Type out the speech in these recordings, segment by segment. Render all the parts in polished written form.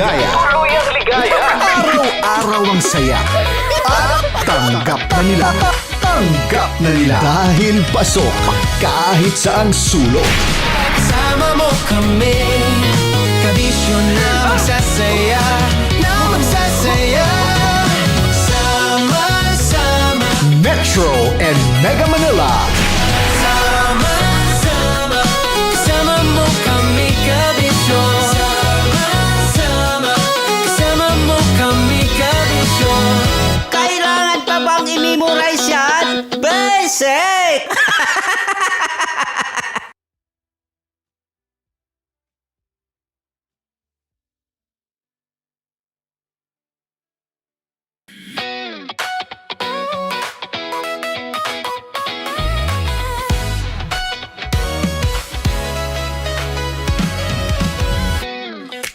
ligaya. Araw-araw ang saya. At tanggap na nila. Tanggap na nila. Dahil pasok kahit saang sulok. Sama mo kami, kabisyo na magsasaya, na magsasaya. Sama-sama Metro and Mega Manila. Sama-sama, kasama mo kami, kabisyo. Sama-sama, kasama mo kami, kabisyo. Kailangan pa bang i-memorize yan? Basic!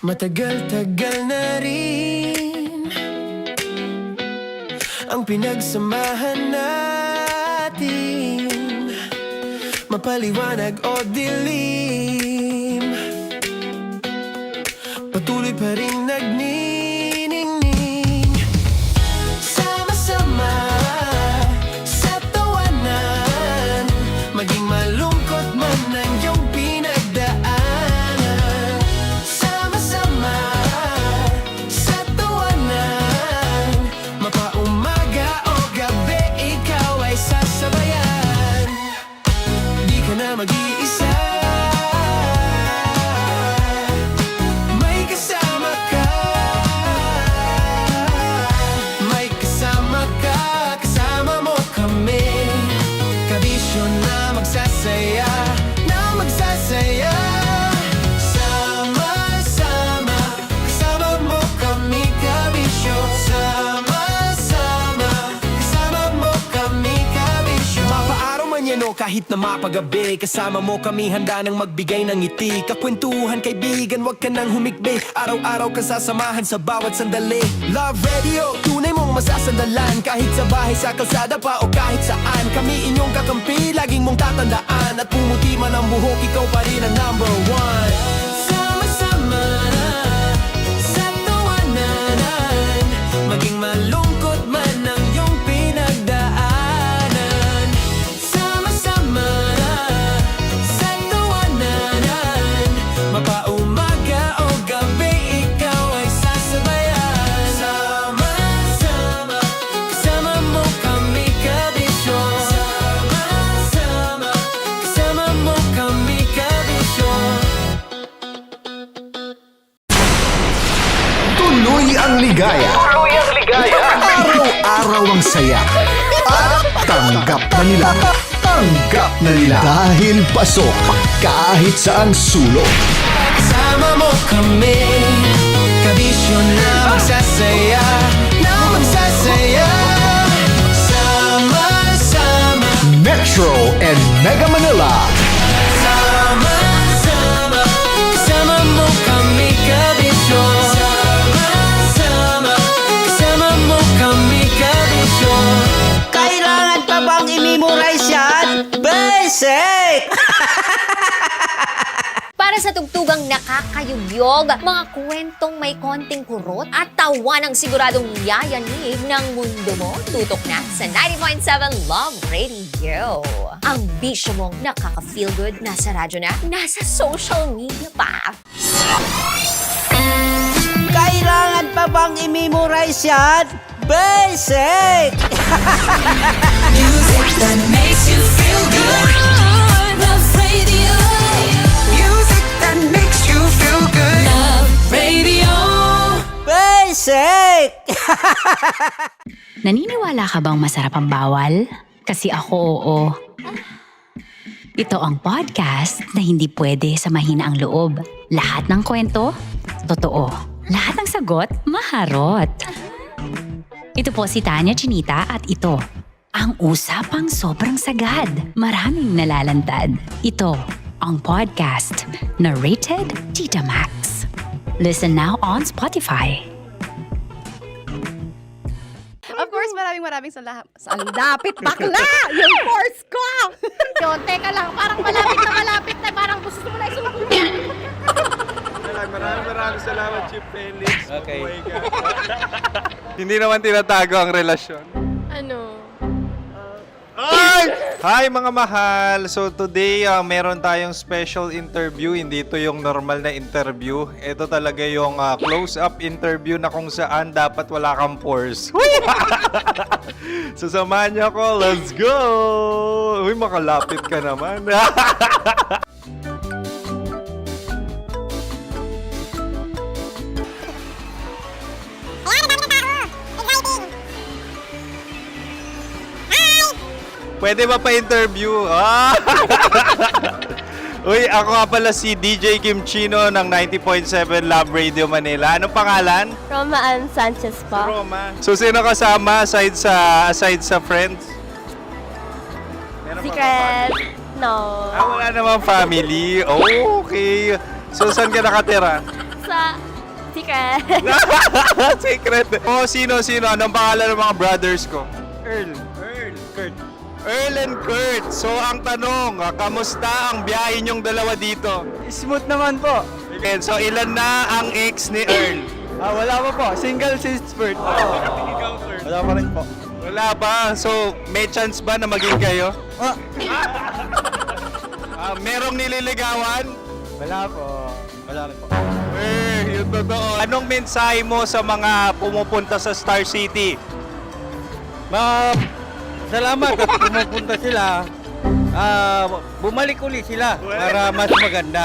Matagal-tagal na rin ang pinagsamahan natin, mapaliwanag o dilim, patuloy pa rin nagniningning. Sama-sama sa tawanan, maging malungkot man ang iyong pinagdaanan. Sama-sama sa tawanan, mapaumaga o gabi, ikaw ay sasabayan. Di ka na mag-iisa, may kasama ka. May kasama ka, kasama mo kami, kabisyo na magsasaya, na magsasaya. Sama-sama, kasama mo kami, kabisyo. Sama-sama, kasama mo kami, kabisyo. Mapaaraw man yan o kahit na mapagabi, kasama mo kami, handa nang magbigay ng ngiti. Kakwentuhan, kaibigan, wag ka nang humikbi. Araw-araw ka sasamahan sa bawat sandali. Love Radio, tunay mong masasandalan. Kahit sa bahay, sa kalsada pa o kahit saan, kami inyong kakampi, laging mong tatandaan. At pumuti man ang buhok, ikaw pa rin ang number one. Sama-sama sa tawanan, maging malungkot man ang iyong pinagdaanan. Sama-sama sa tawanan, mapaumaga o gabi, ikaw ay sasabayan. Sama-sama, kasama mo kami, kabisyo. Sama-sama, kasama mo kami, kabisyo. Tuloy ang ligaya. Araw-araw ang saya. At tanggap na nila. Tanggap na nila. Dahil pasok kahit saang sulok. Sama mo kami, kabisyo na magsasaya, na magsasaya. Sama-sama, Metro and Mega Manila. sama-sama, kasama mo kami, kabisyo. Sama-sama, kasama mo kami, kabisyo. Kailangan pa bang i-memorize yan? Basic! Para sa tugtugang nakakayugyog, mga kwentong may konting kurot at tawa ng siguradong yayanig ng mundo mo, tutok na sa 90.7 Love Radio. Ang bisyo mong nakaka-feel good, nasa radyo na, nasa social media pa. Kailangan pa bang i-memorize yan? Basic! Music that makes you feel good. Love Radio. Music that makes you feel good. Love Radio. Basic! Naniniwala ka bang masarap ang bawal? Kasi ako oo. Ito ang podcast na hindi pwede sa mahina ang loob. Lahat ng kwento, totoo. Lahat ng sagot, maharot. Ito po si Tanya Chinita at ito, ang usapang sobrang sagad. Maraming nalalantad. Ito, ang podcast na Rated Tita Max. Listen now on Spotify. Of course, maraming salamat. Ang lapit bakla! Yung course ko! Yun, teka lang, parang malapit na, parang gusto mo na isulat. Maraming salamat, Chief Felix. Okay. Mabuhay ka. Hindi naman tinatago ang relasyon. Ano? Ay! Hi mga mahal! So today, meron tayong special interview. Hindi ito yung normal na interview. Ito talaga yung close-up interview na kung saan dapat wala kang pores. So samahan niyo ako. Let's go! Uy, makalapit ka naman. Pwede ba pa-interview? Uy, ako nga pala si DJ Kim Chino ng 90.7 Love Radio Manila. Anong pangalan? Roma Ann Sanchez po. Roma. So, sino kasama aside sa friends? Meron ba Secret. No. wala namang family. Oh, okay. So, saan ka nakatira? Sa Secret. Secret. Oh, sino? Anong pangalan ng mga brothers ko? Earl, Kurt. Earl and Kurt. So, ang tanong, kamusta ang biyahe niyong dalawa dito? Smooth naman po. Okay, so ilan na ang ex ni Earl? Wala pa po. Single since birth. Wala pa rin po. Wala pa. So, may chance ba na maging kayo? Merong nililigawan? Wala po. Wala rin po. Yung totoo. Anong mensahe mo sa mga pumupunta sa Star City? Salamat at pumupunta sila. Bumalik ulit sila para mas maganda.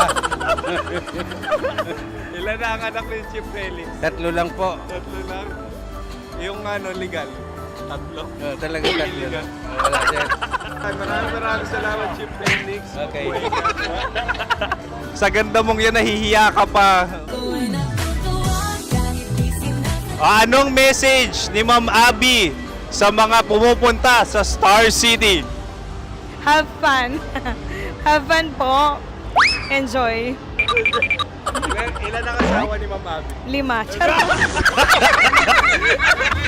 Ilan na ang anak ni Chief Felix? 3 lang po. 3 lang. Yung legal? 3? Talaga 3 lang. Wala din. Maraming salamat, Chief Felix. Okay. Sa ganda mong yan, nahihiya ka pa. Anong message ni Ma'am Abby sa mga pumupunta sa Star City? Have fun. Have fun po. Enjoy. Ilan ang asawa ni Ma'am Abby? 5. Charot.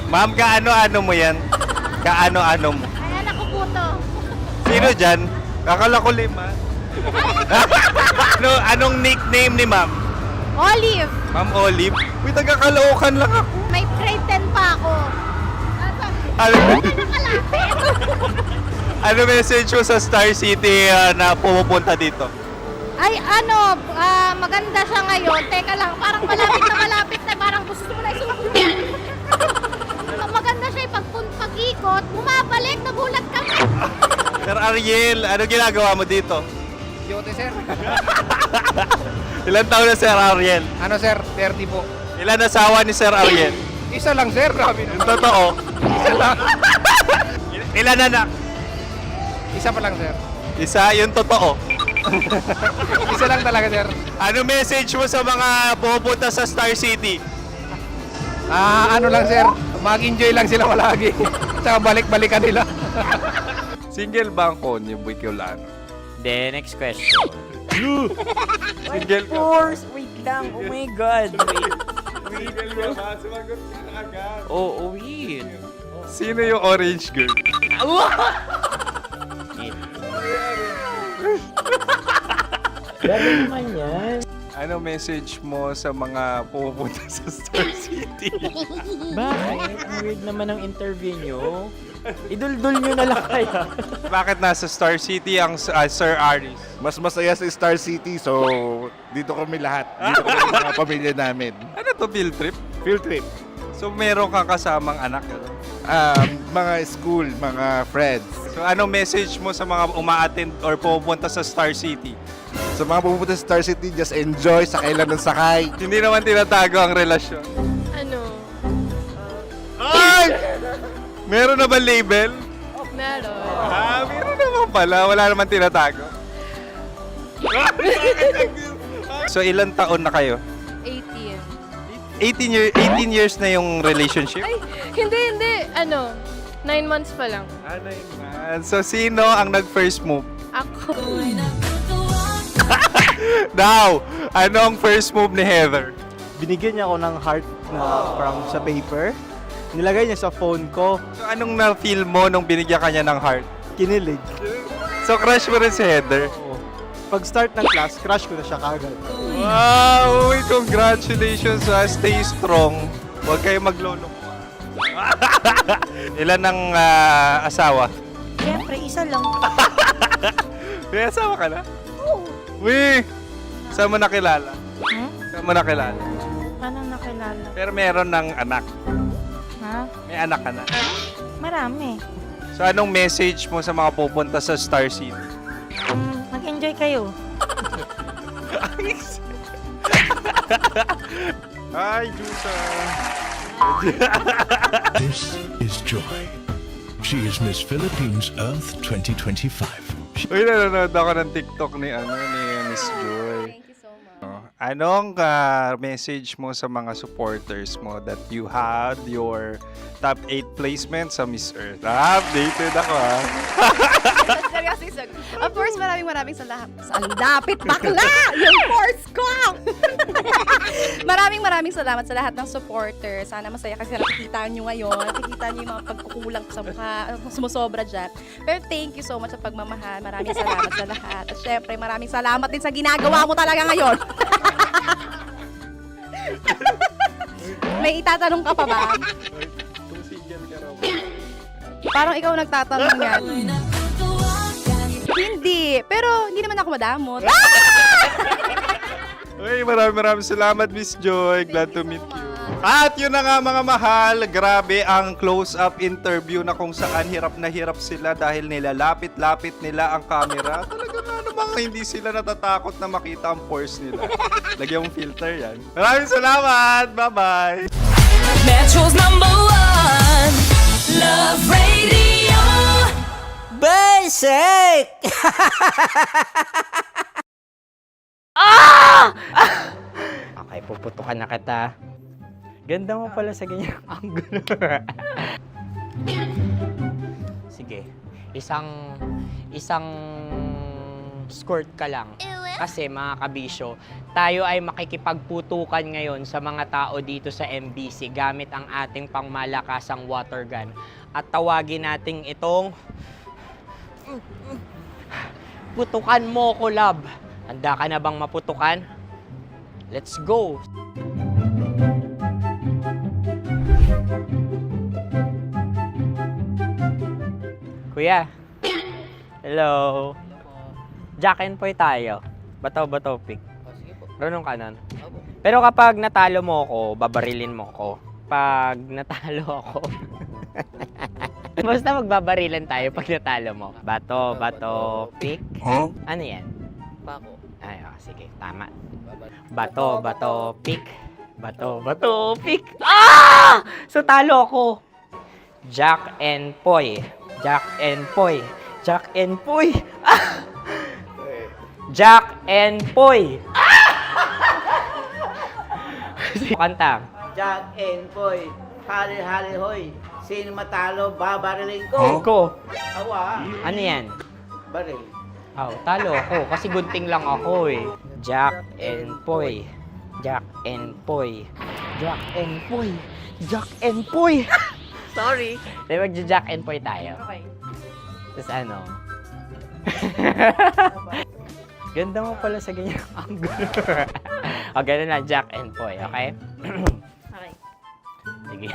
Ma'am, kaano-ano mo yan? Kaano-ano mo? Ay, anak ko po to. Sino dyan? Kakala ko 5. Anong nickname ni Ma'am? Olive. Ma'am Olive? Uy, taga-Caloocan lang ako. May grade 10 pa ako. Ano message mo sa Star City na pumupunta dito? Ay, maganda siya ngayon. Teka lang, parang malapit na. Parang gusto mo na isumakit. Maganda siya pag-ikot, bumabalik, nagulat kami. Sir Ariel, ano ginagawa mo dito? Yote, sir. Ilan taon na Sir Ariel? Ano, sir? 30 po. Ilan asawa ni Sir Ariel? Isa lang, sir. Grabe Yung totoo. Isa lang. Ilan anak? Isa pa lang, sir. Isa, yung totoo. Isa lang talaga, sir. Ano message mo sa mga pumupunta sa Star City? Ano lang, sir. Mag-enjoy lang sila palagi. Tsaka balik-balikan nila. Single ba ang konyo, Boy Kiolano? Then, next question. Single ka? Wait lang. Oh my God. Single ka ba? Sumagot ka na agad. Oh, wait. Sino yung orange girl? Gano'n naman yan. Ano message mo sa mga pumupunta sa Star City? Bakit? Ang weird naman ang interview nyo. Idul-dul nyo na lang kaya. Bakit nasa Star City ang Sir Aris? Mas masaya sa Star City, so dito kami lahat. Dito kami mga pamilya namin. Ano to, field trip? Field trip. So meron kang kasamang anak? Ano? Mga school, mga friends. So anong message mo sa mga uma-attend or pumupunta sa Star City? Sa mga pupunta sa Star City, just enjoy, sakay lang ng sakay. Hindi naman tinatago ang relasyon. Ano? Ay! Meron na ba label? Meron. Meron naman pala. Wala naman tinatago. So ilan taon na kayo? 18. 18 years na yung relationship? Ay, hindi. 9 months pa lang. 9 months. So sino ang nag-first move? Ako. Now, ano ang first move ni Heather? Binigyan niya ako ng heart na from sa paper. Nilagay niya sa phone ko. So anong na-feel mo nung binigyan ka niya ng heart? Kinilig. So crush mo rin si Heather? Oo. Pag start ng class, crush ko na siya kagad. Wow! Uy, congratulations ha. Stay strong. Huwag kayo maglolo. Ilan ang asawa? Siyempre, isa lang. May asawa ka na? Oo. Uy! Saan mo nakilala? Saan mo nakilala? Paano nakilala? Pero meron ng anak. Ha? May anak ka na. Marami. So anong message mo sa mga pupunta sa Star City? Mag-enjoy kayo. Hi, Jusa! This is Joy. She is Miss Philippines Earth 2025. Uy, nanonood ako ng TikTok ni Miss Joy. Thank you so much. Anong message mo sa mga supporters mo that you had your top 8 placement sa Miss Earth? Updated ako ha. Seryoso, of course, maraming salamat. Ang dapit bakla! Yung force ko! maraming salamat sa lahat ng supporters. Sana masaya kasi nakikita nyo ngayon. Nakikita nyo yung mga pagkukulang sa mukha. Sumusobra dyan. Pero thank you so much sa pagmamahal. Maraming salamat sa lahat. At syempre, maraming salamat din sa ginagawa mo talaga ngayon. May itatanong ka pa ba? Parang ikaw nagtatanong yan. Hindi. Pero hindi naman ako madamot. Uy, maraming salamat, Miss Joy. Glad to meet you. At yun na nga mga mahal, grabe ang close-up interview na kung saan hirap na hirap sila dahil nilalapit-lapit nila ang camera. Talaga na namang hindi sila natatakot na makita ang pores nila. Lagyan mong filter yan. Maraming salamat! Bye-bye! Metro's #1 Love Radio. Basic! Okay, puputukan na kita. Ganda mo pala sa ganyang angulo. Sige, isang skirt ka lang. Kasi mga kabisyo, tayo ay makikipagputukan ngayon sa mga tao dito sa MBC gamit ang ating pangmalakasang water gun. At tawagin natin itong putukan mo ko, love. Handa ka na bang maputukan? Let's go! Kuya. Hello. Jack and Poy tayo. Bato-bato pick. Runong ka nun. Pero kapag natalo mo ako, babarilin mo ako. Pag natalo ako, basta magbabarilan tayo pag natalo mo. Bato, pick. Huh? Ano yan? Bako. Ay, sige, tama. Bato, pick. Bato, pick. Ah! So, talo ako. Jack and Poy. Jack and Poy. Jack and Poy. Ah! Jack and Poy. Ah! Kanta. Jack and Poy, hali-hali hoy. Sino matalo, babariling ko. Ko. Awa, Ano yan? baril. Oh, talo ako kasi gunting lang ako eh. Jack and Poy. Jack and Poy. Jack and Poy. Jack and Poy. Sorry. Di ba Jack and Poy tayo? Okay. Tapos ano? Ganda mo pala sa ganyang angulo. O, ganun lang, Jack and Poy, okay? Okay. Sige.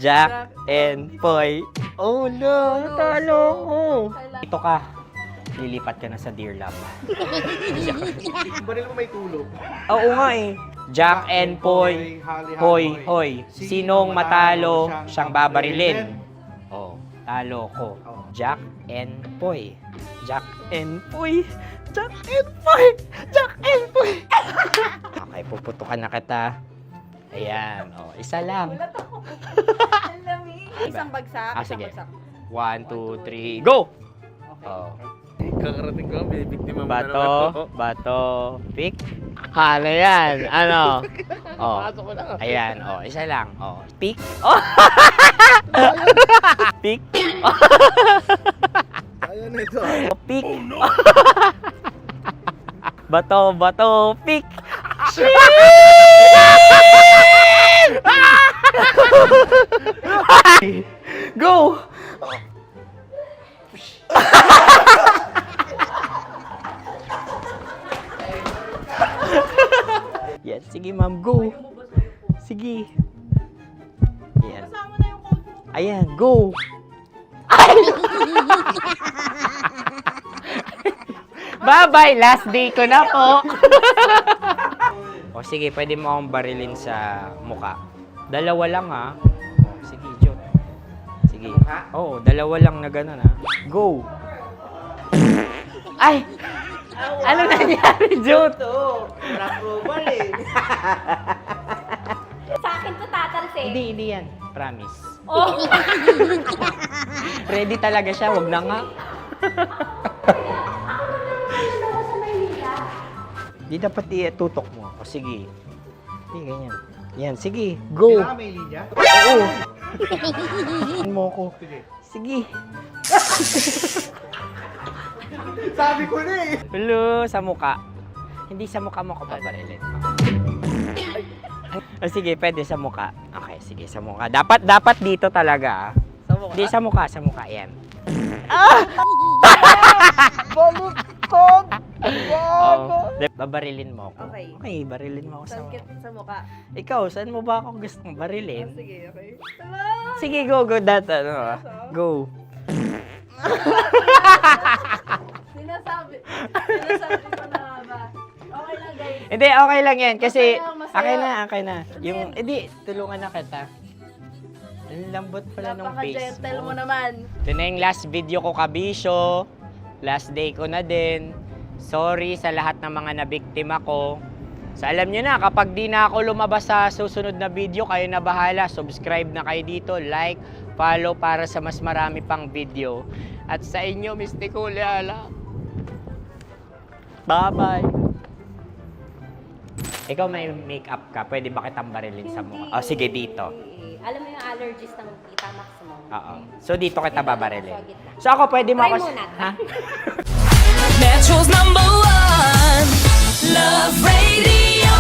Jack and Poy. Oh no, natalo ko. Ito ka. Lilipat ka na sa Dear Love. Baril mo may tulog. Oo nga eh. Jack and Poy. Hoy, hoy. Sinong matalo, siyang babarilin. Oh, talo ko. Jack and Poy. Jack and Poy. Jack and Poy. Jack and Poy. Okay, puputukan na kita. Ayan. Oh, isa lang. Isang bagsak. Sige. 1, 2, 3, go! Oh. Kakarating ko, binibiktima mo Bato, pick. Ano yan? Ano? Oh. Ayan, oh, isa lang. Oh, pick. Oh. Pick. Ayaw na ito. Oh, pick. Bato, pick. Go! Sige, ma'am, go. Sige. Ayan. Ayan, go. Bye-bye, last day ko na po. O sige, pwede mo akong barilin sa muka. Dalawa lang ha. O, sige, Jot. Sige. Oo, dalawa lang na gano'n ha. Go. Ay! Ano nangyari, Jot? Ito, approval eh. Sa akin to tatalsik. Hindi yan. Promise. Oh. Ready talaga siya, wag na nga. Di dapat tutok mo. O sige. Sige, ganyan. Yan, sige. Go. Kailangan may linya? Oo. mo ko. Sige. Sabi ko na eh. Hello, sa muka. Hindi sa muka mo ko paparilin. O sige, pwede sa muka. Okay, sige, sa muka. Dapat dito talaga. Sa muka? Hindi, sa muka. Yan. Baluktot! Oh, babarilin mo ako. Okay. Okay, barilin mo ako sa muka. Sa mukha. Ikaw, saan mo ba ako gustong barilin? Sige, okay. Sige, go. Go. Sinasabi ko na ba? Okay lang, guys. Hindi, okay lang yan. Kasi, Masaya. okay na. Yung, hindi, tulungan na kita. Ang lambot pala nung face Napaka-gentle mo. mo naman. Ito na yung last video ko, kabisyo. Last day ko na din. Sorry sa lahat ng mga nabiktima ko. So alam nyo na, kapag di na ako lumabas sa susunod na video, kayo na bahala. Subscribe na kayo dito, like, follow para sa mas marami pang video. At sa inyo, Mistiko Leala. Bye-bye. Ikaw may makeup ka, pwede ba kitang barilin sa mukha? O sige, dito. Alam mo yung allergies ng Tita Max mo? Oo. So dito kita babarilin. So ako pwede mo Try ako... muna. Ha? Metro's #1 Love Radio.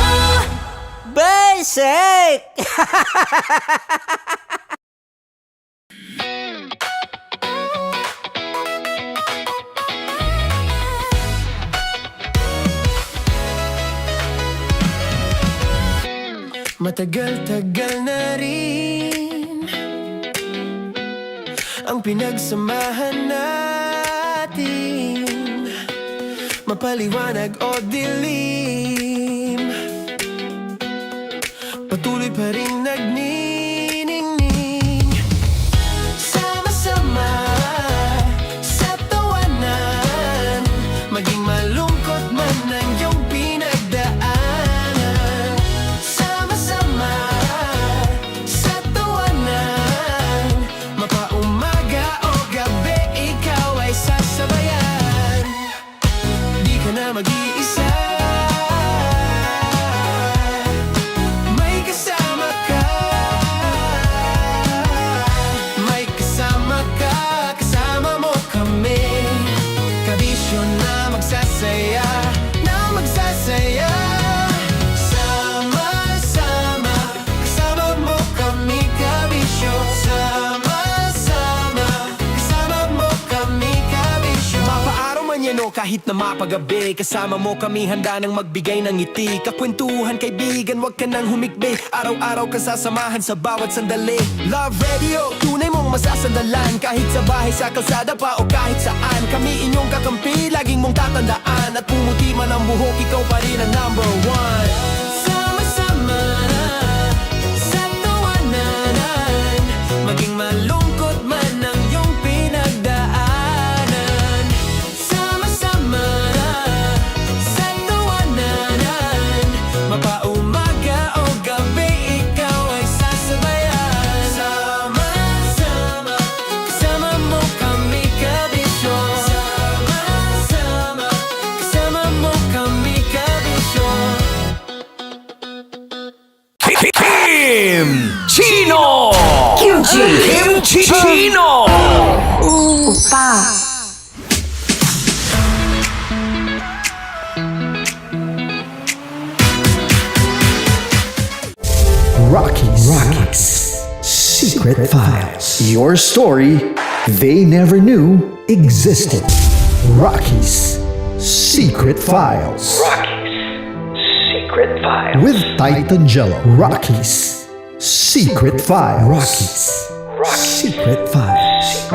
Basic! Matagal-tagal na rin ang pinagsamahan natin, mapaliwanag o dilim, patuloy pa rin nagniningning. Sama-sama sa tawanan, maging malungkot man ang iyong pinagdaanan. Sama-sama sa tawanan, mapaumaga o gabi, ikaw ay sasabayan. Di ka na mag-iisa, may kasama ka. May kasama ka, kasama mo kami. Kabisyo na magsasaya, na magsasaya. Sama-sama, kasama mo kami, kabisyo. Sama-sama, kasama mo kami, kabisyo. Mapaaraw man yan o kahit na mapagabi, kasama mo kami, handa nang magbigay ng ngiti. Kakwentuhan, kaibigan, wag ka nang humikbi. Araw-araw ka sasamahan sa bawat sandali. Love Radio, tunay mong masasandalan. Kahit sa bahay, sa kalsada pa o kahit saan, kami inyong kakampi, laging mong tatandaan. At pumuti man ang buhok, ikaw pa rin ang #1. Sama-sama sa tawanan, maging malungkot man ang iyong pinagdaanan. Sama-sama sa tawanan, mapaumaga o gabi, ikaw ay sasabayan. Sama-sama, kasama mo kami, kabisyo. Sama-sama, kasama mo kami, kabisyo. Chino! Kimchi Chino! Rockies Secret Files. Your story they never knew existed. Rockies Secret Files. Rockies With Titan Jello. Rockies Secret Files. Rockies Secret Files.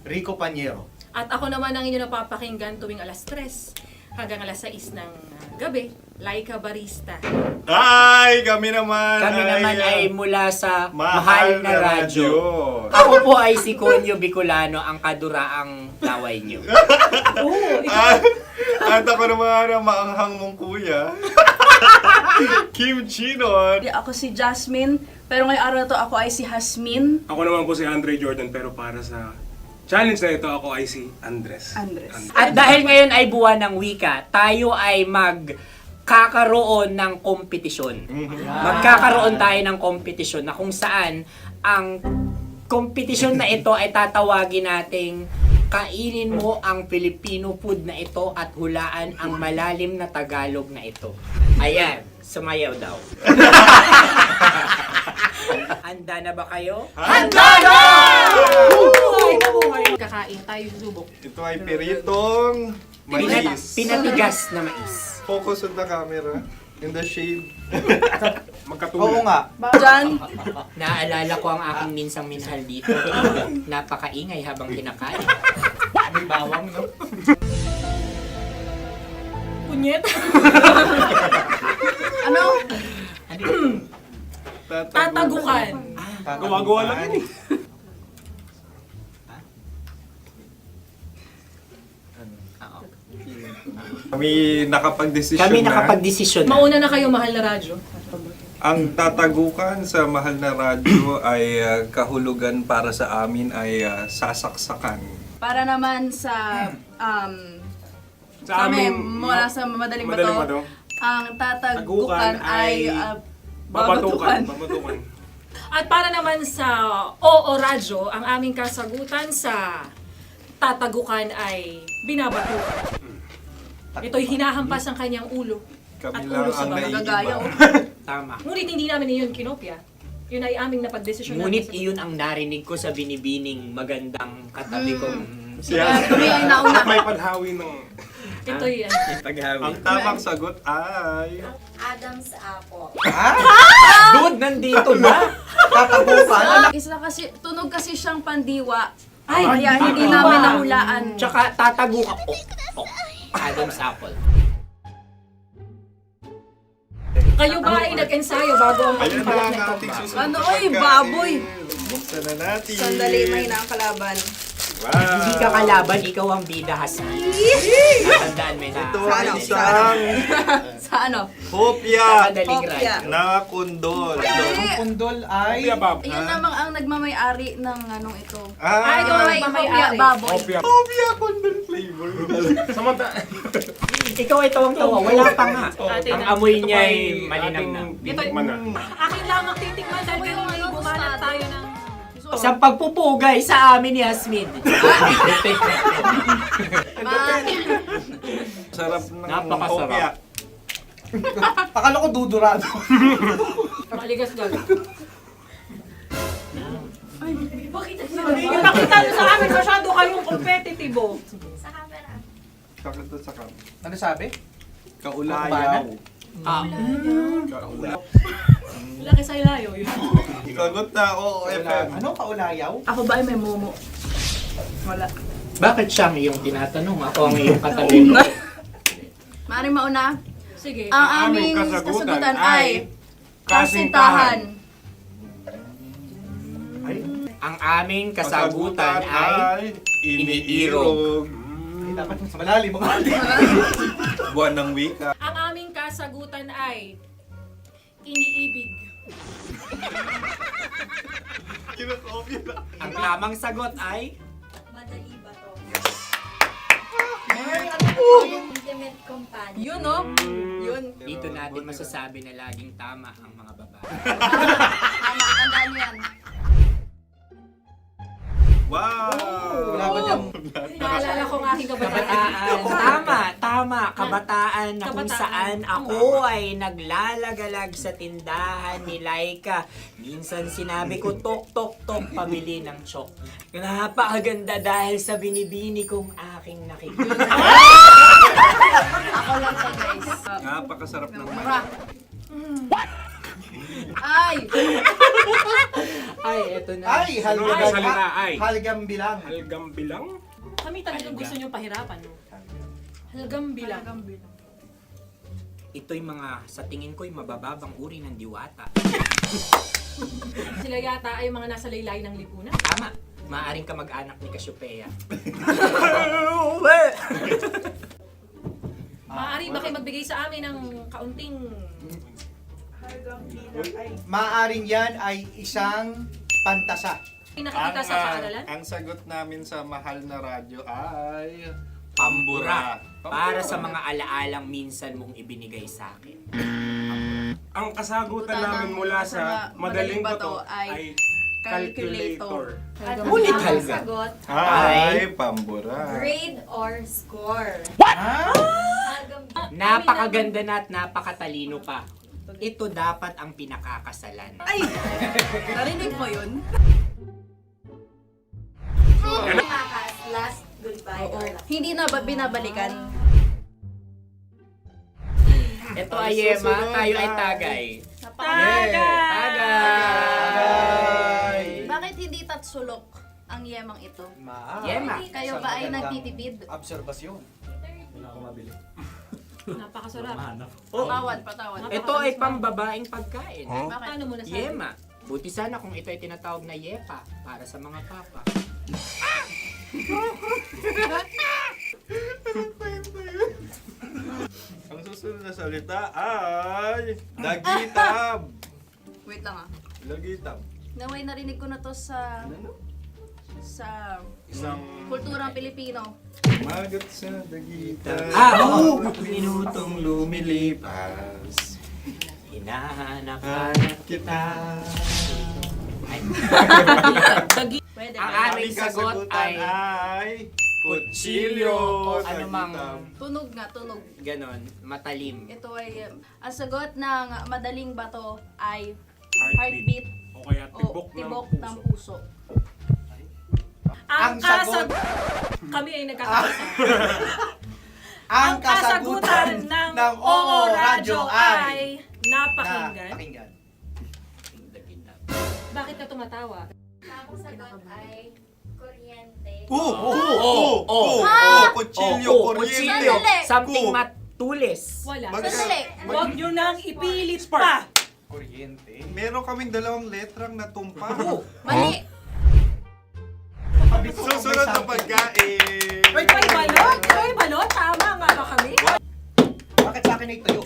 Rico Panyero. At ako naman ang inyo napapakinggan tuwing alas 3 hanggang alas 6 ng gabi, Laika Barista. Hi! Kami naman! Kami naman ay mula sa Mahal na Radyo. Ako po ay si Conyo Bicolano, ang kaduraang laway nyo. At ako naman ang maanghang mong kuya. Kim Chinon. Ako si Jasmine, pero ngayong araw na to ako ay si Hasmin. Ako naman po si Andre Jordan, pero para sa challenge na ito, ako ay si Andres. At dahil ngayon ay buwan ng wika, tayo ay magkakaroon ng kompetisyon. Magkakaroon tayo ng kompetisyon na kung saan ang kompetisyon na ito ay tatawagin nating kainin mo ang Filipino food na ito at hulaan ang malalim na Tagalog na ito. Ayan, sumayaw daw. Handa na ba kayo? Handa na! Kakain tayo subok. Ito ay piritong mais. Pinatigas na mais. Focus on the camera. In the shade. Oo nga. Jan, Naaalala ko ang aking minsang minahal dito. Napakaingay habang kinakain. May bawang, no? Punyet. ano? Tatagukan. Gawa-gawa lang yun eh. Kami nakapag-desisyon Kami na. nakapag-desisyon na. Mauna na kayo, Mahal na Radyo. Ang tatagukan sa Mahal na Radyo ay kahulugan para sa amin ay sasaksakan. Para naman sa Sa kami amin, mula sa madaling madaling bato, bato, ang tatagukan tagukan ay babatukan. babatukan. At para naman sa Oo Radyo, ang aming kasagutan sa tatagukan ay binabatukan. Ito'y hinahampas ang kanyang ulo. Kami At lang ulo sa ang mga gagaya, naiiba. Tama. Ngunit hindi namin iyon kinopya. Yun ay aming napagdesisyon Ngunit natin. iyon ang narinig ko sa binibining magandang katabi kong Kami ay nauna. May panhawi ng... Ito'y Ang tamang sagot ay... Adam's apple. Dude, nandito na! Isa kasi, tunog kasi siyang pandiwa. Ay, Kaya hindi pandiwa. namin nahulaan. Tsaka tatagukan. Adam's apple. Kayo ba ay nag-ensayo bago ang Ayan na pagpapalat ang nito? ating susunod Ano, na oy, pagkain. baboy. Buksan na natin. Sandali, may na ang kalaban. Wow. Hindi ka kalaban, ikaw ang bida, Hasmin. Natandaan mo na. Ito ang isang Sa ano? hopya Madaling Hopya. radyo. na kundol. Pundol ay... Bab. Yun namang ang nagmamay-ari ng anong ito. Ay, ito Ah, ay Hopya, may-ari. baboy. hopya kundol flavor. Ikaw ay tawang-tawa, wala pa nga. Atin Ang na. amoy niya ay malinam na. Titikman na. Akin lamang titikman dahil kayo ay bumalat tayo ng... Sa pagpupugay sa amin ni Hasmin. Sarap ng Napakasarap. hopya. Akala ko dudurado. Maligas gag. Bakit? Yung nakita nyo sa amin, masyado kayong competitive. Sakit to sakam. Ano sabi? Kaulayaw. Laki sa ilayo yun. Sagot na, oo, FM. Ano? Kaulayaw? Ako ba ay may momo? Wala. Bakit siya ang iyong tinatanong? Ako ang iyong katabi. Maaaring mauna. Sige. Ang aming kasagutan ay kasintahan. Ang aming kasagutan ay iniirog. Dapat mas malalim mga Buwan ng wika. Ang aming kasagutan ay iniibig. Kinakopya na. Ang tamang sagot ay Intimate companion. Yun, no? Yun. dito natin masasabi na laging tama ang mga babae. Tama, tandaan nyo yan. Wow! Naalala ko ang aking Kabataan. Tama. Kabataan na kung saan ako ay naglalagalag sa tindahan ni Laika. Minsan sinabi ko, tok, tok, tok, pamili ng chok. Napakaganda dahil sa binibini kong aking nakikita. Ako lang siya, guys. Napakasarap ng Ay! Ay, eto na. Ay, Salita ay. halgam bilang. Halgam bilang? Kami talagang gusto niyong pahirapan, no? Halagang bilang. Ito'y mga, sa tingin ko'y mabababang uri ng diwata. Sila yata ay mga nasa laylay ng lipunan. Tama. Maaring ka mag-anak ni Cassiopeia. Maaari ba kayo magbigay sa amin ng kaunting... Maaring yan ay isang pantasa. Nakikita sa paaralan? Ang sagot namin sa mahal na radyo ay... Pambura. Para sa mga alaalang minsan mong ibinigay sa akin. Ang kasagutan namin mula sa madaling bato ay calculator. Ulikal ka. Sagot, Ay, pambura. grade or score. Napakaganda na at napakatalino pa. Ito dapat ang pinakakasalan. Ay! Narinig mo yun? Last goodbye. Hindi na ba binabalikan? Ito ay Yema, tayo ay tagay. Tagay! Bakit hindi tatsulok ang yemang ito? Yema. Kayo ba ay nagtitipid? Obserbasyon. Napakasarap. Patawad, patawad. Ito ay pambabaeng pagkain. Bakit? Ano mo nasabi? Yema. Buti sana kung ito ay tinatawag na yepa para sa mga papa. Ang susunod na salita ay... Dagitab! Wait lang ah. Dagitab. Naway narinig ko na to sa Isang kulturang Pilipino. magat sa dagitab. Oo! Minutong lumilipas. Hinahanap-hanap kita. Ay. Pwede. Ang ba? aming sagot ay kutsilyo o anumang Tunog nga, tunog. ganon, matalim. Ito ay, ang sagot ng madaling bato ay Heartbeat. heartbeat O kaya o tibok ng puso. Ang sagot. Kami ay nagkakaisa. Ang kasagutan ng Oo Radyo ay napakinggan. Bakit ka tumatawa? Ang sagot ay kuryente. Kutsilyo, Kutsilyo. Sandali. Something matulis. Wala. Bagay. Sandali. Huwag nyo nang ipilit pa. Meron kaming dalawang letrang natumpa. Mali. Susunod na pagkain. May balot? May balot? Tama nga ba kami? Bakit sa akin ay tuyo?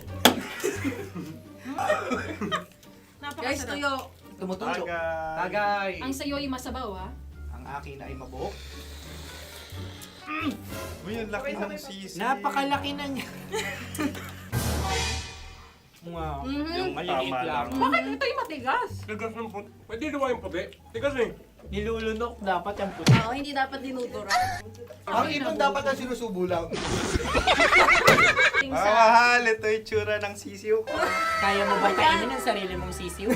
Guys, tuyo. Tumutulo. Tagay. Tagay. Ang sayo ay masabaw, ha? Ang akin ay mabuhok. Uy, ang laki ng sisi. Napakalaki na niya. Wow. Yung Maliliit tama lang. lang. Bakit ito ay matigas? Tigas ng puti. Pwede luwa yung puti. Tigas eh. Nilulunok dapat yung puti. Oo, hindi dapat dinudura. Ang ibon dapat ang sinusubo lang. Mga mahal, ito yung tsura ng sisiw ko. Kaya mo ba kainin ang sarili mong sisiw?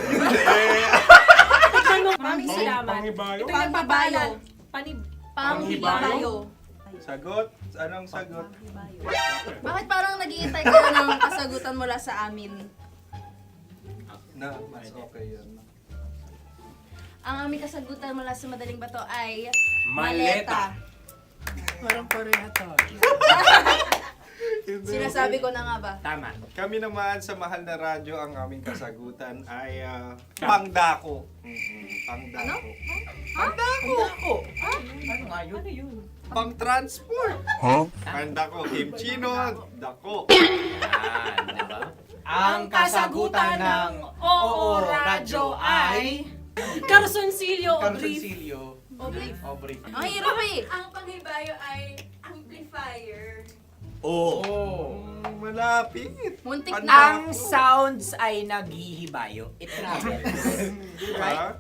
Maraming salamat. Panghibayo. Ito yung pabayo. Panghibayo. Sagot? Anong sagot? Bakit parang naghihintay kayo ng kasagutan mula sa amin? Na, mas okay yan. Ang aming kasagutan mula sa madaling bato ay Maleta. Parang Korea to. Sinasabi ko na nga ba? Tama. Kami naman sa mahal na radyo, ang aming kasagutan ay pangdako. Pangdako. Pangdako. Ano nga yun? Ano yun? Pang-transport. Pangdako, kimchino, dako. Yan, diba? Ang kasagutan ng Oo Radyo ay Carsoncillo o brief. Carsoncillo. O brief. O brief. Ang hirap eh. Ang panghibayo ay amplifier. Malapit. Muntik na. Ang sounds ay naghihibayo. It travels. Diba?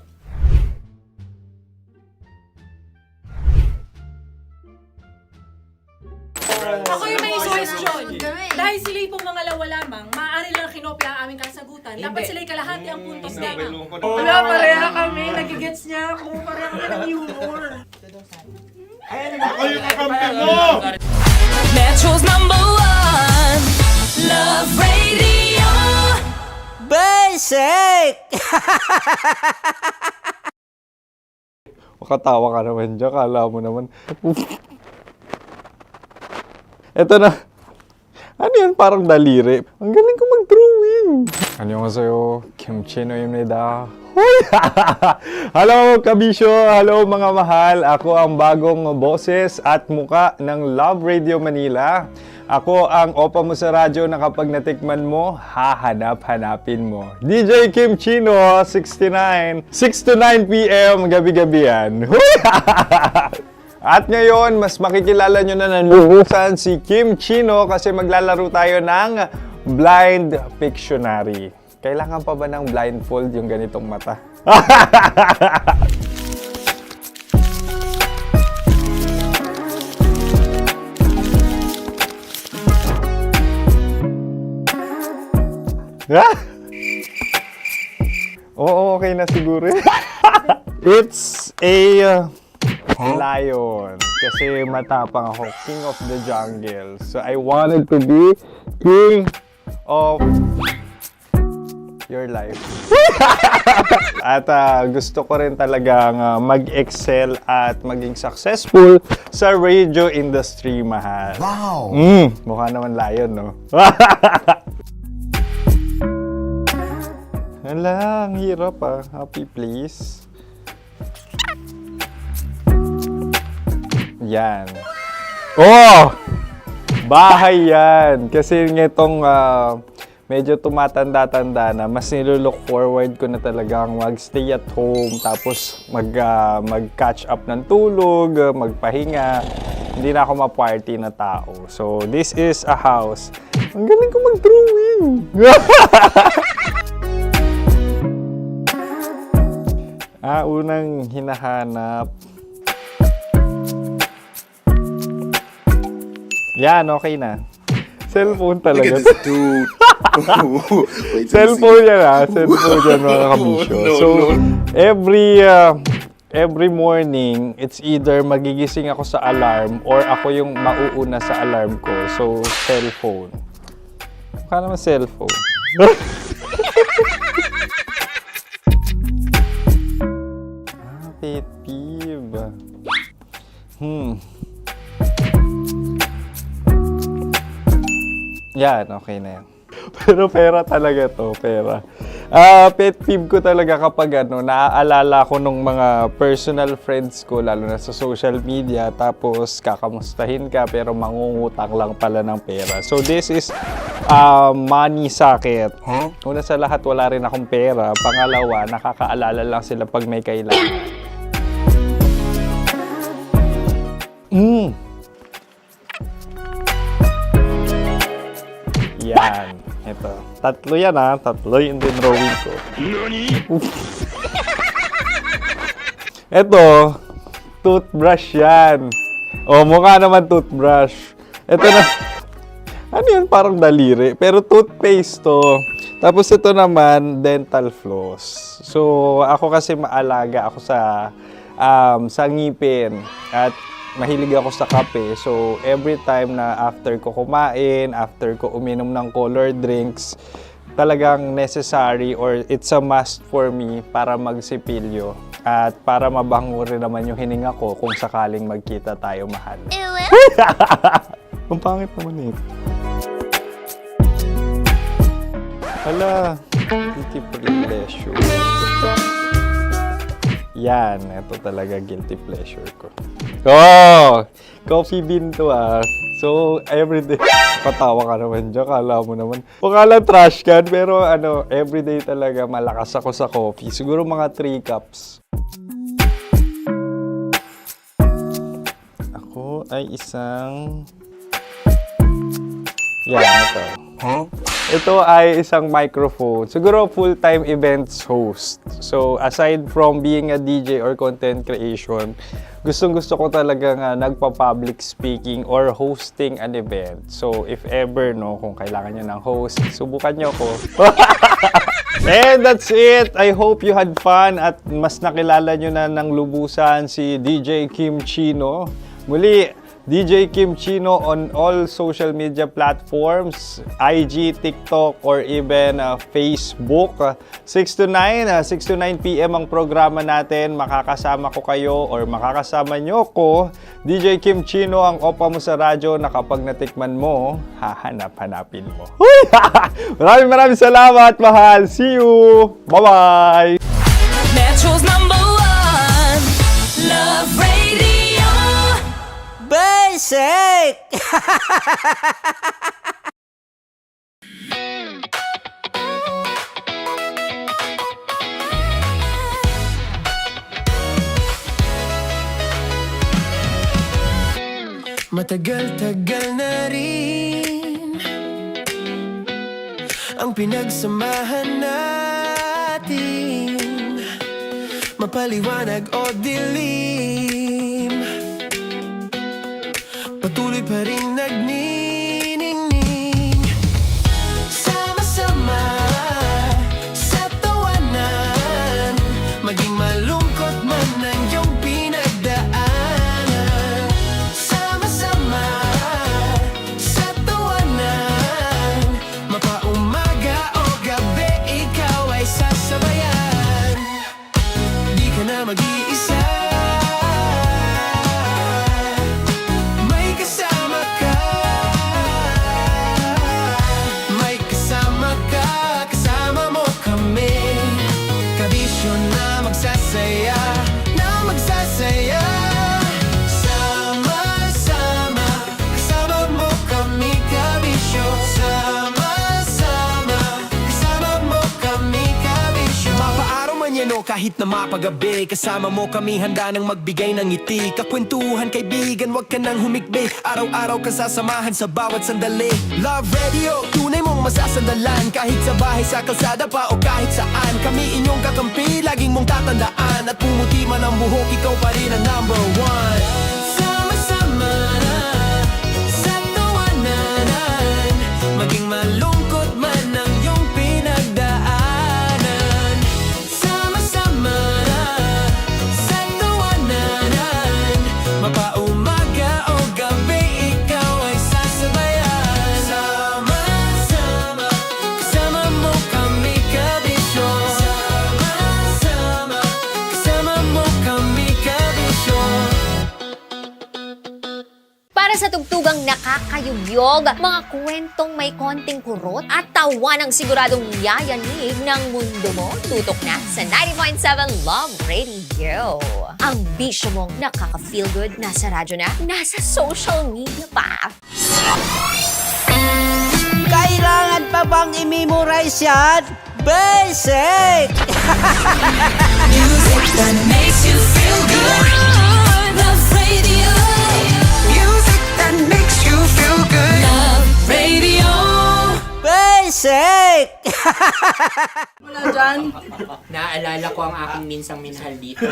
Ako yung may suggestion. Dahil sila yung mga lawa lamang, maaari lang kinopya ang aming kasagutan. Dapat sila yung kalahati ang puntos lamang. Wala, pareha kami. Nagigets niya ako. Pareha kami ng humor. Ako yung kakampi mo! Metro's #1 Love Radio. Basic! Makatawa ka naman dyan. Kala mo naman. Eto na. Ano yan? Parang daliri. Ang galing ko mag-drawing. 안녕하세요. 김치노입니다. Hello, kabisyo! Hello, mga mahal! Ako ang bagong boses at muka ng Love Radio Manila. Ako ang opa mo sa radyo na kapag natikman mo, hahanap-hanapin mo. DJ Kim Chino, 69. 6 to 9 p.m. gabi-gabi yan. At ngayon, mas makikilala nyo na ng lubusan si Kim Chino kasi maglalaro tayo ng Blind Pictionary. Kailangan pa ba ng blindfold yung ganitong mata? Oo, okay na siguro. It's a lion. Kasi matapang ako. King of the jungle. So I wanted to be king of your life. At gusto ko rin talagang mag-excel at maging successful sa radio industry, mahal. Wow! Mukha naman lion, no? Hala, ang hirap Happy, please. Yan. Oh! Bahay yan. Kasi nitong medyo tumatanda-tanda na, mas nilulook forward ko na talagang mag-stay at home, tapos mag-catch up ng tulog, magpahinga. Hindi na ako ma-party na tao. So, this is a house. Ang galing ko mag-drawing! Unang hinahanap. Yan, okay na. Cellphone talaga. Cellphone yan Cellphone yan, mga kabisyo. So, every morning, it's either magigising ako sa alarm or ako yung mauuna sa alarm ko. So, cellphone. Mukha naman cellphone. Pet peeve. Yan, okay na yan. Pero pera talaga to, pera. Pet peeve ko talaga kapag naaalala ko nung mga personal friends ko, lalo na sa social media, tapos kakamustahin ka pero mangungutang lang pala ng pera. So this is money sakit. Una sa lahat, wala rin akong pera. Pangalawa, nakakaalala lang sila pag may kailangan. Yan. Ito. Tatlo yan Tatlo yung dinrawing ko. Ito. Toothbrush yan. Mukha naman toothbrush. Ito na. Ano yan? Parang daliri. Pero toothpaste to. Tapos ito naman, dental floss. So, ako kasi maalaga ako sa ngipin. At mahilig ako sa kape. So, every time na after ko kumain, after ko uminom ng colored drinks, talagang necessary or it's a must for me para magsipilyo. At para mabango rin naman yung hininga ko kung sakaling magkita tayo, mahal. Ang pangit naman Hala, guilty pleasure. Yan, ito talaga guilty pleasure ko. Coffee bean to So, everyday. Patawa ka naman dyan, kala mo naman. Pakala trash can, pero everyday talaga malakas ako sa coffee. Siguro mga 3 cups. Ako ay isang... Yan, ito. Ito ay isang microphone. Siguro full-time events host. So, aside from being a DJ or content creation, gustong-gusto ko talaga nga nagpa-public speaking or hosting an event. So, if ever, no, kung kailangan nyo ng host, subukan nyo ko. And that's it. I hope you had fun at mas nakilala nyo na ng lubusan si DJ Kim Chino. Muli, DJ Kim Chino on all social media platforms, IG, TikTok, or even Facebook. 6 to 9 p.m. ang programa natin. Makakasama ko kayo or makakasama nyo ko. DJ Kim Chino, ang opa mo sa radyo na kapag natikman mo, hahanap-hanapin mo. Maraming salamat, mahal. See you! Bye-bye! Metro's #1 Love Radio Basic! Matagal-tagal na rin ang pinagsamahan natin, mapaliwanag o dilim, patuloy pa rin nagniningning. Sama-sama sa tawanan, maging malungkot man ang iyong pinagdaanan. Sama-sama sa tawanan, mapaumaga o gabi, ikaw ay sasabayan. Di ka na mag-iisa, kahit na mapagabi, kasama mo kami, handa nang magbigay ng ngiti. Kakwentuhan, kaibigan, wag ka nang humikbi. Araw-araw kasasamahan sa bawat sandali. Love Radio, tunay mong masasandalan. Kahit sa bahay, sa kalsada pa o kahit saan, kami inyong kakampi, laging mong tatandaan. At pumuti man ang buhok, ikaw pa rin ang #1. Sama-sama sa tawanan, maging malungkot man ang iyong pinagdaanan. Sama-sama sa tawanan, mapaumaga o gabi, ikaw ay sasabayan. Sama-sama, kasama mo kami kabisyo. Sama-sama, kasama mo kami kabisyo. Para sa tugtugang nakakayugyog, mga kwentong may konting kurot at tawa ng siguradong yayanig ng mundo mo, tutok na sa 90.7 Love Radio. Ang bisyo mong nakaka-feel good, nasa radyo na, nasa social media pa. Kailangan pa bang i-memorize yan? Basic! Music that makes you feel good. Love Radio. Music that makes you feel good. Love Radio. Basic! Wala dyan. Naalala ko ang aking minsang minahal dito.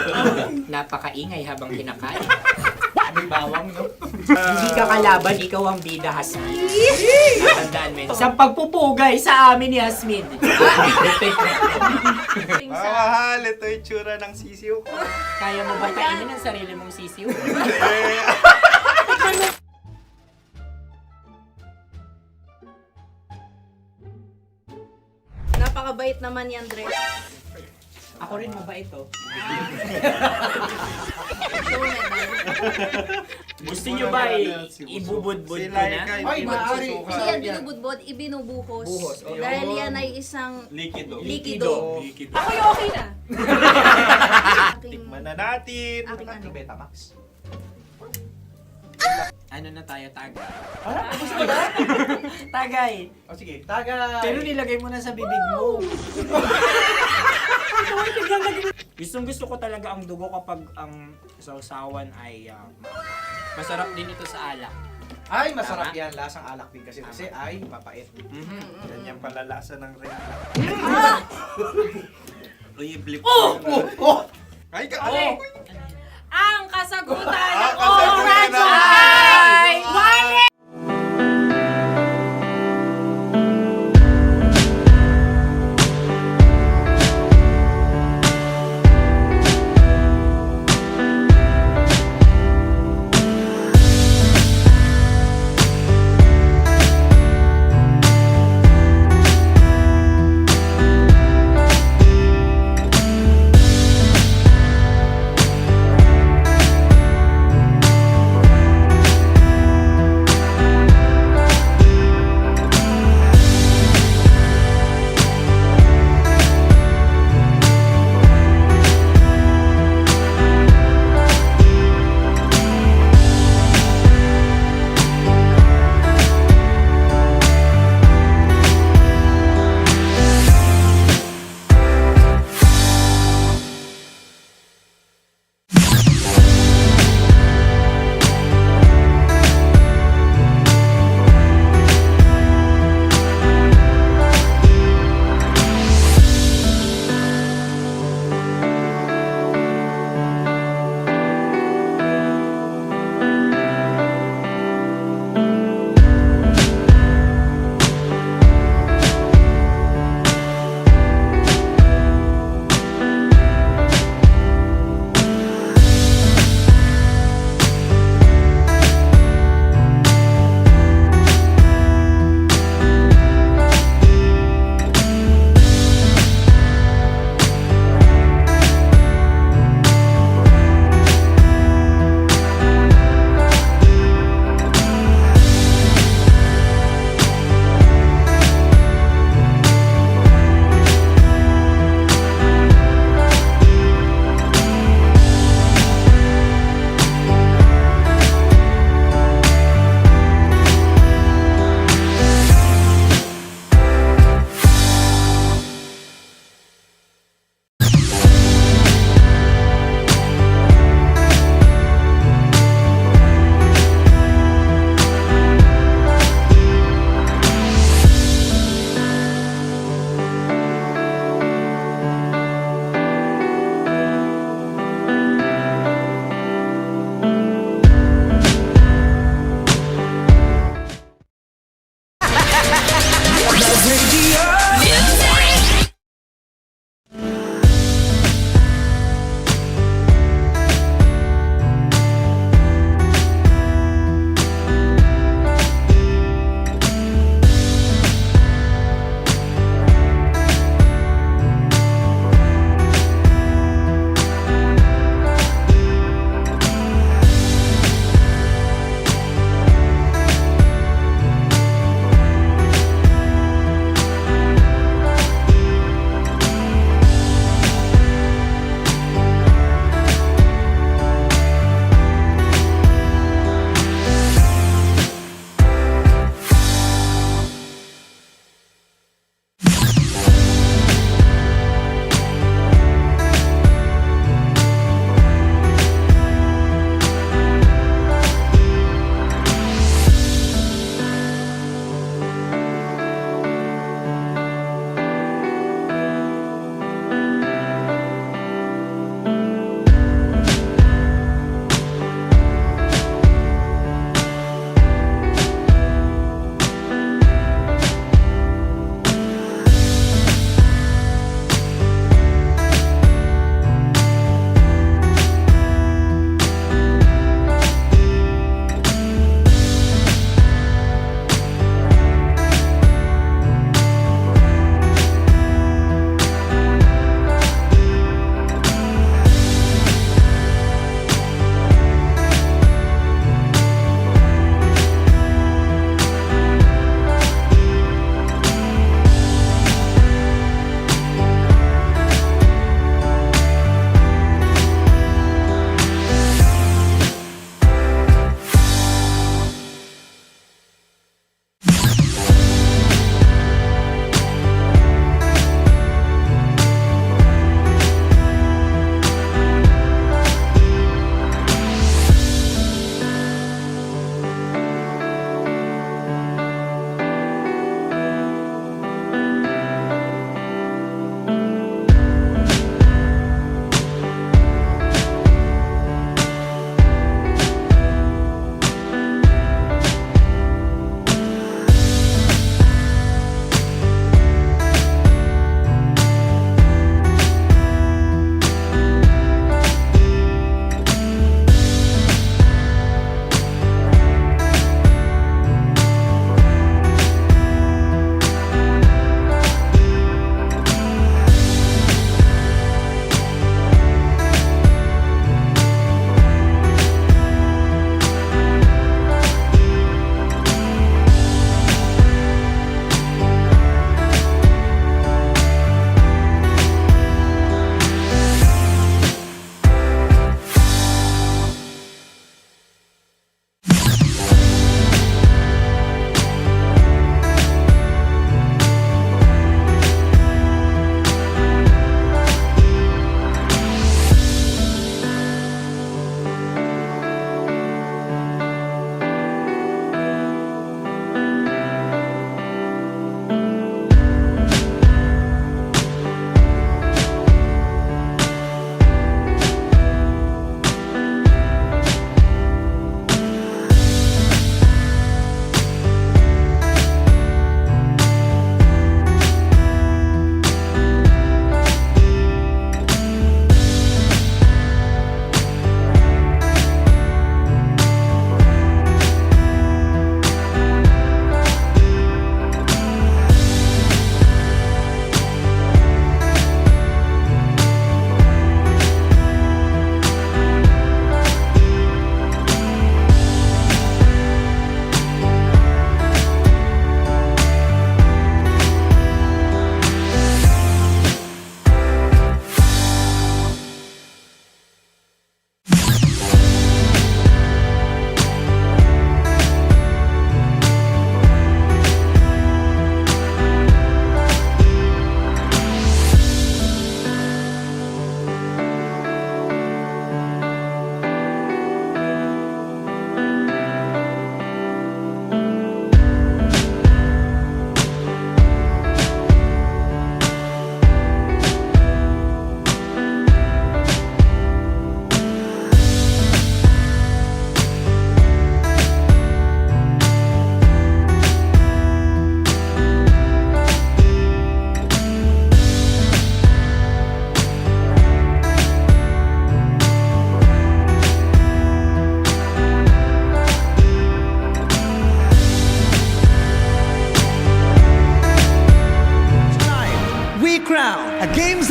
Napakaingay habang kinakain. May bawang, no? Hindi ka kalaban, ikaw ang bida, Hasmin. Tandaan mo yun. Sa pagpupugay sa amin ni Hasmin. Mahal, ito yung tsura ng sisiw ko. Kaya mo ba kainin ang sarili mong sisiw? Napakabait naman yan, Dre. Ako rin mabait, oh. Gusto nyo ba ibubudbud ko na? Ay, maaari. Kasi yan binubudbod, ibinubuhos. Buhos, oh. Dahil yan ay isang Likido. likido. Likido. Ako yung okay na. Tikman na natin. Aking ano? Betamax. Ano na tayo, Tagay? Gusto mo ba? Tagay! O sige, tagay. Pero nilagay mo na sa bibig mo. Gustong gusto ko talaga ang dugo kapag ang sausawan ay masarap din ito sa alak. Ay, masarap yan. Lasang alak din kasi ay mapait. Ganyan pala lasa ng red. Ay, Okay. Ang kasagutan Ah, ng kasagutan oras ng- ay mali!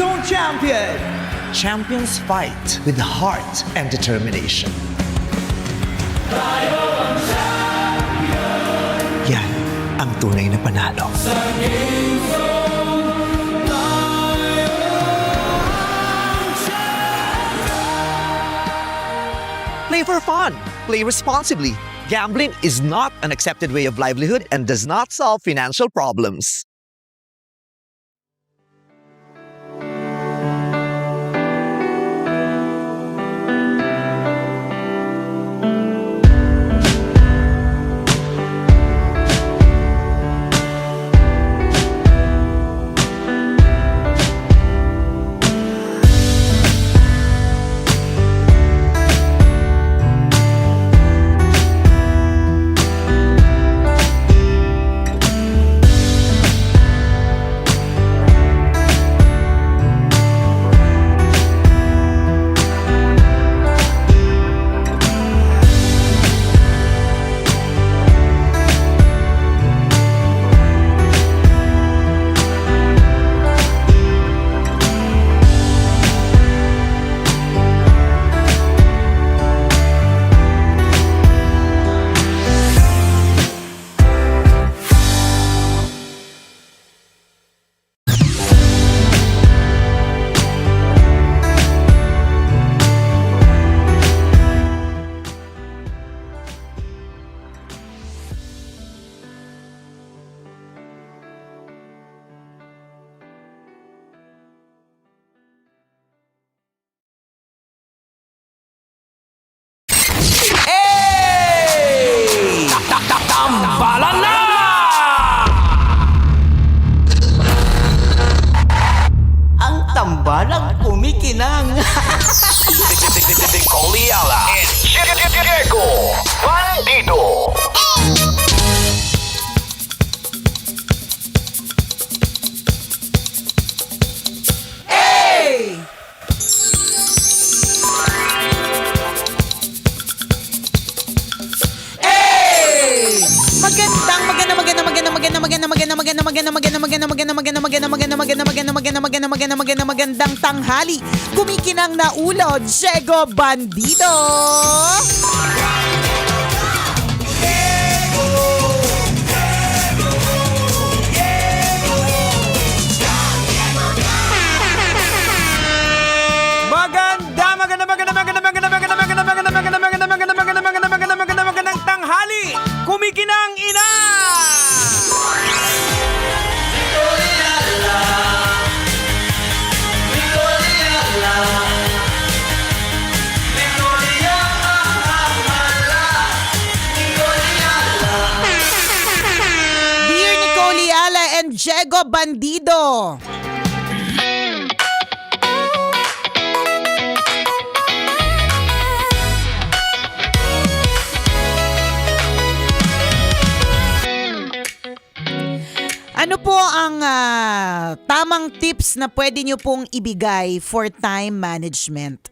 Zone Champion! Champions fight with heart and determination. Yan ang tunay na panalo. Play for fun. Play responsibly. Gambling is not an accepted way of livelihood and does not solve financial problems. Tambalan na! Ang tambalang kumikinang. Coliala and Diego Bandido. Magandang tanghali. Kumikinang na ulo, Diego Bandido. Magandang tanghali. Kumikinang ina. Dear Nicole Ayala and Diego Bandido. Ano po ang tamang tips na pwede nyo pong ibigay for time management?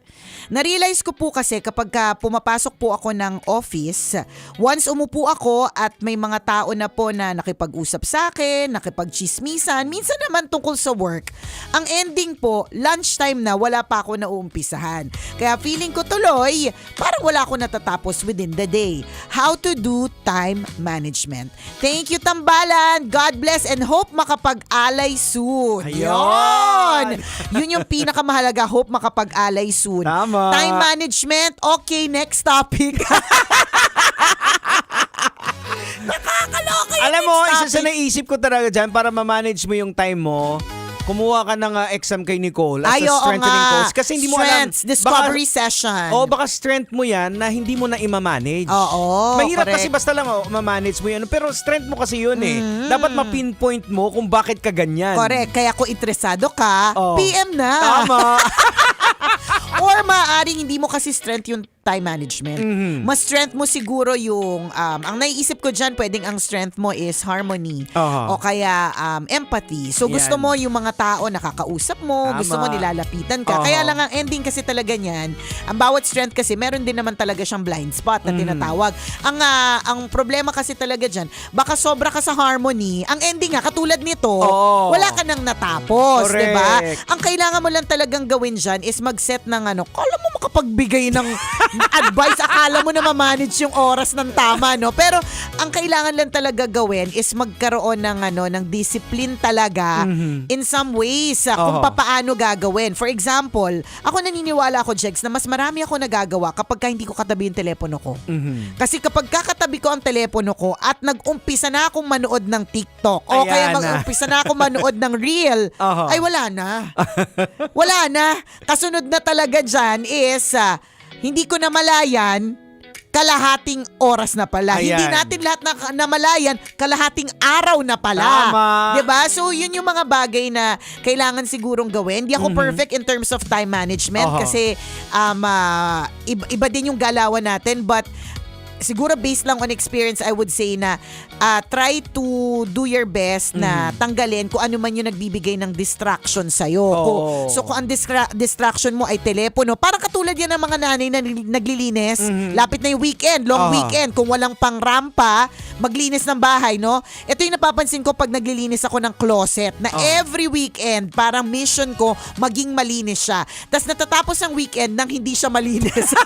Na-realize ko po kasi kapag pumapasok po ako ng office, once umupo ako at may mga tao na po na nakipag-usap sa akin, nakipag-chismisan, minsan naman tungkol sa work, ang ending po, lunchtime na wala pa ako nauumpisahan. Kaya feeling ko tuloy, parang wala ako natatapos within the day. How to do time management. Thank you, Tambalan. God bless and hope makapag-alay soon. Ayun! Yun yung pinakamahalaga, hope makapag-alay soon. Tama. Time management. Okay, next topic. Nakakaloka yung Alam mo, next isa sa topic. naisip ko talaga dyan para ma-manage mo yung time mo, kumuha ka ng exam kay Nicole as Ay, a oo strengthening nga. coach. Kasi hindi mo alam. Strengths, discovery session. Baka strength mo yan na hindi mo na ima-manage. Oo, Mahirap correct. kasi basta lang ma-manage mo yan. Pero strength mo kasi yun eh. Dapat ma-pinpoint mo kung bakit ka ganyan. Correct. Kaya kung interesado ka, Oo. PM na. Tama. Or maaaring hindi mo kasi strength yung time management. Mhm. Mas strength mo siguro yung, ang naiisip ko dyan, pwedeng ang strength mo is harmony. Aha. O kaya empathy. So gusto Yan. mo yung mga tao nakakausap mo, Tama. gusto mo nilalapitan ka. Oo. Kaya lang ang ending kasi talaga niyan, ang bawat strength kasi meron din naman talaga siyang blind spot na tinatawag. Ang problema kasi talaga dyan, baka sobra ka sa harmony, ang ending nga katulad nito, Oo. wala ka nang natapos, Correct. 'di ba? Ang kailangan mo lang talagang gawin dyan is mag-set ng kala mo makapagbigay ng advice, akala mo na ma-manage yung oras ng tama, no? Pero ang kailangan lang talaga gawin is magkaroon ng ng discipline talaga in some ways kung Oo. paano gagawin. For example, ako naniniwala ako, Jex, na mas marami ako nagagawa kapag hindi ko katabi yung telepono ko. Kasi kapag kakatabi ko ang telepono ko at nag-umpisa na akong manood ng TikTok o Ayan kaya na. mag-umpisa na akong manood ng Reel, Aha. ay wala na. Wala na. Kasunod na talaga dyan is hindi ko namalayan kalahating oras na pala. Ayan. Hindi natin lahat namalayan kalahating araw na pala. Tama. 'Di ba? So yun yung mga bagay na kailangan sigurong gawin. Hindi ako perfect in terms of time management Aha. kasi iba din yung galawan natin, but siguro based lang on experience, I would say na try to do your best na tanggalin kung ano man yung nagbibigay ng distraction sa'yo. Oo. So kung ang distraction mo ay telepono, parang katulad yan ng mga nanay na naglilinis, lapit na yung weekend, long Aha. weekend, kung walang pangrampa, maglinis ng bahay, no? Ito yung napapansin ko pag naglilinis ako ng closet, na every weekend, parang mission ko, maging malinis siya. Tapos natatapos ang weekend nang hindi siya malinis.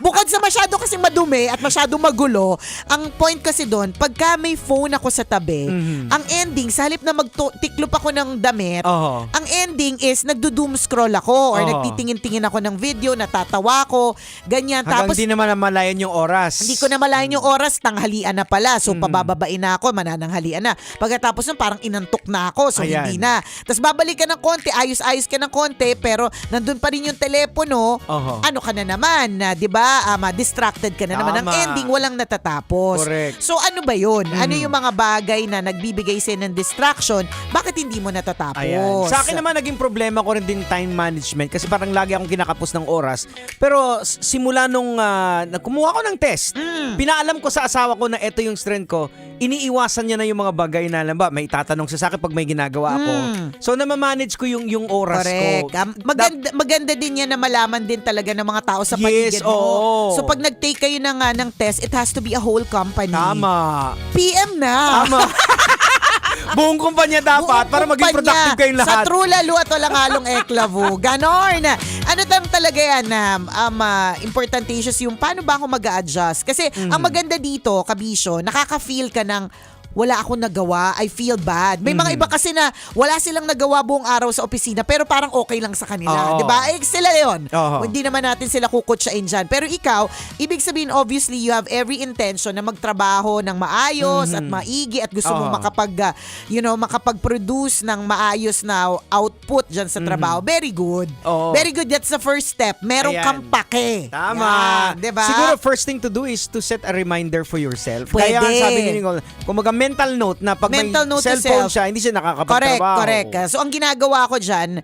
Bukod sa masyado kasing madumi at masyado magulo, ang point kasi doon, pagka may phone ako sa tabi, ang ending, sa halip na magtiklop ako ng damit, Oo. ang ending is nagdo-doom scroll ako or Oo. nagtitingin-tingin ako ng video, natatawa ko, ganyan. Hanggang Tapos di naman namalayan yung oras. hindi ko na malayan yung oras, tanghalian na pala. So, pabababain na ako, manananghalian na. Pagkatapos nun, parang inantok na ako. So, Ayan. hindi na. Tapos, babalik ka ng konti, ayos-ayos ka ng konti, pero nandun pa rin yung telepono. Oho. Ano ka na naman, di ba? Distracted ka na naman. Ang Tama. ending, walang natatapos. Correct. So, ano ba yun? Ano yung mga bagay na nagbibigay sa'yo ng distraction? Bakit hindi mo natatapos? Ayan. Sa akin naman, naging problema ko rin din time management kasi parang lagi akong kinakapos ng oras. Pero simula nung kumuha ko ng test, pinaalam ko sa asawa ko na ito yung strength ko, iniiwasan niya na yung mga bagay na, alam ba, may tatanong siya sa akin pag may ginagawa ako. So, namamanage ko yung oras Correct. ko. Maganda din yan na malaman din talaga ng mga tao sa paligid mo. oo. So pag nag-take kayo ng test, it has to be a whole company. Tama. PM na. Tama. Buong kumpanya dapat para maging Kumpanya. productive kayong lahat. Sa true lalo at walang halong eklavo. Ganon. Ano lang talaga yan, importantatious yung paano ba ako mag-a-adjust. Kasi ang maganda dito, kabisyo, nakaka-feel ka ng wala akong nagawa, I feel bad. May mga iba kasi na wala silang nagawa buong araw sa opisina pero parang okay lang sa kanila. Oo. 'Di ba? Sila yun. Oo. Hindi naman natin sila kukutsain dyan. Pero ikaw, ibig sabihin obviously you have every intention na magtrabaho ng maayos at maigi at gusto mong makapag-produce ng maayos na output dyan sa trabaho. Very good. Oo. Very good. That's the first step. Meron Ayan. kang pake. Tama. Yan, 'di ba? Siguro first thing to do is to set a reminder for yourself. Pwede. Kaya nga sabi ni Nicole, kumaga mental note na pag Mental may note to cellphone self. siya, hindi siya nakakapagtrabaho. Correct. So, ang ginagawa ko dyan,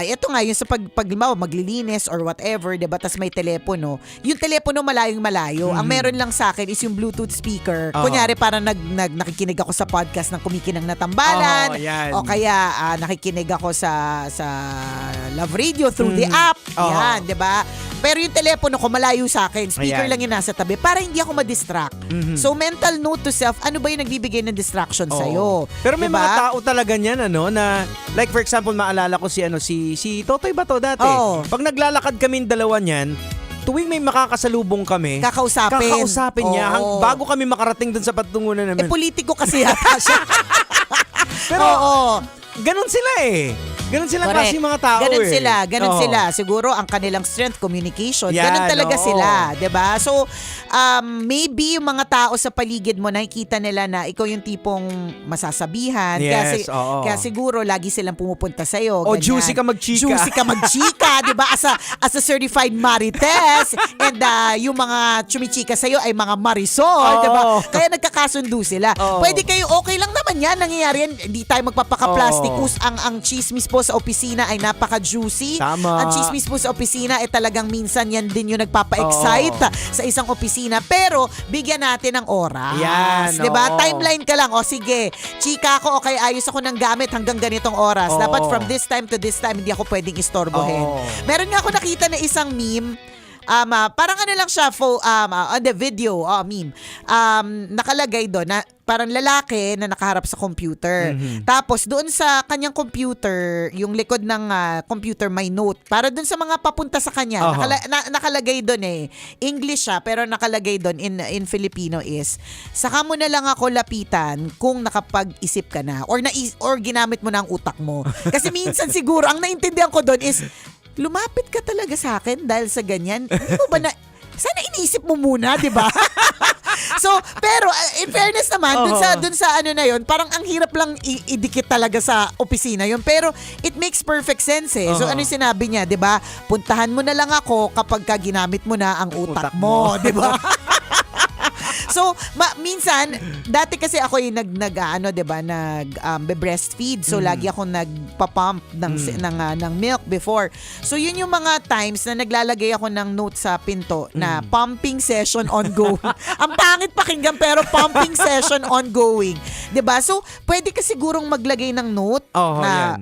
ito nga, yung sa paglimbawa, maglilinis or whatever, diba? Tas may telepono. Yung telepono malayong-malayo. Ang meron lang sa akin is yung Bluetooth speaker. Oo. Kunyari, parang nakikinig ako sa podcast ng Kumikinang na Tambalan. Oo, yan. O kaya, nakikinig ako sa Love Radio through the app. Oo. Yan, diba? Pero yung telepono ko malayo sa akin. Speaker Ayan. lang yung nasa tabi para hindi ako ma-distract. So, mental note to self, ano ba yung nagbibigay ng distraction Oo. sa'yo? Pero may Diba? mga tao talaga niyan na like for example maalala ko si Totoy Bato dati. Oo. Pag naglalakad kaming dalawa niyan, tuwing may makakasalubong kami, Kakausapin. niya Oo. bago kami makarating dun sa patungunan namin. Politiko kasi yata siya. Pero ganun sila Ganun sila Correct. kasi mga tao Ganun Oo. sila. Siguro ang kanilang strength, communication. Yan, Ganun talaga oo. sila. 'Di ba? So, maybe yung mga tao sa paligid mo, nakikita nila na ikaw yung tipong masasabihan. Yes, oo. Kaya siguro lagi silang pumupunta sa'yo. O, ganyan. juicy ka magchika. Juicy ka magchika, 'di ba? As a certified marites. And yung mga chumichika sa'yo ay mga marisol, 'di ba? Kaya nagkakasundo sila. Oo. Pwede kayo, okay lang naman yan. Nangyayari yan. Hindi tayo magpapaka-plastic. Oo. Ang chismis po sa opisina ay napaka-juicy. Tama. Ang chismis po sa opisina ay talagang minsan yan din yung nagpapa-excite sa isang opisina. Pero bigyan natin ng oras. Yan, 'di ba? oo. Timeline ka lang. O sige, chika ako, okay, ayos ako ng gamit hanggang ganitong oras. Oo. Dapat from this time to this time, hindi ako pwedeng istorbohin. Oo. Meron nga ako nakita na isang meme. Parang ano lang siya, on the video, meme. Nakalagay doon na parang lalaki na nakaharap sa computer. Tapos doon sa kanyang computer, yung likod ng computer may note. Para doon sa mga papunta sa kanya. Nakalagay doon English siya, pero nakalagay doon in Filipino is, saka mo na lang ako lapitan kung nakapag-isip ka na or ginamit mo na ang utak mo. Kasi minsan siguro, ang naintindihan ko doon is, lumapit ka talaga sa akin dahil sa ganyan. Hindi mo ba na, sana iniisip mo muna, di ba? So, pero in fairness naman, dun sa ano na yon, parang ang hirap lang idikit talaga sa opisina yon. Pero it makes perfect sense So, ano yung sinabi niya, di ba? Puntahan mo na lang ako kapag ka ginamit mo na ang utak mo, di ba? So, minsan, dati kasi ako yung breastfeed. So, lagi ako nagpa-pump ng milk before. So, yun yung mga times na naglalagay ako ng note sa pinto na pumping session ongoing. Ang pangit pakinggan pero pumping session ongoing. 'Di ba? So, pwede ka sigurong maglagay ng note na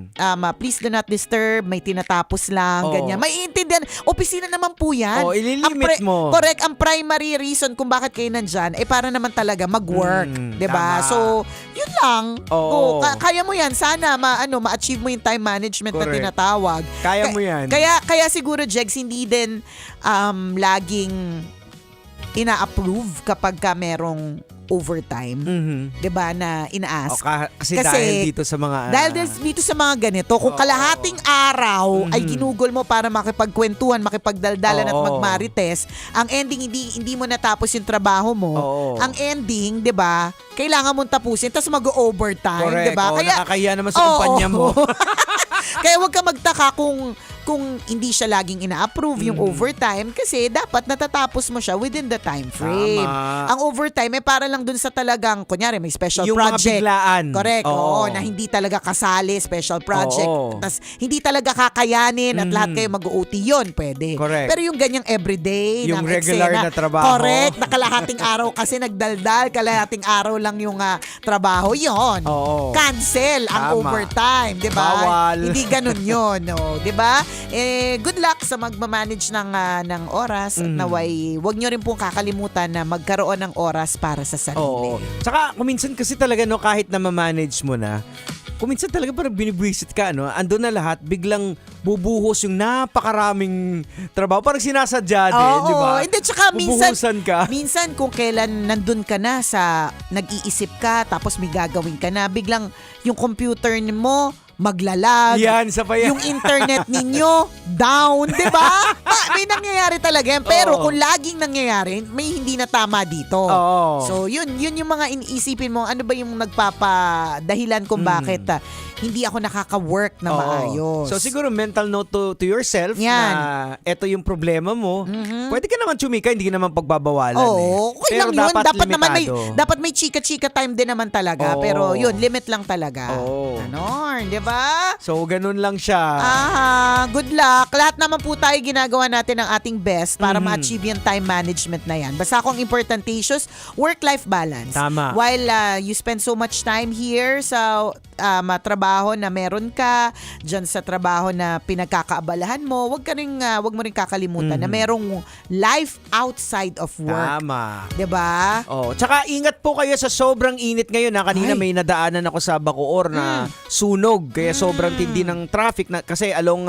please do not disturb, may tinatapos lang, ganyan. Maiintindihan. Opisina naman po yan. Ililimit mo. Correct. Ang primary reason kung bakit kayo nandyan ay para naman talaga mag-work. 'Di ba? Tama. So, yun lang. Oo. Kaya mo yan. Sana ma-achieve mo yung time management na Correct. tinatawag. Kaya mo yan. Kaya siguro, Jegs, hindi din laging ina-approve kapag ka merong overtime. 'Di ba, na ina-ask. Kasi dahil dito sa mga dito sa mga ganito, kung kalahating araw ay ginugol mo para makipagkwentuhan, makipagdaldalan at magmarites, ang ending hindi mo natapos yung trabaho mo. Ang ending, 'di ba? Kailangan mong tapusin tapos mag-overtime, 'di ba? Kaya nakakahiya naman sa kumpanya mo. Kaya huwag ka magtaka kung hindi siya laging ina-approve yung overtime kasi dapat natatapos mo siya within the time frame. Tama. Ang overtime ay para lang dun sa talagang, kunyari may special Yung project. mga biglaan. Correct. Oo. Na hindi talaga kasali, special project. Oo. Tas hindi talaga kakayanin at lahat kayo mag-OT yun, pwede. Correct. Pero yung ganyang everyday, Yung ng regular eksena, na trabaho. correct, na kalahating araw kasi nagdaldal, kalahating araw lang yung trabaho, yun. Oo. Cancel ang Tama. overtime, di ba? Bawal. Hindi ganun yun, di ba? Good luck sa magmamanage ng oras at naway, wag nyo rin pong kakalimutan na magkaroon ng oras para sa sarili. Oo. Tsaka kuminsan kasi talaga kahit na ma-manage mo na, kuminsan talaga parang binibwisit ka, andun na lahat, biglang bubuhos yung napakaraming trabaho. Parang sinasadya din, di ba? Hindi, tsaka Bubuhusan ka. minsan kung kailan nandun ka na sa nag-iisip ka, tapos may gagawin ka na, biglang yung computer mo, maglalag. Yan, sa pa yan. Yung internet ninyo, down, di ba? May nangyayari talaga yan. Pero Oo. kung laging nangyayari, may hindi na tama dito. Oo. So, yun yung mga iniisipin mo. Ano ba yung nagpapadahilan kung bakit hindi ako nakaka-work na Oo. maayos. So siguro mental note to yourself Yan. na eto yung problema mo. Pwede ka naman chumika, hindi ka naman pagbabawalan. Oo, okay Pero lang yun. Dapat naman limitado. dapat may chika-chika time din naman talaga. Oo. Pero yun, limit lang talaga. Oo. Ganon, di ba? So ganun lang siya. Good luck. Lahat naman po tayo ginagawa natin ang ating best para ma-achieve yung time management na yan. Basta kung importantatious, work-life balance. Tama. While you spend so much time here sa trabaho na meron ka, dyan sa trabaho na pinagkakaabalahan mo, wag mo rin kakalimutan na merong life outside of work. Tama. 'Di ba? Oh, tsaka ingat po kayo sa sobrang init ngayon. Kanina may nadaanan ako sa Bacoor na sunog. Kaya sobrang tindi ng traffic kasi along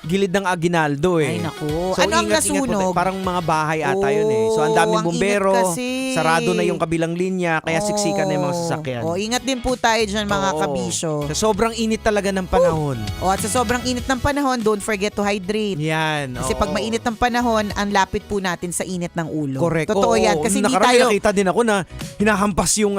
gilid ng Aguinaldo Ay, naku. So, Ano ang ingat po nasunog? tayo. Parang mga bahay ata yun So ang daming ang bumbero. init kasi. Sarado na yung kabilang linya. Kaya siksikan na yung mga sasakyan. Ingat din po tayo dyan mga Oo. kabisyo. Sa sobrang init talaga ng panahon. At sa sobrang init ng panahon, don't forget to hydrate. Yan. Kasi oo. pag mainit ng panahon, ang lapit po natin sa init ng ulo. Correct. Totoo Oo, yan. Kasi hindi nakaraan tayo, nakita din ako na hinahampas yung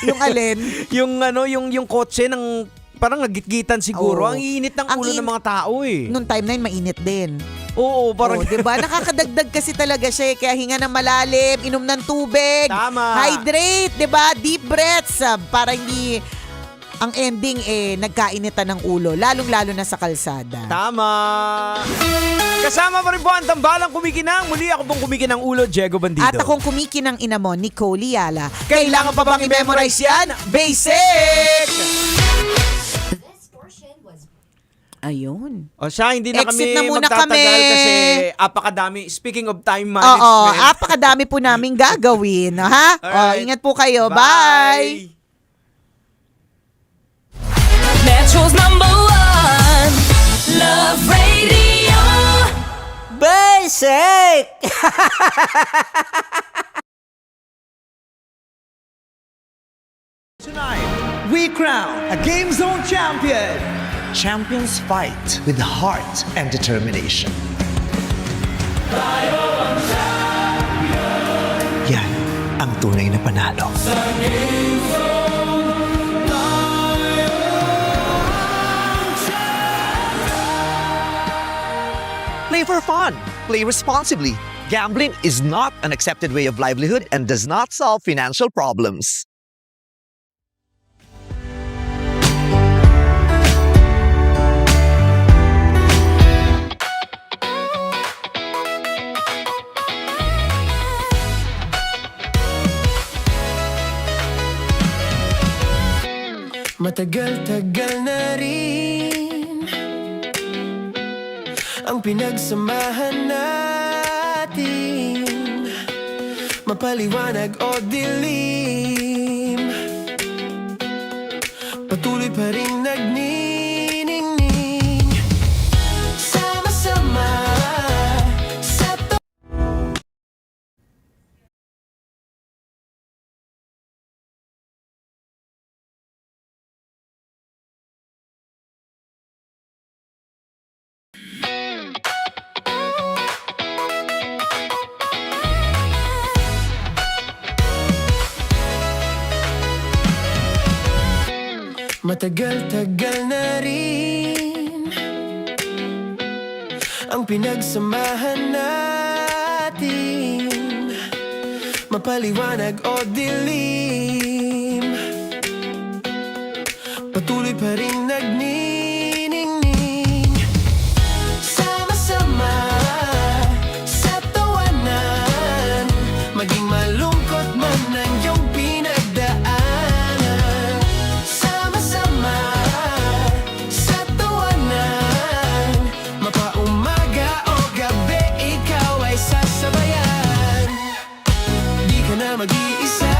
yung alin, yung kotse ng parang nagitgitan siguro. Oo. Ang init ng Ang ulo ng mga tao nung time na yun, mainit din. Oo, parang diba? Nakakadagdag kasi talaga siya. Kaya hinga ng malalim, inom ng tubig. Tama. Hydrate, diba? Deep breaths para hindi ang ending nagkainitan ng ulo, lalong-lalo na sa kalsada. Tama! Kasama pa rin po ang tambalang kumikinang. Muli ako pong kumikinang ulo, Diego Bandido. At akong kumikinang ina mo, Nicole Yala. Kailangan pa bang i-memorize yan? Basic! Ayun. O siya, hindi na Exit kami na muna magtatagal kami. kasi apakadami. Speaking of time Oo, management. apakadami po namin gagawin. Ha? Alright. Ingat po kayo. Bye! Metro's #1 Love Radio. Basic! Tonight, we crown a Game Zone champion. Champions fight with heart and determination. Yan ang tunay na panalo. Play for fun. Play responsibly. Gambling is not an accepted way of livelihood and does not solve financial problems. Matagal-tagal na rin ang pinagsamahan natin, mapaliwanag o dilim, patuloy pa rin nagniningning, sama-sama sa Matagal-tagal na rin ang pinagsamahan natin, mapaliwanag o dilim, patuloy pa rin nagniningning, sama-sama sa tawanan, maging malungkot man ang iyong pinagdaanan. Sama-sama sa tawanan, mapaumaga o gabi, ikaw ay sasabayan. Di ka na mag-iisa,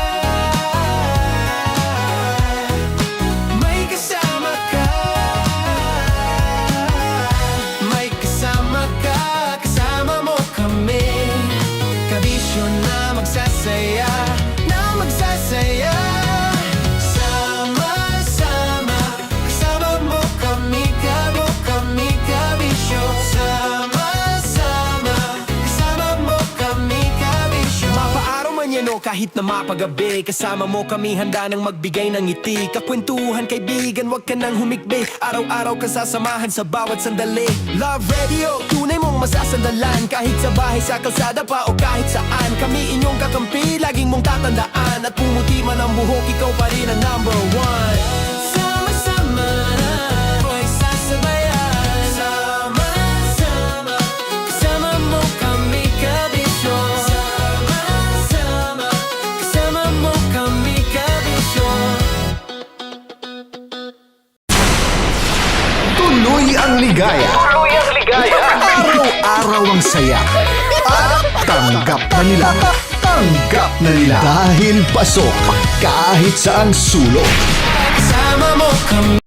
may kasama ka. May kasama ka, kasama mo kami. Kabisyo na magsasaya, na magsasaya. Sama-sama, kasama mo kami, kabisyo. Sama-sama, kasama mo kami, kabisyo. Mapaaraw man yan o kahit na mapagabi, kasama mo kami, handa nang magbigay ng ngiti. Kakwentuhan, kaibigan, wag ka nang humikbi. Araw-araw ka sasamahan sa bawat sandali. Love Radio, tunay mong masasandalan. Kahit sa bahay, sa kalsada pa o kahit saan, kami inyong kakampi, laging mong tatandaan. At pumuti man ang buhok, ikaw pa rin ang #1. Sama-sama ay sasabayan. Sama-sama, kasama mo kami, kabisyo. Sama-sama, kasama mo kami, kabisyo. Tuloy ang ligaya. Araw-araw ang saya. At tanggap na nila. Tanggap na nila. Dahil pasok kahit saang sulok. Kasama mo kami.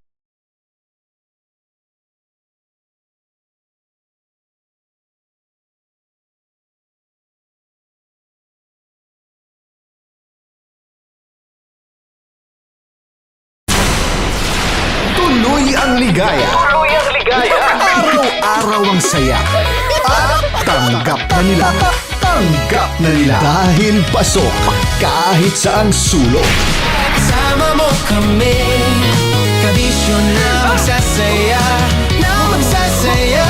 Tuloy ang ligaya. Araw-araw ang saya. At tanggap na nila. Tanggap na nila. Dahil pasok kahit saang sulok. Kasama mo kami, kabisyo na magsasaya, na magsasaya.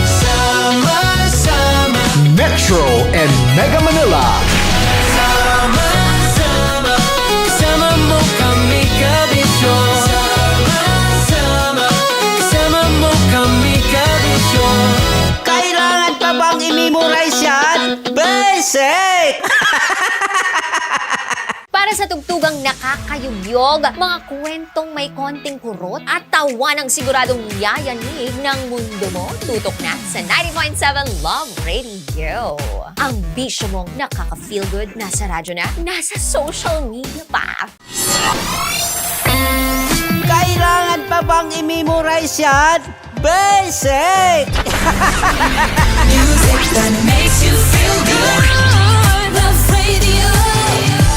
Sama-sama, Metro and Mega Manila. sama-sama, kasama mo kami, kabisyo. tugtugang nakakayugyog, mga kwentong may konting kurot at tawa ng siguradong yayanig ng mundo mo. Tutok na sa 90.7 Love Radio. Ang bisyo mong nakaka-feel good, nasa radyo na, nasa social media pa. Kailangan pa bang i-memorize yan? Basic! Music that makes you feel good. Love Radio.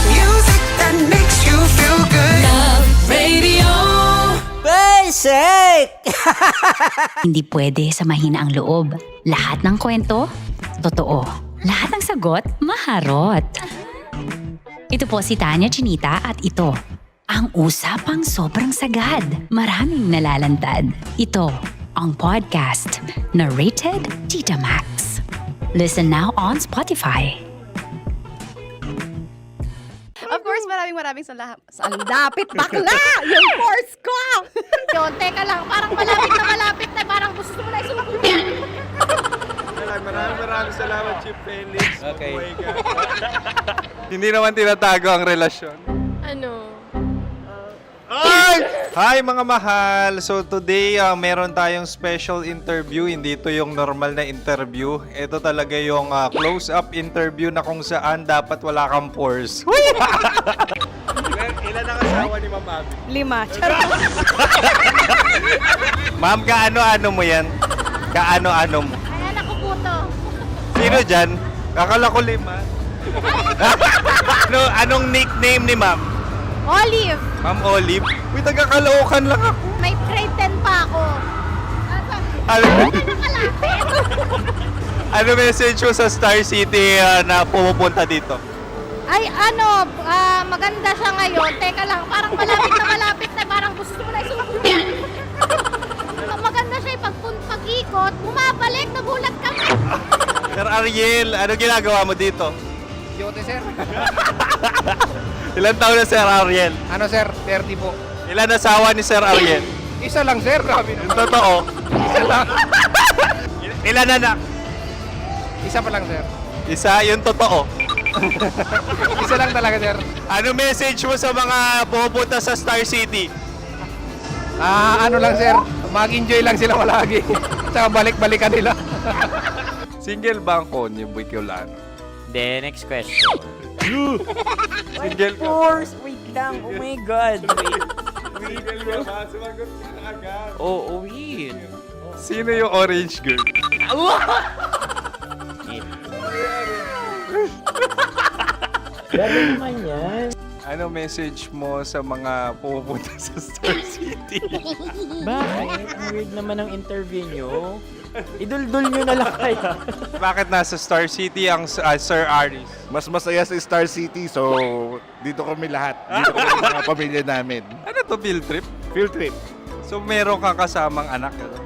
Music that makes you feel good. Love Radio. Basic! Hindi pwede sa mahina ang loob. Lahat ng kwento, totoo. Lahat ng sagot, maharot. Ito po si Tanya Chinita at ito, ang usapang sobrang sagad. Maraming nalalantad. Ito, ang podcast na Rated Tita Max. Listen now on Spotify. Of course, maraming salamat. Ang lapit bakla! Yung course ko! Yun, teka lang, parang malapit na, parang gusto mo na isulat. Maraming salamat, Chief Felix. Okay. Oh my God. Hindi naman tinatago ang relasyon. Ano? Hi mga mahal! So today, meron tayong special interview. Hindi ito yung normal na interview. Ito talaga yung close-up interview na kung saan dapat wala kang pores. Ilan ang asawa ni Ma'am Abby? 5. Ma'am, kaano-ano mo yan? Kaano-ano mo? Ay, anak ko po to. Sino dyan? Akala ko 5. Anong nickname ni Ma'am? Olive, Ma'am Olive? Uy, taga-Caloocan lang ako. may grade 10 pa ako. Ano, Nakalapit. ano message mo sa Star City na pumupunta dito? Ay, ano, maganda siya ngayon. Teka lang, parang malapit na, parang gusto mo na isulat. Maganda siya pag-ikot, bumabalik, nagulat ka. Sir Ariel, ano ginagawa mo dito? Yote, sir. Ilan taon na Sir Ariel? Ano, sir? 30 po. Ilan asawa ni Sir Ariel? Isa lang, sir. Grabe na. Yung totoo. Isa lang. Ilan anak? Isa pa lang, sir. Isa, yung totoo. Isa lang talaga, sir. Ano message mo sa mga pumupunta sa Star City? Ano lang, sir. Mag-enjoy lang sila palagi. Tsaka balik-balikan nila. Single ba ang Konyo, Boy Kiolano? Then, next question. Single ka? Wait lang. Oh my God. Single ka ba? Sumagot ka na agad. Oh, wait. Sino yung orange girl? Grabe naman yan. Ano message mo sa mga pumupunta sa Star City? Bakit? Ang weird naman ang interview nyo. Idul-dul nyo na lang kaya. Bakit nasa Star City ang Sir Aris? Mas masaya sa Star City, so dito kami lahat. Dito kami mga pamilya namin. Ano to, field trip? Field trip. So meron kang kasamang anak? Ano?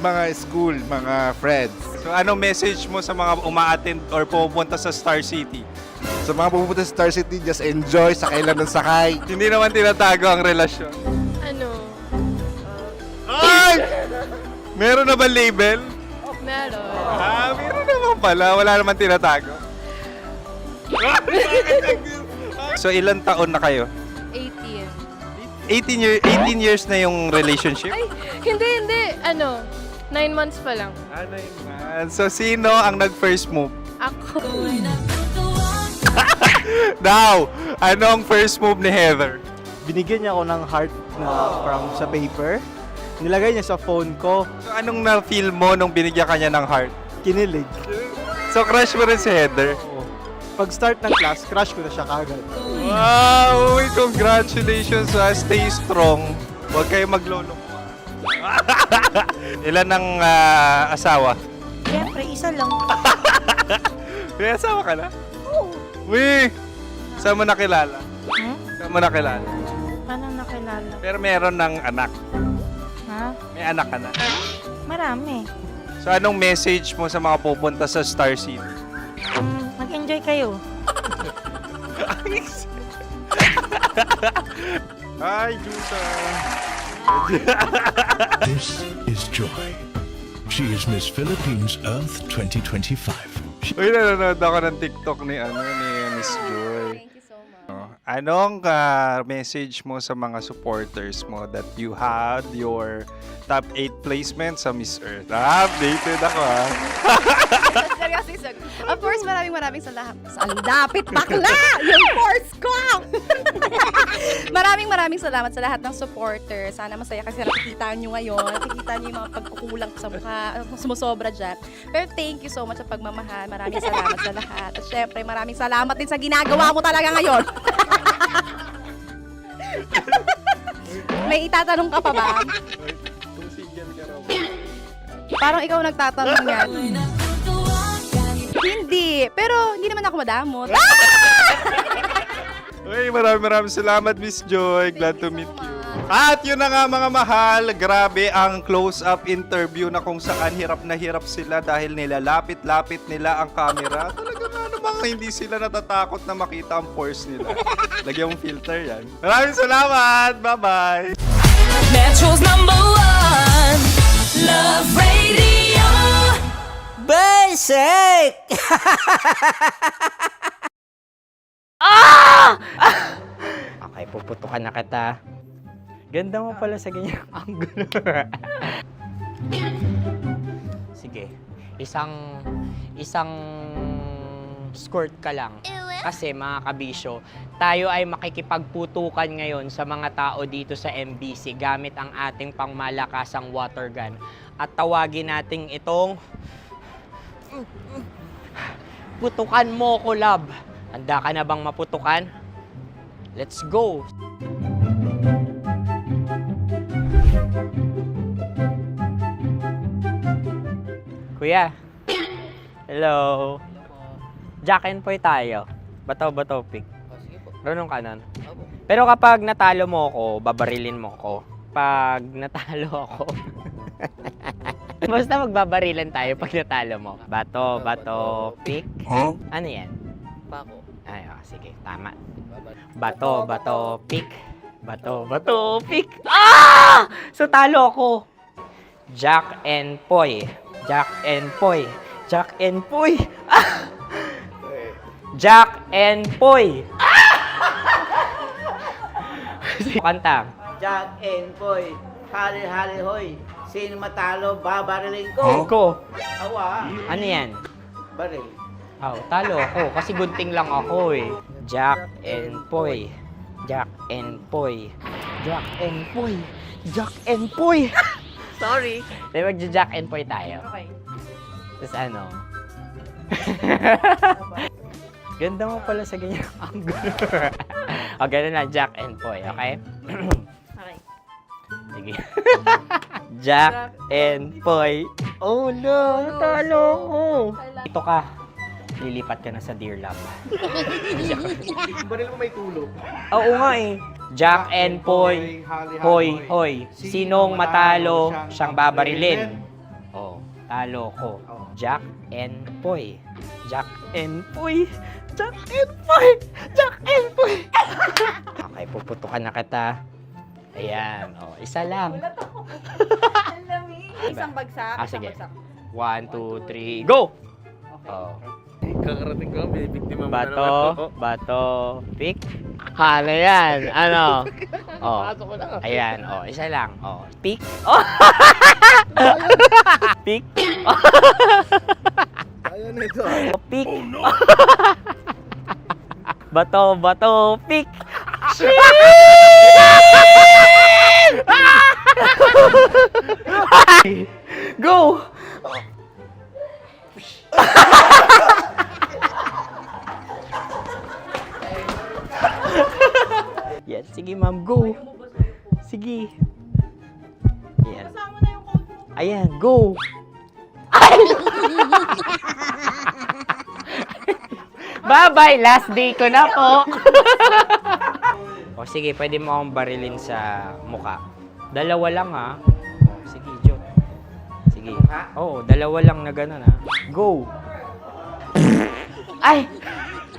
Mga school, mga friends. So ano message mo sa mga uma-attend or pumupunta sa Star City? Sa mga pupunta sa Star City, just enjoy, sakay lang ng sakay. Hindi naman tinatago ang relasyon. Ano? Ay! Meron na ba label? Meron. Meron naman pala. Wala naman tinatago. So ilan taon na kayo? 18. 18 years na yung relationship? Ay, hindi. Ano, 9 months pa lang. Ano yun? So sino ang nag-first move? Ako. Now, ano ang first move ni Heather? Binigyan niya ako ng heart na from sa paper. Nilagay niya sa phone ko. So anong na-feel mo nung binigyan ka niya ng heart? Kinilig. So crush mo rin si Heather? Pag start ng class, crush ko na siya kagad. Wow! Uy, congratulations! Stay strong. Huwag kayo maglolo. Ilan ang asawa? Siyempre, isa lang. May asawa ka na? Oo. Uy! Saan mo nakilala? Saan mo nakilala? Paano nakilala? Pero meron ng anak. Ha? May anak ka na. Marami. So anong message mo sa mga pupunta sa Star City? Mag-enjoy kayo. Hi, Jusa! This is Joy. She is Miss Philippines Earth 2025. Uy, nanonood ako ng TikTok ni Miss Joy. Thank you so much. Anong message mo sa mga supporters mo that you had your top 8 placement sa Miss Earth? Updated ako Seryoso, of course, maraming salamat. Ang lapit bakla! Yung course ko! maraming salamat sa lahat ng supporters. Sana masaya kasi nakikita nyo ngayon. Nakikita nyo yung mga pagkukulang ko sa mukha. Sumusobra dyan. Pero thank you so much sa pagmamahal. Maraming salamat sa lahat. At syempre, maraming salamat din sa ginagawa mo talaga ngayon. May itatanong ka pa ba? Parang ikaw nagtatanong yan. Hindi. Pero hindi naman ako madamot. Uy, maraming salamat, Miss Joy. Glad to meet you. At yun na nga mga mahal, grabe ang close-up interview na kung saan hirap na hirap sila dahil nilalapit-lapit nila ang camera. Talaga nga namang hindi sila natatakot na makita ang pores nila. Lagyan mong filter yan. Maraming salamat! Bye-bye! Metro's #1 Love Radio. Basic! Okay, puputukan na kita. Ganda mo pala sa ganyang angulo. Sige, isang skirt ka lang. Kasi mga kabisyo, tayo ay makikipagputukan ngayon sa mga tao dito sa MBC gamit ang ating pangmalakasang water gun. At tawagin natin itong putukan mo ko, love. Handa ka na bang maputukan? Let's go! Kuya. Hello. Jack and Poy tayo. Bato-bato pick. Runong kanan. Pero kapag natalo mo ako, babarilin mo ako. Pag natalo ako, basta magbabarilan tayo pag natalo mo. Bato, pick. Huh? Ano yan? Pako. Ay, sige, tama. Bato, pick. Bato, pick. Ah! So, talo ako. Jack and Poy. Jack and Poy. Jack and Poy. Ah! Jack and Poy. Kanta. Jack and Poy, hali-hali hoy. Sino matalo, babariling ko. Ko. Awa, Ano yan? baril. Oh, talo ako kasi gunting lang ako eh. Jack and Poy. Jack and Poy. Jack and Poy. Jack and Poy. Sorry. Di ba Jack and Poy tayo? Okay. Tapos ano? Ganda mo pala sa ganyang angulo. O, ganun lang, Jack and Poy, okay? Okay. Sige. Jack and Poy. Oh no, natalo ko. Ito ka. Lilipat ka na sa Dear Love. Baril mo may tulog. Oo nga eh. Jack and Poy. Hoy. Sinong matalo, siyang babarilin. Oh, talo ko. Jack and Poy. Jack and Poy. Jack and Poy. Jack and Poy. Okay, puputukan na kita. Ayan. Oh, isa lang. Isang bagsak. Sige. 1, 2, 3, go! Oh. Kakarating ko lang, binibiktima mo na naman ako. Bato, pick. Ano yan? Ano? Oh. Pasok ko na. Ayan, oh, isa lang. Oh, pick. Oh. Pick. Ayaw na ito. Oh, pick. Bato, pick. Go! Yan, sige ma'am, go. Sige. Ayan. Ayan, go. Ay! Bye-bye, last day ko na po. O sige, pwede mo akong barilin sa mukha. Dalawa lang ha. O, sige, joke. Sige. Oo, dalawa lang na gano'n ha. Go. Ay!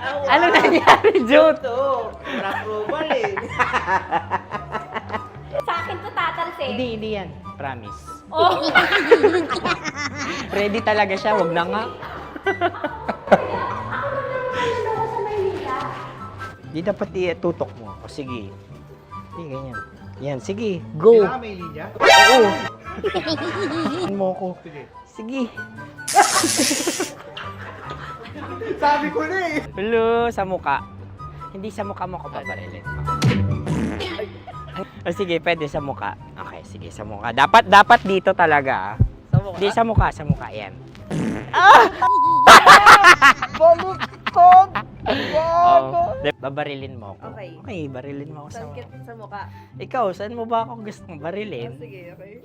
Ano nangyari, Jot? Ito, approval eh. Sa akin to tatalsin. Hindi yan. Promise. Oh. Ready talaga siya, wag na nga. Di dapat itutok mo. O sige. Sige, ganyan. Yan, sige. Go. Kailangan may linya? Oo. mo ko. Sige. Sabi ko na eh. Hello, sa mukha. Hindi sa mukha mo ko paparilin. O sige, pwede sa mukha. Okay, sige, sa mukha. Dapat dito talaga. Sa mukha? Hindi, sa mukha. Yan. Baluktot! Oh, babarilin mo ako. Okay. Okay, barilin mo ako sa mukha. Sa mukha. Ikaw, saan mo ba ako gustong barilin? Sige, okay.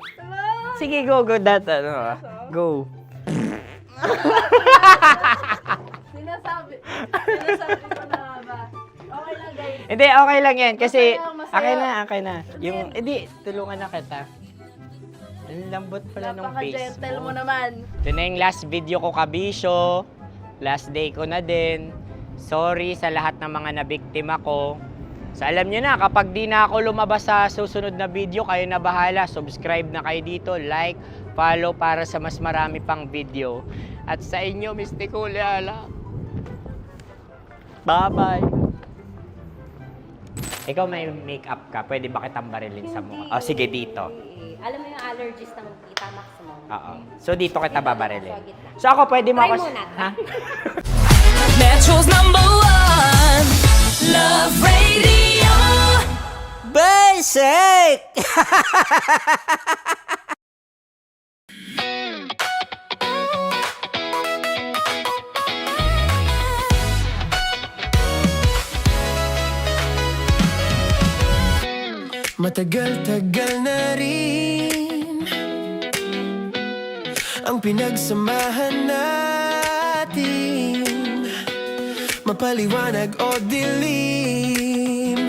Sige, go. Go. Sinasabi ko na nga ba? Okay lang, guys. Hindi, okay lang yan. Kasi, Masaya. okay na. Yung, hindi, tulungan na kita. Ang lambot pala ng face Napaka-gentle mo. mo naman. Ito na yung last video ko, kabisyo. Last day ko na din. Sorry sa lahat ng mga nabiktima ko. So alam nyo na, kapag di na ako lumabas sa susunod na video, kayo na bahala. Subscribe na kayo dito, like, follow para sa mas marami pang video. At sa inyo, Mistiko Leala. Bye-bye. Ikaw may makeup ka, pwede ba kitang barilin sa mukha? Oh, sige, dito. Alam mo yung allergies ng Tita Max mo. Oo. So dito kita babarilin. So ako pwede mo Try ako... muna. Ha? Metro's #1 Love Radio. Basic! Matagal-tagal na rin ang pinagsamahan natin, mapaliwanag o dilim,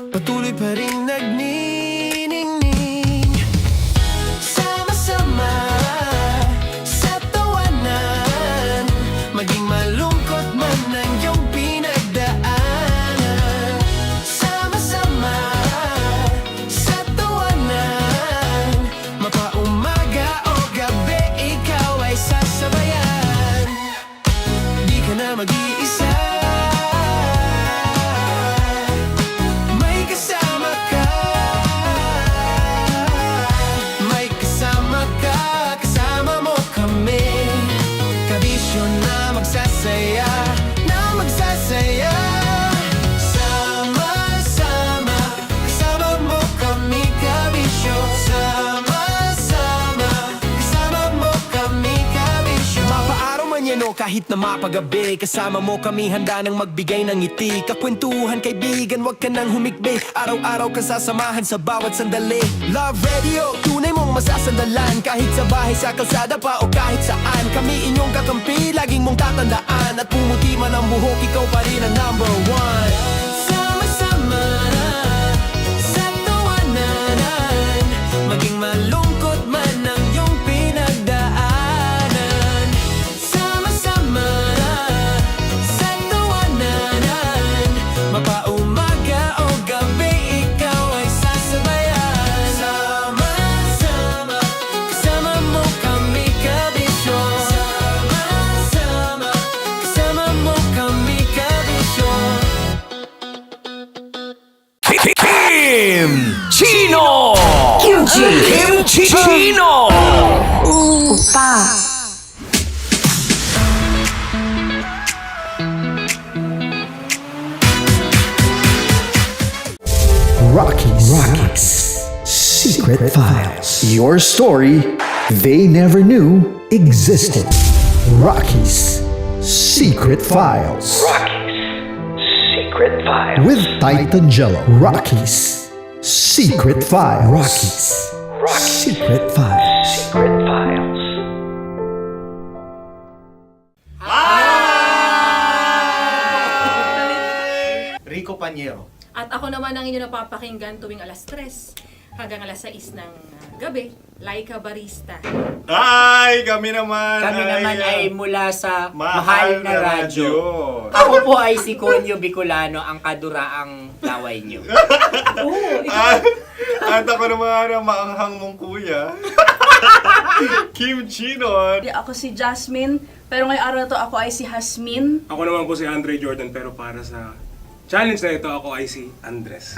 patuloy pa rin nagniningning. Sama-sama sa tawanan, maging malungkot man ang iyong pinagdaanan. Sama-sama sa tawanan, mapaumaga o gabi, ikaw ay sasabayan. Di ka na mag-iisa, may kasama ka. May kasama ka, kasama mo kami. Kabisyo na magsasaya, na magsasaya. Sama-sama, kasama mo kami, kabisyo. Sama-sama, kasama mo kami, kabisyo. Mapaaraw man yan o kahit na mapagabi, kasama mo kami, handa nang magbigay ng ngiti. Kakwentuhan, kaibigan, wag ka nang humikbi. Araw-araw kasasamahan sa bawat sandali. Love Radio, tunay mong masasandalan. Kahit sa bahay, sa kalsada pa o kahit saan, kami inyong kakampi, laging mong tatandaan. At pumuti man ang buhok, ikaw pa rin ang #1. Sama-sama sa tawanan, maging malungkot man ang iyong pinagdaanan. Sama-sama sa tawanan, mapaumaga o gabi, ikaw ay sasabayan. Sama-sama, kasama mo kami, kabisyo. Sama-sama, kasama mo kami, kabisyo. Chino! Kimchi Chino! Rockies Secret Files. Your story they never knew existed. Rockies Secret Files. Secret Files. With Titan Jello. Rockies Secret Files. Rockies Secret Files. Secret Files. Rico Panyero. At ako naman ang inyo napapakinggan tuwing alas 3 hanggang alas 6 ng gabi, Laika Barista. Ay, kami naman. Kami naman ay mula sa Mahal na Radyo. Ako po ay si Conyo Bicolano, ang kaduraang laway nyo. At ako naman ang maanghang mong kuya. Kim Chinon. Ako si Jasmine, pero ngayong araw na to ako ay si Hasmin. Ako naman po si Andre Jordan, pero para sa challenge na ito, ako ay si Andres.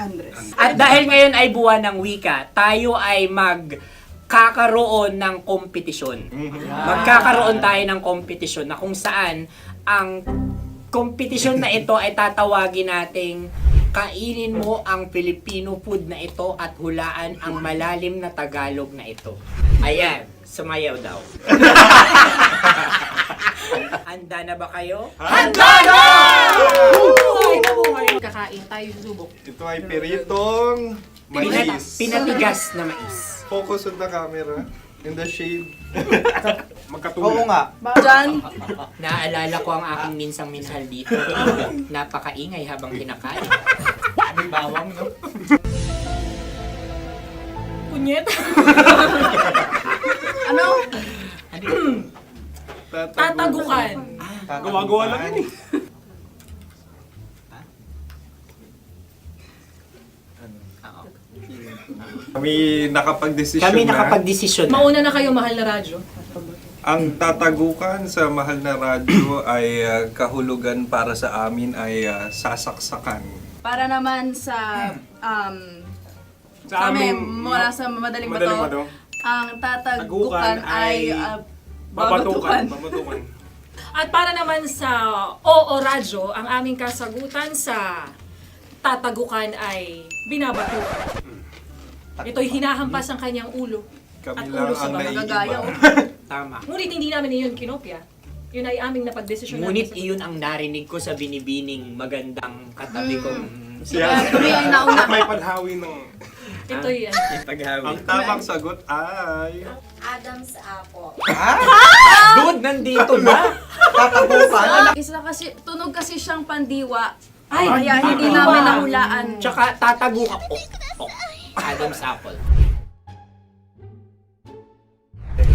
At dahil ngayon ay buwan ng wika, tayo ay magkakaroon ng kompetisyon. Magkakaroon tayo ng kompetisyon na kung saan ang kompetisyon na ito ay tatawagin nating kainin mo ang Filipino food na ito at hulaan ang malalim na Tagalog na ito. Ayan, sumayaw daw. Handa na ba kayo? Handa na! Kakain tayo susubok. Ito ay peritong mais. Pinatigas na mais. Focus on the camera. In the shade. Magkatulad. nga. Diyan, Naaalala ko ang aking minsang minahal dito. Napakaingay habang kinakain. May bawang, no? punyet. Ano? Tatagukan. Gawa-gawa lang yun eh. Kami nakapag-desisyon Kami nakapag-desisyon. Mauna na kayo, mahal na radyo. Ang tatagukan sa mahal na radyo ay kahulugan para sa amin ay sasaksakan. Para naman sa Sa amin, amin, mula sa madaling madaling bato, bato, ang tatagukan tagukan ay babatukan. babatukan. At para naman sa Oo Radyo, ang aming kasagutan sa tatagukan ay binabatukan. Ito'y hinahampas ang kanyang ulo. Kami At lang ulo sa ang mga naiiba. gagaya. Tama. Ngunit hindi namin iyon kinopya. Yun ay aming napagdesisyon Ngunit namin. iyon ang narinig ko sa binibining magandang katabi kong Kami ay nauna. May panhawi ng... Ito'y Ang tamang sagot ay... Adam's apple. Dude, nandito na! Isa kasi, tunog kasi siyang pandiwa. Ay, Kaya hindi pandiwa. namin nahulaan. Tsaka tatagukan ko. Adam's apple.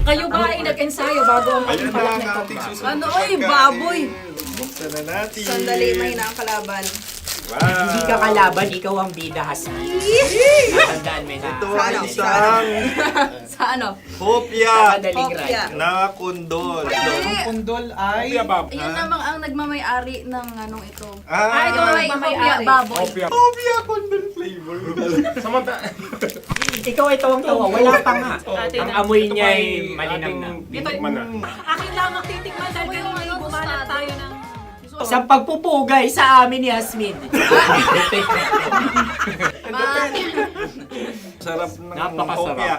Kayo ba ay nag-ensayo bago ang Ayan na pagpalat ang nito? ating susunod Ano, na oy, pagkain. baboy. Buksan na natin. Sandali, may na ang kalaban. Wow. Hindi ka kalaban, ikaw ang bida, Hasmi. Natandaan mo na. Ito ay isang Sa ano? hopya Madaling Hopya. ride. na kundol. Pundol ay... Yun namang ang nagmamayari ng anong ito. Ah, ito ay hopya, baboy. hopya kundol flavor. Ikaw ay tawang-tawa, wala pa nga. Ate Ang na. amoy niya ay malinang na. Titikman na. Akin lamang titikman dahil kayo ngayon bumanat tayo ng... Sa pagpupugay sa amin ni Hasmin. Sarap ng Napakasarap. hopya.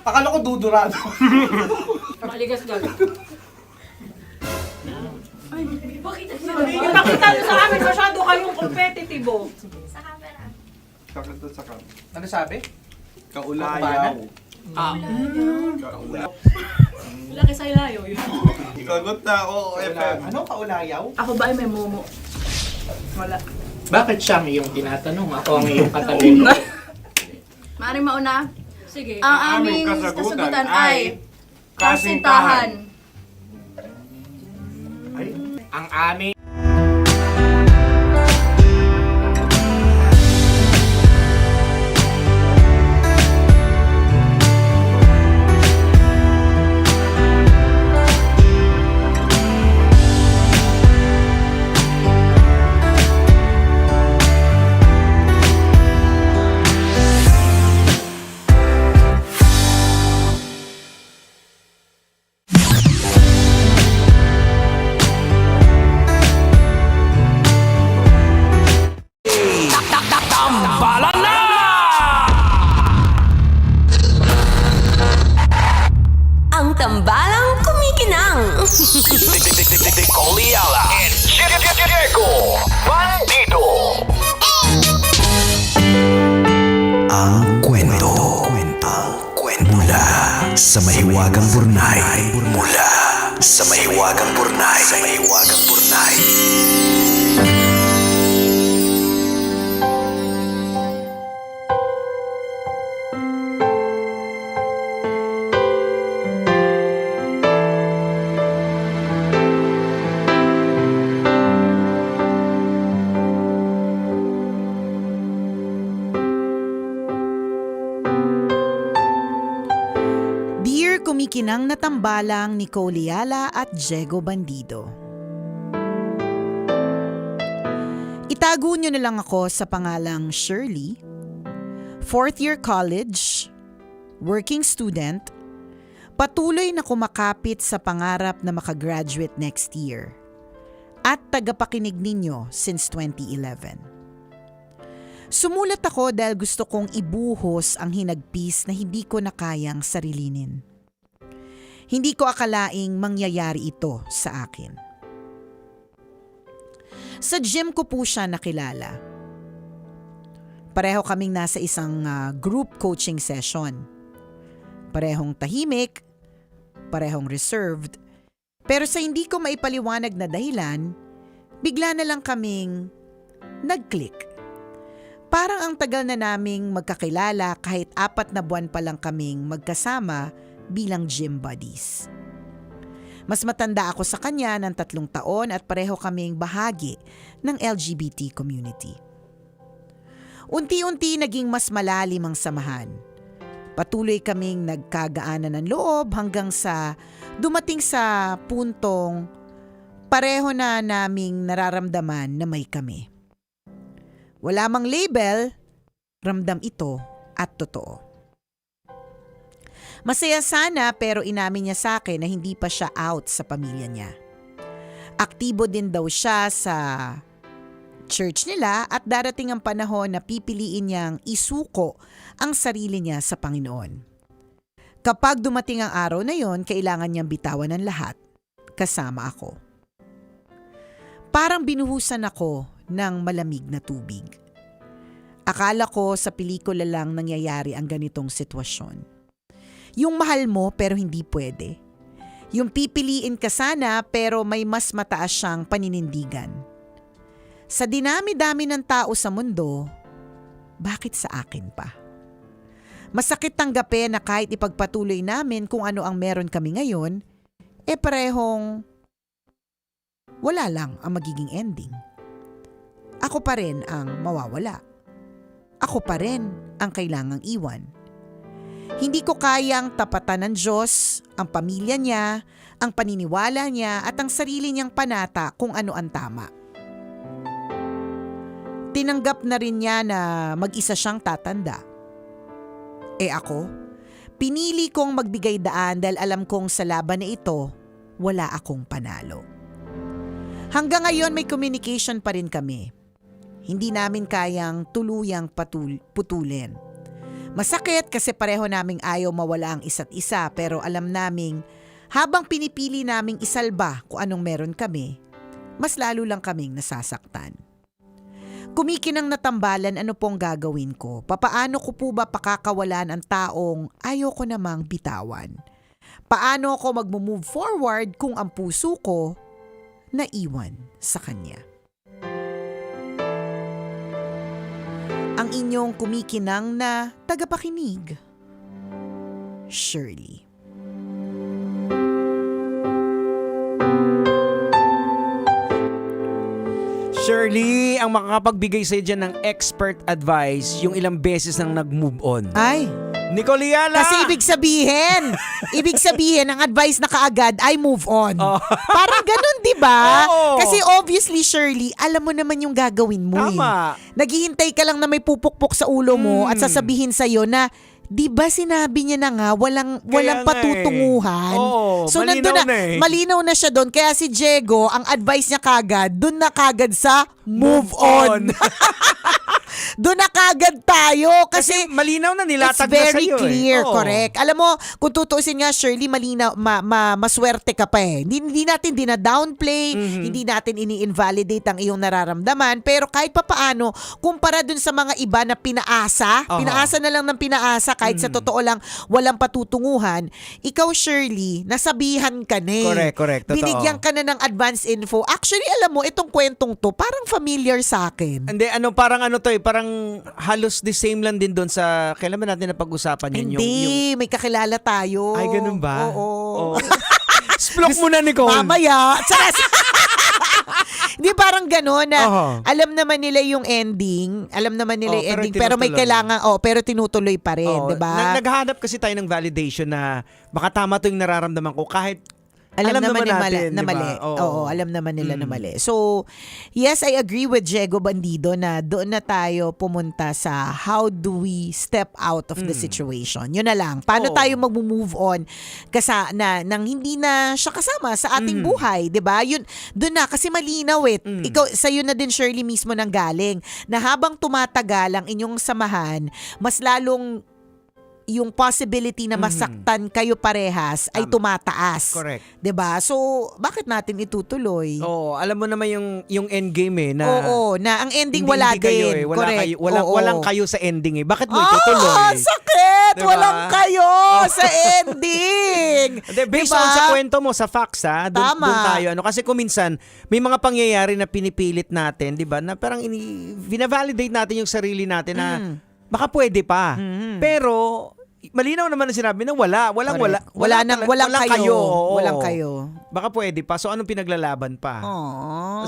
Akala ko dudurado. Maligas gaga. Ay, bakit ipakita nyo sa amin masyado kayong competitive. Sa camera. Sakit to sakit. Ano sabi? Kaulayaw. Laki sa ilayo yun. Sagot na, oo, FM. Ano kaulayaw? Ako ba ay may momo? Wala. Bakit siyang iyong tinatanong? Ako ang iyong katabi. Maaaring mauna? Sige. Ang Ang aming aming kasagutan kasagutan ay ay kasintahan. Ang aming Ang tambalang kumikinang. Ang kwento. Mula sa mahiwagang burnay. Mula sa mahiwagang burnay. Sa mahiwagang burnay. Dear Dear kumikinang na tambalang Nicole Liala at Diego Bandido. Itago nyo na lang ako sa pangalang Shirley, 4th year college, working student, patuloy na kumakapit sa pangarap na makagraduate next year, at tagapakinig ninyo since 2011. Sumulat ako dahil gusto kong ibuhos ang hinagpis na hindi ko na kayang sarilinin. Hindi ko akalaing mangyayari ito sa akin. Sa gym ko po siya nakilala. Pareho kaming nasa isang group coaching session. Parehong tahimik, parehong reserved, pero sa hindi ko maipaliwanag na dahilan, bigla na lang kaming nag-click. Parang ang tagal na naming magkakilala kahit 4 na buwan pa lang kaming magkasama bilang gym buddies. Mas matanda ako sa kanya ng 3 taon at pareho kaming bahagi ng LGBT community. Unti-unti naging mas malalim ang samahan. Patuloy kaming nagkagaanan ng loob hanggang sa dumating sa puntong pareho na naming nararamdaman na may kami. Wala mang label, ramdam ito at totoo. Masaya sana pero inamin niya sa akin na hindi pa siya out sa pamilya niya. Aktibo din daw siya sa church nila at darating ang panahon na pipiliin niyang isuko ang sarili niya sa Panginoon. Kapag dumating ang araw na yon, kailangan niyang bitawan ng lahat, kasama ako. Parang binuhusan ako ng malamig na tubig. Akala ko sa pelikula lang nangyayari ang ganitong sitwasyon. Yung mahal mo pero hindi pwede. Yung pipiliin ka sana pero may mas mataas siyang paninindigan. Sa dinami-dami ng tao sa mundo, bakit sa akin pa? Masakit tanggapin na kahit ipagpatuloy namin kung ano ang meron kami ngayon, parehong wala lang ang magiging ending. Ako pa rin ang mawawala. Ako pa rin ang kailangang iwan. Hindi ko kayang tapatan ng Diyos, ang pamilya niya, ang paniniwala niya at ang sarili niyang panata kung ano ang tama. Tinanggap na rin niya na mag-isa siyang tatanda. Ako, pinili kong magbigay daan dahil alam kong sa laban na ito, wala akong panalo. Hanggang ngayon may communication pa rin kami. Hindi namin kayang tuluyang putulin. Masakit kasi pareho naming ayaw mawala ang isa't isa pero alam naming habang pinipili naming isalba kung anong meron kami, mas lalo lang kaming nasasaktan. Kumikinang natambalan ano pong gagawin ko? Papaano ko po ba pakakawalan ang taong ayaw ko namang bitawan? Paano ako mag-move forward kung ang puso ko naiwan sa kanya? Ang inyong kumikinang na tagapakinig, Shirley. Shirley, ang makakapagbigay sa'yo dyan ng expert advice, yung ilang beses nang nag-move on. Ay, Nicole Liala! kasi ibig sabihin, ang advice na kaagad ay move on. Oh. Parang ganun, di ba? Oo. Kasi obviously, Shirley, alam mo naman yung gagawin mo. Tama. Naghihintay ka lang na may pupukpok sa ulo mo at sasabihin sa'yo na, di ba sinabi niya na nga, walang patutunguhan. Oo, so malinaw nandun na eh. malinaw na siya doon. Kaya si Diego, ang advice niya kagad, doon na kagad sa move on. Doon na kagad tayo. Kasi malinaw na nilatag it's very na sa'yo clear, Oo. correct. Alam mo, kung tutuusin nga, Shirley, malinaw, maswerte ka pa eh. Hindi natin dina-downplay, hindi natin ini-invalidate ang iyong nararamdaman, pero kahit papaano, kumpara dun sa mga iba na pinaasa na lang ng pinaasa, kahit sa totoo lang, walang patutunguhan, ikaw, Shirley, nasabihan ka na eh. Correct. Totoo. Binigyan ka na ng advance info. Actually, alam mo, itong kwentong to, parang familiar sa akin. Hindi, parang parang halos the same lang din doon sa, kailan ba natin napag-usapan yun? Hindi, may kakilala tayo. Ay, ganun ba? Oo. Splok mo na, Nicole. Mamaya. Hindi parang gano'n na Oho. alam naman nila yung ending. Alam naman nila yung pero ending. Pero may tinutuloy. kailangan, pero tinutuloy pa rin, Oo, di ba? Naghahanap kasi tayo ng validation na baka tama to yung nararamdaman ko kahit Alam naman nila natin, na di ba? mali. Oo. Oo, alam naman nila na mali. So, yes, I agree with Diego Bandido na doon na tayo pumunta sa how do we step out of the situation. Yun na lang. Paano Oo. tayo mag-move on nang hindi na siya kasama sa ating buhay, 'di ba? Yun doon na kasi malinaw Ikaw sa'yo na din Shirley mismo nang galing na habang tumatagal ang inyong samahan, mas lalong yung possibility na masaktan kayo parehas ay tumataas. Correct. 'Di ba? So, bakit natin itutuloy? Oo, alam mo naman yung end game na Oo, na ang ending hindi wala kayo din. Wala Correct. kayo, Oo. walang kayo sa ending Bakit mo itutuloy? Sakit! Diba? Walang kayo sa ending! Based Diba? on sa kwento mo, sa facts doon Tama. tayo. Kasi kung minsan, may mga pangyayari na pinipilit natin, di ba, na parang vina-validate natin yung sarili natin na baka pwede pa. Pero, malinaw naman na sinabi na walang Walang kayo. Oo. Walang kayo. Baka pwede pa. So, anong pinaglalaban pa?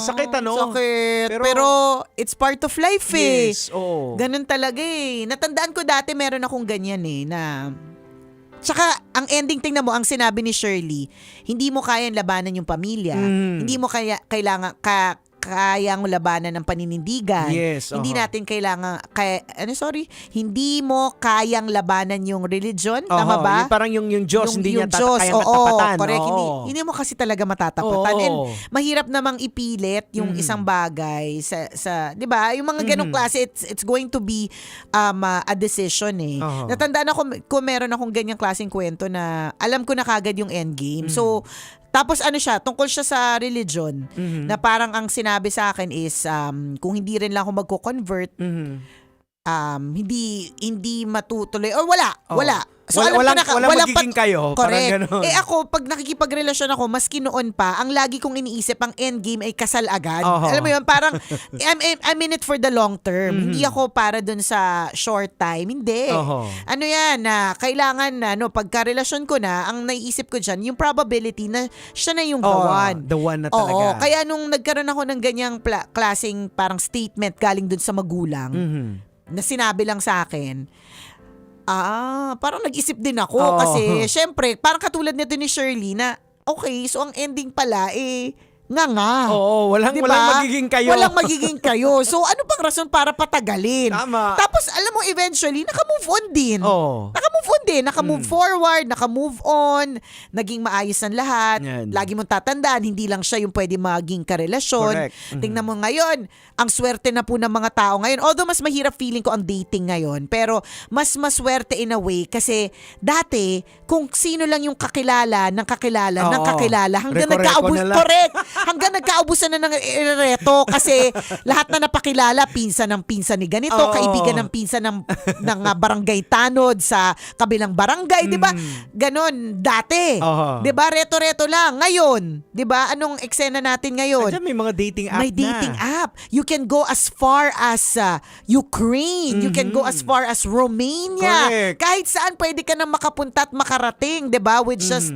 Sakit Sakit. Pero it's part of life Yes, oo. Ganun talaga Natandaan ko dati meron akong ganyan na tsaka ang ending, tingnan mo, ang sinabi ni Shirley, hindi mo kayang labanan yung pamilya. Hindi mo kayang labanan ng paninindigan. Yes, Hindi oho. natin hindi mo kayang labanan yung religion, tama ba? Yung parang yung Diyos, hindi niya Diyos, kayang oo, matapatan. correct. Oo. Hindi mo kasi talaga matatapatan. Oo. And mahirap namang ipilit yung isang bagay sa 'di ba? Yung mga ganong klase, it's going to be a decision Oo. Natandaan ako kung meron akong ganyang klaseng kwento na alam ko na kagad yung endgame. So tapos tungkol siya sa religion na parang ang sinabi sa akin is kung hindi rin lang ako magko-convert, hindi matutuloy or wala. So Walang walang magiging kayo. Correct. Parang ganun. Ako, pag nakikipagrelasyon ako, maski noon pa, ang lagi kong iniisip, ang endgame ay kasal agad. Oho. Alam mo yun, parang, I'm in it for the long term. Hindi ako para dun sa short time. Hindi. Oho. Ano yan, kailangan pagkarelasyon ko na, ang naiisip ko dyan, yung probability na siya na yung the one. The one na talaga. Oo. Kaya nung nagkaroon ako ng ganyang klaseng parang statement galing dun sa magulang, na sinabi lang sa akin, parang nag-isip din ako Oo. kasi syempre, parang katulad nito ni Shirley na okay, so ang ending pala nga. Oo, walang Diba? magiging kayo. Walang magiging kayo. So ano bang rason para patagalin? Tama. Tapos alam mo eventually naka-move on din. Oo. Naka-move on din, naka-move forward, naka-move on, naging maayos ang lahat. Yan. Lagi mong tatandaan, hindi lang siya yung pwede maging karelasyon. Correct. Tingnan mo ngayon, ang swerte na po ng mga tao ngayon. Although mas mahirap feeling ko ang dating ngayon, pero mas maswerte in a way kasi dati, kung sino lang yung kakilala ng kakilala ng Oo. kakilala hanggang Reko-reko nagkaubos, na lang. correct, hanggang nagkaubusan na ng reto kasi lahat na napakilala, pinsan ng pinsan ni ganito, Oo. kaibigan ng pinsan ng barangay tanod sa kabilang barangay, di ba? Ganon, dati. Oo. Di ba? Reto-reto lang. Ngayon, di ba? Anong eksena natin ngayon? Diyan may mga dating app May dating app. You can go as far as Ukraine. You can go as far as Romania. Correct. Kahit saan pwede ka nang makapunta at makarating, 'di ba? With just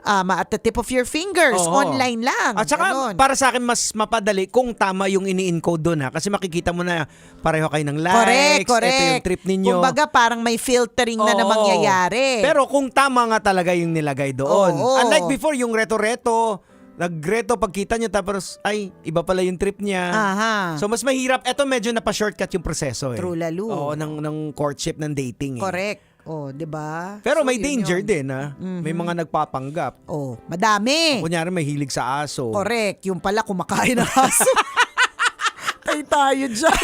at the tip of your fingers, Oo. online lang. At saka Ganon. para sa akin mas mapadali kung tama yung ini-encode doon kasi makikita mo na pareho kayo ng likes, Correct. ito yung trip ninyo. Kumbaga parang may filtering na Oo. mangyayari. Pero kung tama nga talaga yung nilagay doon. Oo. Unlike before, yung reto-reto, nagreto pagkita nyo tapos ay iba pala yung trip niya. Aha. So mas mahirap. Eto medyo napashortcut yung proseso True lalo. Oo, ng courtship, ng dating Correct. Oh, 'di ba? Pero So, may yun danger yun. din May mga nagpapanggap. Oh, madami. Kunyari may hilig sa aso. Correct. Yung pala kumakain ng aso. Tayo dyan.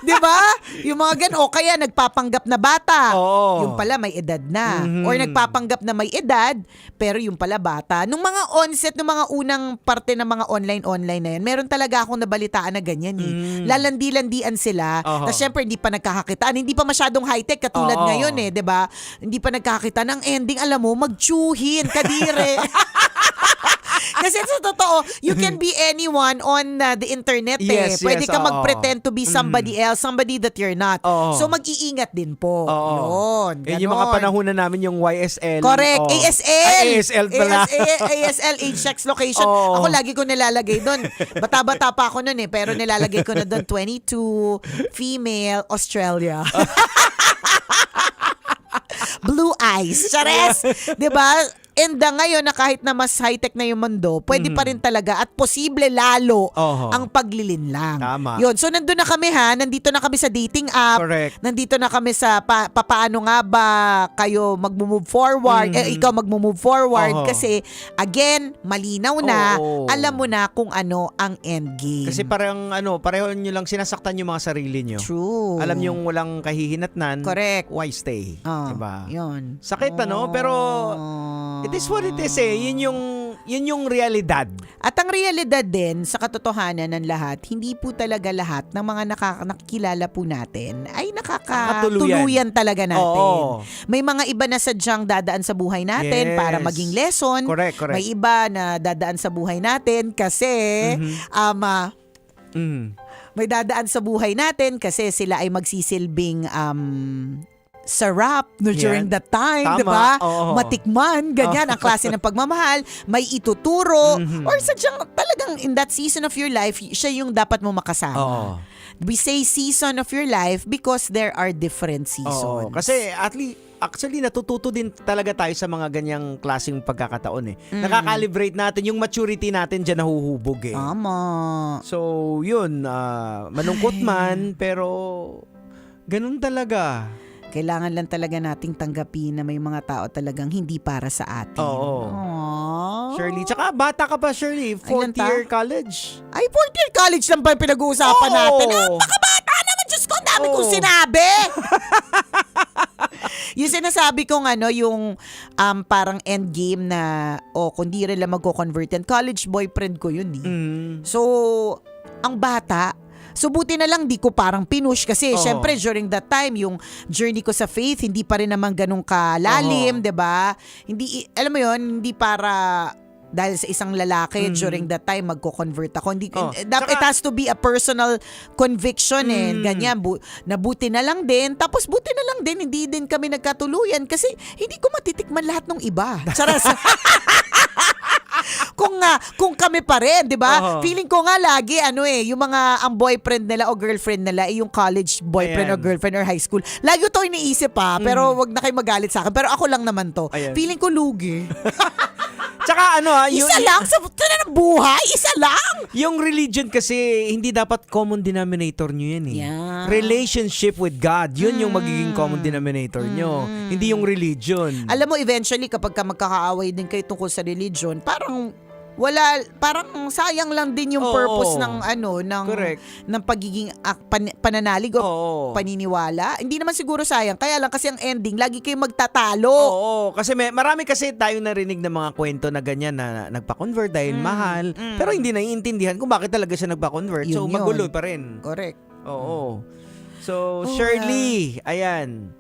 Di ba? Yung mga o kaya nagpapanggap na bata. Oo. Yung pala may edad na. Or nagpapanggap na may edad, pero yung pala bata. Nung mga onset, nung mga unang parte ng mga online na yan, meron talaga akong nabalitaan na ganyan Lalandi-landian sila. Oo. Tapos syempre, hindi pa nagkakakitaan. Hindi pa masyadong high-tech katulad Oo. ngayon di ba? Hindi pa nagkakakitaan. Ang ending, alam mo, magtsuhin, kadire. Kasi sa totoo, you can be anyone on the internet Yes, Pwede yes, ka oo. mag-pretend to be somebody else, somebody that you're not. Oo. So mag-iingat din po. Oo. Yun. Yung mga ganon. panahon na namin yung YSL. Correct. Oo. ASL. Ay, ASL pala. ASL, age, sex, location. Oo. Ako lagi ko nilalagay doon. Bata-bata pa ako noon pero nilalagay ko na doon 22, female, Australia. Blue eyes. Chares! 'Di ba? And ngayon na kahit na mas high-tech na yung mundo, pwede pa rin talaga at posible lalo Oho. ang paglilinlang. Tama. Yun. So nandun na kami nandito na kami sa dating app. Correct. Nandito na kami sa paano nga ba kayo mag-move forward, ikaw mag-move forward Oho. kasi again, malinaw na, Oo. alam mo na kung ano ang end game. Kasi parang pareho nyo lang sinasaktan yung mga sarili nyo. True. Alam yung walang kahihinatnan. Correct. Why stay? Diba? Yun. Sakit pero it is what it is Yun yung realidad. At ang realidad din sa katotohanan ng lahat, hindi po talaga lahat ng mga nakikilala po natin ay nakakatuluyan talaga natin. Oo. May mga iba na sadyang dadaan sa buhay natin Yes. para maging lesson. Correct. May iba na dadaan sa buhay natin kasi may dadaan sa buhay natin kasi sila ay magsisilbing sarap during that time, Tama. di ba? Oo. Matikman, ganyan ang klase ng pagmamahal, may ituturo, or sadyang talagang in that season of your life, siya yung dapat mo makasama. Oo. We say season of your life because there are different seasons. Oo. Kasi actually natututo din talaga tayo sa mga ganyang klaseng pagkakataon Nakakalibrate natin yung maturity natin diyan nahuhubog Tama. So, yun, malungkot man pero ganun talaga. Kailangan lang talaga nating tanggapin na may mga tao talagang hindi para sa atin. Oo. Aww. Shirley, tsaka bata ka pa, Shirley. Fourth year college. Ay, fourth year college lang ba yung pinag-uusapan natin? Baka-bata naman, Diyos ko, ang dami kong sinabi. Yung sinasabi kong yung parang endgame na, kung di rin lang magko-convert yan, college boyfriend ko yun So, ang bata, so buti na lang di ko parang pinush kasi syempre during that time yung journey ko sa faith hindi pa rin naman ganun kalalim, 'di ba? Hindi alam mo 'yon, hindi para dahil sa isang lalaki during that time magko-convert ako. Hindi it has to be a personal conviction ganyan. Nabuti na lang din. Tapos buti na lang din hindi din kami nagkatuluyan kasi hindi ko matitikman lahat ng iba. Charas. Kung kami pa rin, 'di ba? Feeling ko nga lagi yung mga ang boyfriend nila o girlfriend nila ay yung college boyfriend o girlfriend or high school. Lagi ko 'to iniisip pero wag na kayo magalit sa akin. Pero ako lang naman 'to. Feeling ko lugi. Tsaka isa lang sa ng buhay, isa lang. Yung religion kasi hindi dapat common denominator nyo yan Yeah. Relationship with God, yun yung magiging common denominator nyo. Hindi yung religion. Alam mo, eventually, kapag ka magkakaaway din kayo tungkol sa religion, parang sayang lang din yung purpose ng ng pagiging pananalig o paniniwala. Hindi naman siguro sayang. Kaya lang kasi ang ending, lagi kayo magtatalo. Oo, kasi marami kasi tayong narinig ng mga kwento na ganyan na nagpa-convert dahil mahal, pero hindi naiintindihan kung bakit talaga siya nagpa-convert. So magulo pa rin. Correct. Oo. So, Shirley, ayan.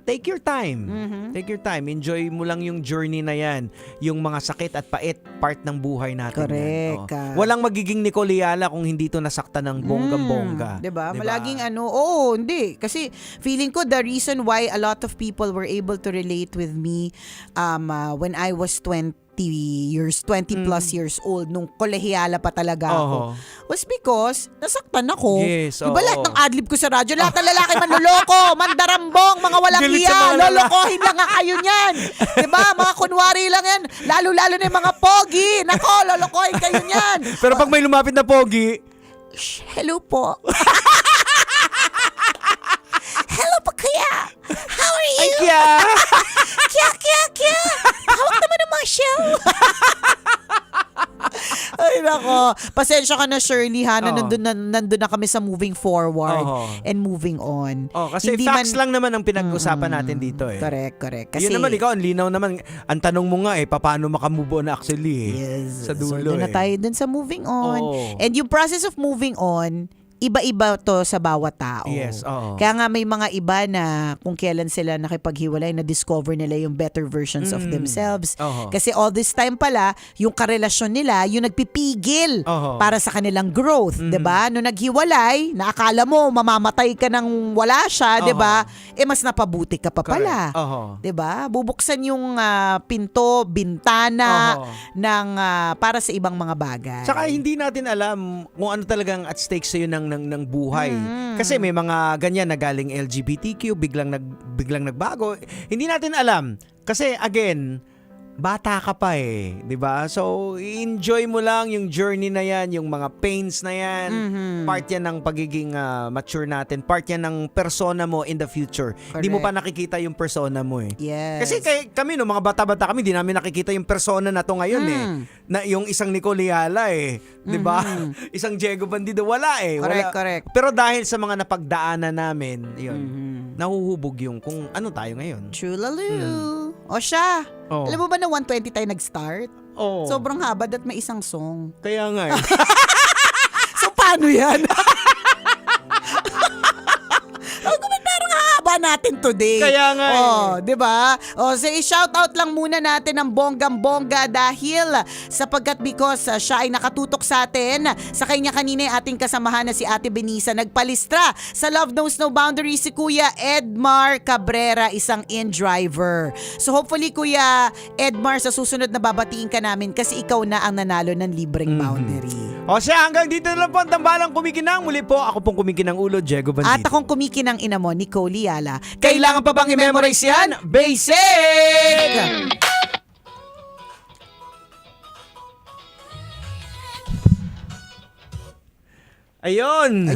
Take your time. Take your time. Enjoy mo lang yung journey na yan. Yung mga sakit at pait, part ng buhay natin. Correct. Yan. Walang magiging Nicole Ayala kung hindi to nasaktan ng bonggang-bongga. Diba? Malaging hindi. Kasi feeling ko the reason why a lot of people were able to relate with me when I was 20 plus years old, nung kolehiyala pa talaga ako, was because nasaktan ako. Yes, diba lahat ng adlib ko sa radyo, lahat ng lalaki manloloko, mandarambong, mga walang hiya, lolokohin lang nga kayo niyan. Diba? Mga kunwari lang yan. Lalo-lalo na yung mga pogi. Nako, lolokohin kayo niyan. Pero pag may lumapit na pogi, hello po. Hello po, kuya. How are you? Ay, kya. Kya. Hawak naman ang mga shell. Ay, nako. Pasensya ka na, Shirley, ha, na nandun na kami sa moving forward and moving on. Kasi Hindi facts lang naman ang pinag-usapan natin dito Correct. Kasi, yun naman, ikaw, ang linaw naman. Ang tanong mo nga paano makamove on actually yes. sa dulo. So, doon na tayo dun sa moving on. And yung process of moving on, iba-iba to sa bawat tao. Yes, oo. Kaya nga may mga iba na kung kailan sila nakipaghiwalay, na-discover nila yung better versions of themselves. Oo. Kasi all this time pala, yung karelasyon nila, yung nagpipigil para sa kanilang growth, 'di ba? Nung naghiwalay, na akala mo mamamatay ka nang wala siya, 'di ba? Mas napabuti ka pa pala. 'Di ba? Bubuksan yung pinto, bintana ng para sa ibang mga bagay. Tsaka hindi natin alam kung ano talagang at stake sa'yo ng buhay. Kasi may mga ganyan na galing LGBTQ, biglang nagbago. Hindi natin alam. Kasi again, bata ka pa eh, 'di ba? So, enjoy mo lang yung journey na 'yan, yung mga pains na 'yan. Part 'yan ng pagiging mature natin, part 'yan ng persona mo in the future. Hindi mo pa nakikita yung persona mo eh. Yes. Kasi kami no, mga bata-bata kami, di namin nakikita yung persona na to ngayon eh. Na yung isang Nicole Yala eh, 'di ba? Isang Diego Bandido wala eh. Correct. Pero dahil sa mga napagdaanan namin, 'yun. Nahuhubog yung kung ano tayo ngayon. True. O siya. Alam mo ba na 1:20 tayo nag-start? Oh. Sobrang haba at may isang song. Kaya nga eh. So paano yan? Parang haba natin today. Kaya nga eh. 'di ba? So i-shout out lang muna natin ang bonggang-bongga dahil sapagkat because siya ay nakatutok sa atin. Sa kanya kanina yung ating kasamahan na si Ate Benisa nagpalistra sa Love Knows No Boundaries si Kuya Edmar Cabrera, isang in-driver. So hopefully Kuya Edmar, sa susunod na babatiin ka namin kasi ikaw na ang nanalo ng libreng boundary. O siya, hanggang dito na lang po ang tambalang kumikinang. Muli po, ako pong kumikinang ulo, Diego Bandido. At akong kumikinang ina mo, Nicole Yala. Kailangan pa bang i-memorize yan? Basic! Ayun!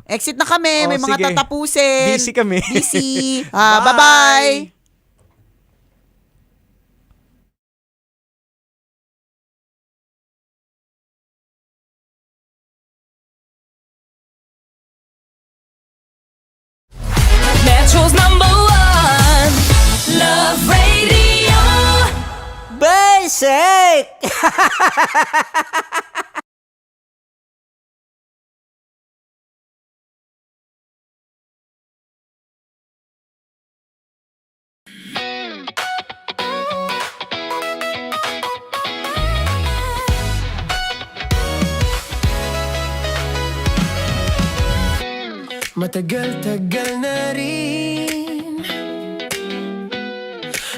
Exit na kami. May mga sige. tatapusin. Busy kami. Busy. Bye-bye! Metro's #1 Love Radio. Basic! Matagal-tagal na rin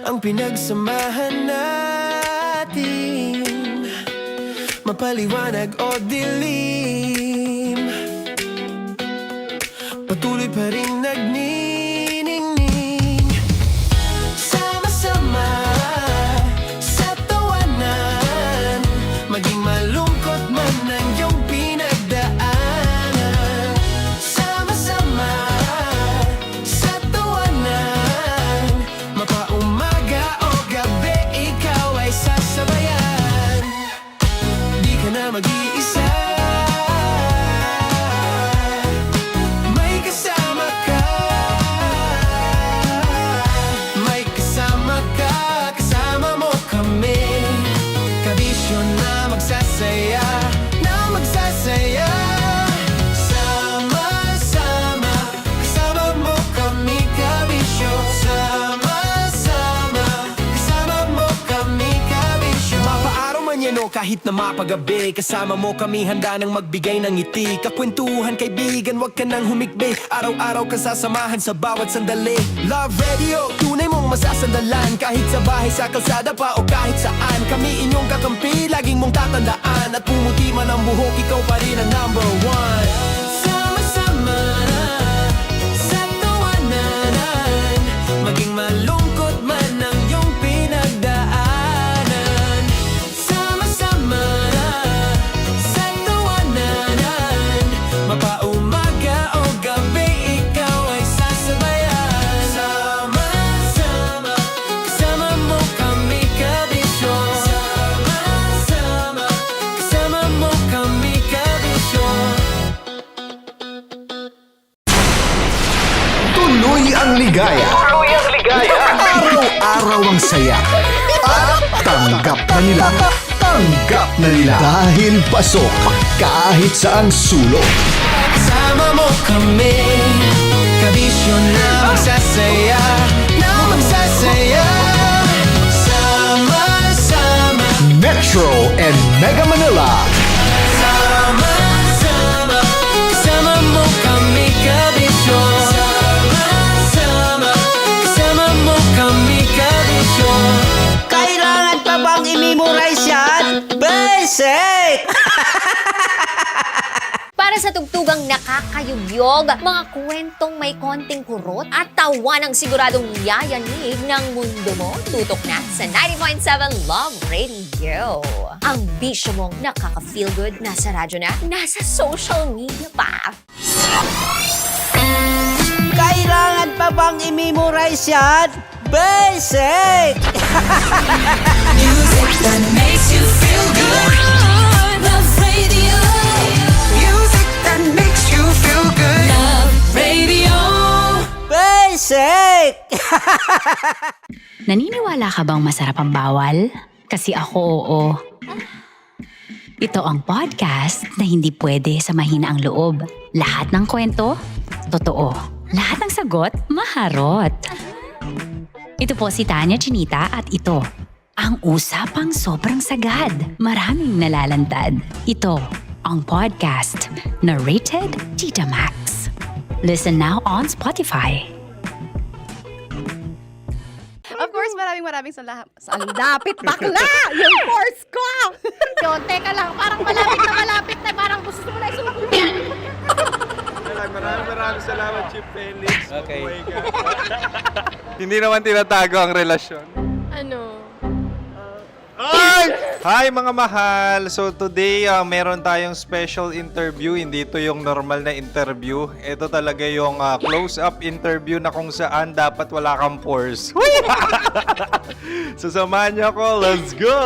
ang pinagsamahan natin, mapaliwanag o dilim, patuloy pa rin nagniningning. Sama-sama sa tawanan, maging malungkot man ang iyong pinagdaanan. Sama-sama sa tawanan, mapaumaga o gabi, ikaw ay sasabayan. Di ka na mag-iisa, may kasama ka. May kasama ka, kasama mo kami. Kabisyo na magsasaya, na magsasaya. Sama-sama, kasama mo kami, kabisyo. Sama-sama, kasama mo kami, kabisyo. Mapaaraw man yan o kahit na mapagabi, kasama mo kami, handa nang magbigay ng ngiti. Kakwentuhan, kaibigan, wag ka nang humikbi. Araw-araw ka sasamahan sa bawat sandali. Love Radio, tunay mong masasandalan. Kahit sa bahay, sa kalsada pa o kahit saan, kami inyong kakampi, laging mong tatandaan. At pumuti man ang buhok, ikaw pa rin ang #1. Sama-sama sa tawanan, maging malungkot man ang iyong pinagdaanan. Sama-sama sa tawanan, mapaumaga o gabi, ikaw ay sasabayan. Sama-sama, kasama mo kami, kabisyo. Sama-sama, kasama mo kami, kabisyo. Tuloy ang ligaya. Araw-araw ang saya. At tanggap na nila. Tanggap na nila. Dahil pasok kahit saang sulok. Kasama mo kami, kabisyo na magsasaya, sama-sama. Metro and Mega Manila. Sama-sama, kasama mo kami, kabisyo. Sama-sama, kasama mo kami, kabisyo. Kailangan pa bang i-memorize yan? Basic! Para sa tugtugang nakakayugyog, mga kwentong may konting kurot at tawa ng siguradong yayanig ng mundo mo, tutok na sa 90.7 Love Radio. Ang bisyo mong nakaka-feel good, nasa radyo na, nasa social media pa. Kailangan pa bang i-memorize yan? Basic! Music that makes you feel good. Love Radio. Music that makes you feel good. Love Radio. Basic! Naniniwala ka bang masarap ang bawal? Kasi ako oo. Ito ang podcast na hindi pwede sa mahina ang loob. Lahat ng kwento, totoo. Lahat ng sagot, maharot. Ito po si Tanya Chinita at ito, ang usapang sobrang sagad. Maraming nalalantad. Ito, ang podcast na Rated Tita Max. Listen now on Spotify. Of course, maraming salamat. Lapit bakla! Yung course ko! Yun, teka lang, parang malapit na, parang gusto mo na isulat. Maraming salamat, Chief Felix. Okay. Oh my God. Hindi naman tinatago ang relasyon. Ano? Hi mga mahal! So today, meron tayong special interview. Hindi ito yung normal na interview. Ito talaga yung close-up interview na kung saan dapat wala kang pores. So samahan niyo ako. Let's go!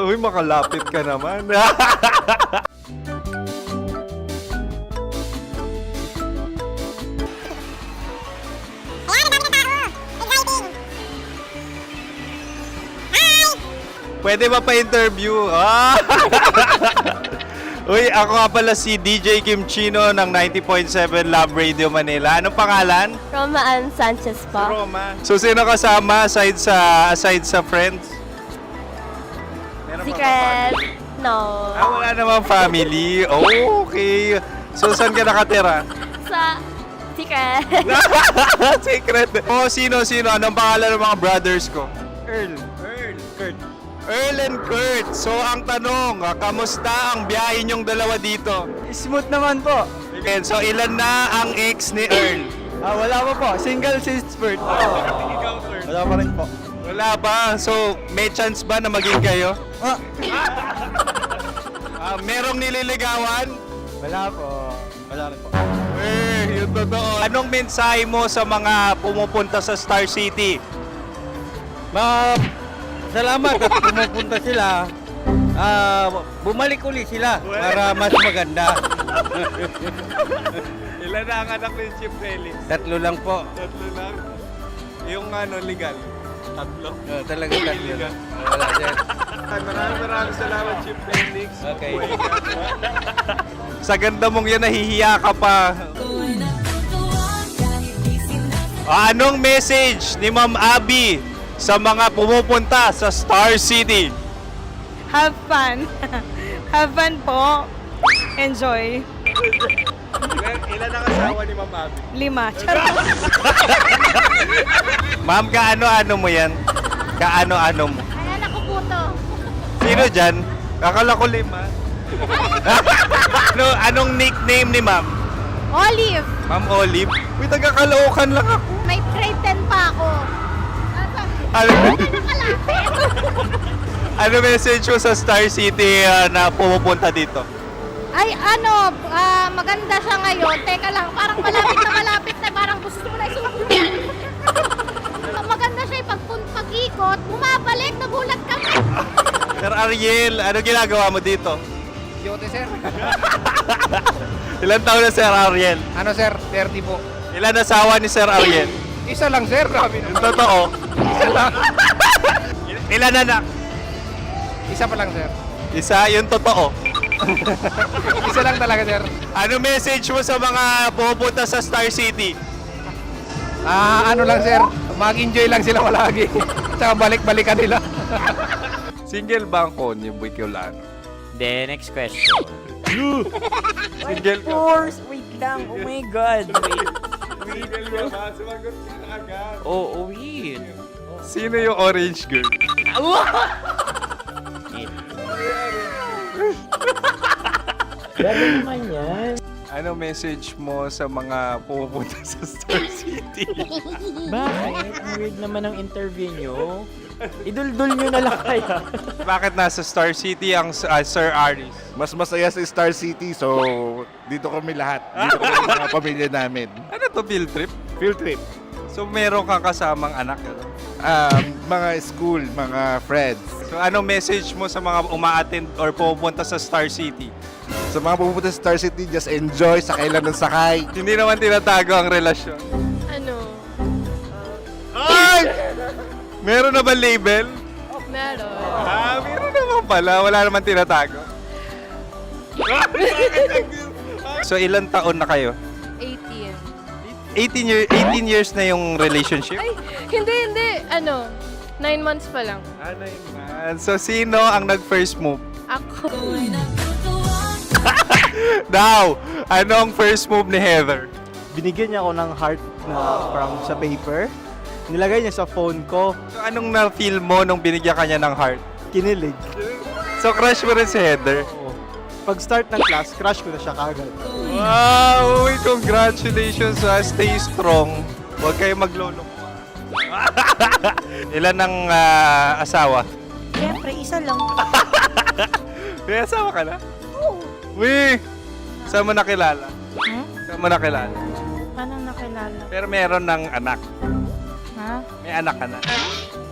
Uy, makalapit ka naman. Pwede ba pa-interview? Uy, ako nga pala si DJ Kim Chino ng 90.7 Love Radio Manila. Anong pangalan? Roma Ann Sanchez po. Roma. So, sino kasama aside sa friends? Meron ba Secret. No. wala namang family. Oh, okay. So, saan ka nakatira? Sa Secret. Secret. Oh, sino? Anong pangalan ng mga brothers ko? Earl, Kurt. Earl and Kurt. So, ang tanong, kamusta ang biyahe niyong dalawa dito? Smooth naman po. Okay, so, ilan na ang ex ni Earl? Wala pa po. Single since birth. Wala pa rin po. Wala pa. So, may chance ba na maging kayo? Merong nililigawan? Wala po. Wala rin po. Yung totoo. Anong mensahe mo sa mga pumupunta sa Star City? Salamat at pumupunta sila. Bumalik uli sila para mas maganda. Ilan na ang anak ni Chief Felix? 3 lang po. 3 lang? Yung legal? 3? Talaga 3 lang. Wala dyan. Maraming salamat, Chief Felix. Okay. Sa ganda mong yan, nahihiya ka pa. Anong message ni Ma'am Abby sa mga pumupunta sa Star City? Have fun. Have fun po. Enjoy. Ilan ang asawa ni Ma'am Abby? 5. Charot. Ma'am, kaano-ano mo yan? Kaano-ano mo? Ayan ako po to. Sino dyan? Akala ko 5. Anong nickname ni Ma'am? Olive, Ma'am Olive? Uy, taga-Caloocan lang ako. may grade 10 pa ako. Ano, Nakalapit. ano message mo sa Star City na pumupunta dito? Ay, maganda siya ngayon. Teka lang, parang malapit na, parang gusto mo na isulat. Maganda siya pag-ikot, bumabalik, nagulat kami. Sir Ariel, ano ginagawa mo dito? Yote, sir. Ilan taon na Sir Ariel? Ano, sir? 30 po. Ilan asawa ni Sir Ariel? Isa lang, sir. Yung totoo. Isa lang. Ilan anak? Isa pa lang, sir. Isa, yung totoo. Isa lang talaga, sir. Ano message mo sa mga pupunta sa Star City? Ano lang, sir. Mag-enjoy lang sila palagi. Tsaka balik-balikan nila. Single ba ang Konyo Bicolano? Then, next question. Single ka? Wait lang. Oh my God. Single ka ba? Sumagot ka na agad. Oh, wait. Sino yung orange girl? Gano'n naman yan. Ano message mo sa mga pupunta sa Star City? Bakit? Ang weird naman ang interview nyo. Iduldul nyo na lang kaya. Bakit nasa Star City ang Sir Aris? Mas masaya sa Star City, so dito kami lahat. Dito kami mga pamilya namin. Ano to, field trip? Field trip. So meron kang kasamang anak? Ano? Mga school, mga friends. So ano message mo sa mga uma-attend or pupunta sa Star City? Sa mga pupunta sa Star City, just enjoy, sakay lang ng sakay. Hindi naman tinatago ang relasyon. Ano? Ay! Meron na ba label? Meron. Meron naman pala. Wala naman tinatago. So ilang taon na kayo? 18. 18 years na yung relationship? Ay, hindi. 9 months pa lang. So sino ang nag-first move? Ako. Now, ano ang first move ni Heather? Binigyan niya ako ng heart na from sa paper. Nilagay niya sa phone ko. So anong na-feel mo nung binigyan kanya ng heart? Kinilig. So crush mo rin si Heather? Pag start ng class, crush ko na siya kagad. Wow! Uy, congratulations! Stay strong. Huwag kayo magloloko. Ilan ang asawa? Siyempre, isa lang. May asawa ka na? Oo. Uy! Saan mo nakilala? Saan mo nakilala? Paano nakilala? Pero meron ng anak. Ha? May anak ka na.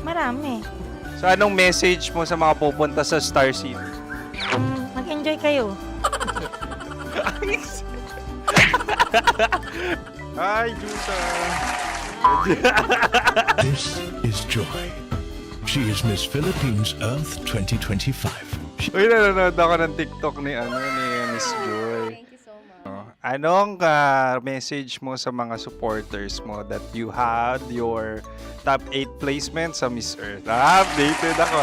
Marami. So anong message mo sa mga pupunta sa Star City? Mag-enjoy kayo. Hi, Jusa! This is Joy. She is Miss Philippines Earth 2025. Uy, nanonood ako ng TikTok ni Miss Joy. Thank you so much. Anong message mo sa mga supporters mo that you had your top 8 placement sa Miss Earth? Updated ako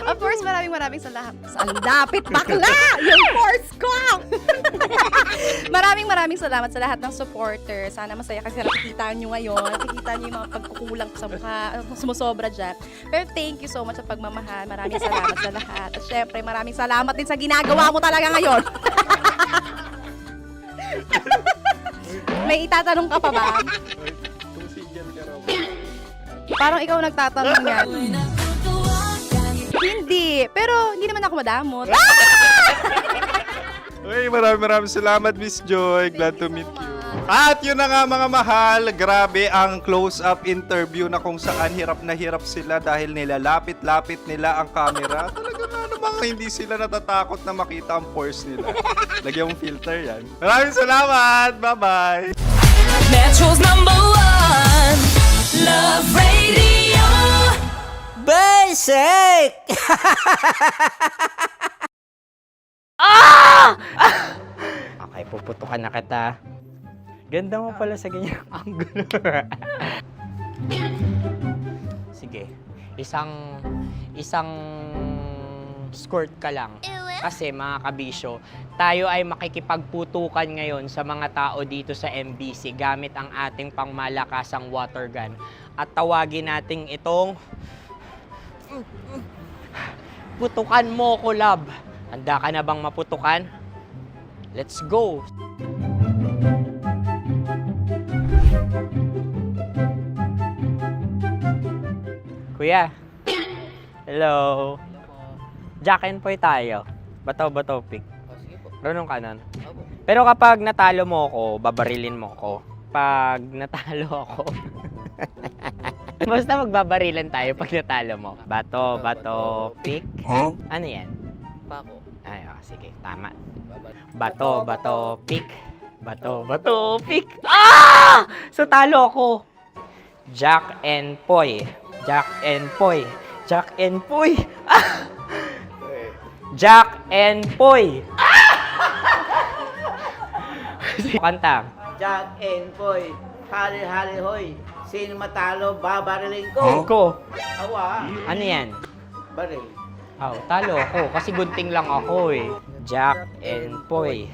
Of course, maraming salamat. Ang dapit bakla! Yung course ko! maraming salamat sa lahat ng supporters. Sana masaya kasi nakikita nyo ngayon. Nakikita nyo yung mga pagkukulang ko sa mukha. Sumusobra dyan. Pero thank you so much sa pagmamahal. Maraming salamat sa lahat. At syempre, maraming salamat din sa ginagawa mo talaga ngayon. May itatanong ka pa ba? Parang ikaw nagtatanong yan. Hindi. Pero hindi naman ako madamot. Uy, maraming salamat, Miss Joy. Glad to meet you. At yun na nga mga mahal, grabe ang close-up interview na kung saan hirap na hirap sila dahil nilalapit-lapit nila ang camera. Talaga nga namang hindi sila natatakot na makita ang pores nila. Lagyan mong filter yan. Maraming salamat! Bye-bye! Metro's #1 Love Radio. Basic! Okay, puputukan na kita. Ganda mo pala sa ganyang angulo. Sige, isang skirt ka lang. Kasi mga kabisyo, tayo ay makikipagputukan ngayon sa mga tao dito sa MBC gamit ang ating pangmalakasang water gun. At tawagin natin itong putukan mo ko, love. Handa ka na bang maputukan? Let's go! Kuya. Hello. Jack and Poy tayo. Bato-bato pick. Runong ka nun. Pero kapag natalo mo ako, babarilin mo ako. Pag natalo ako, basta magbabarilan tayo pag natalo mo. Bato, pick. Huh? Ano yan? Pako. Ay, sige, tama. Bato, pick. Bato, pick. Ah! So talo ako. Jack and Poy. Jack and Poy. Ah! Jack and Poy. Kanta. Jack and Poy, hali-hali hoy. Sino matalo, babariling ko. Ko. Awa, Ano yan? baril. Oh, talo ako kasi gunting lang ako eh. Jack and Poy.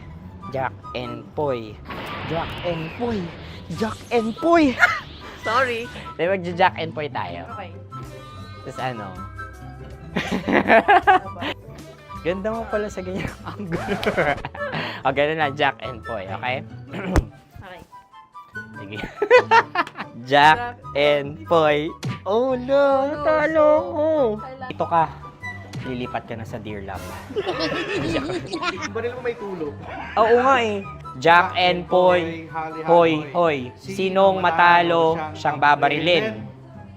Jack and Poy. Jack and Poy. Jack and Poy. Sorry. Di ba Jack and Poy tayo? Okay. Tapos ano? Ganda mo pala sa ganyan angle. O, ganun na, Jack and Poy, okay? Okay. Sige. Jack and Poy. Oh no, natalo ko. Ito ka. Lilipat ka na sa Dear Love. Baril mo may tulog. Oo nga eh. Jack and Poy. Hoy, hoy. Sinong matalo, siyang babarilin.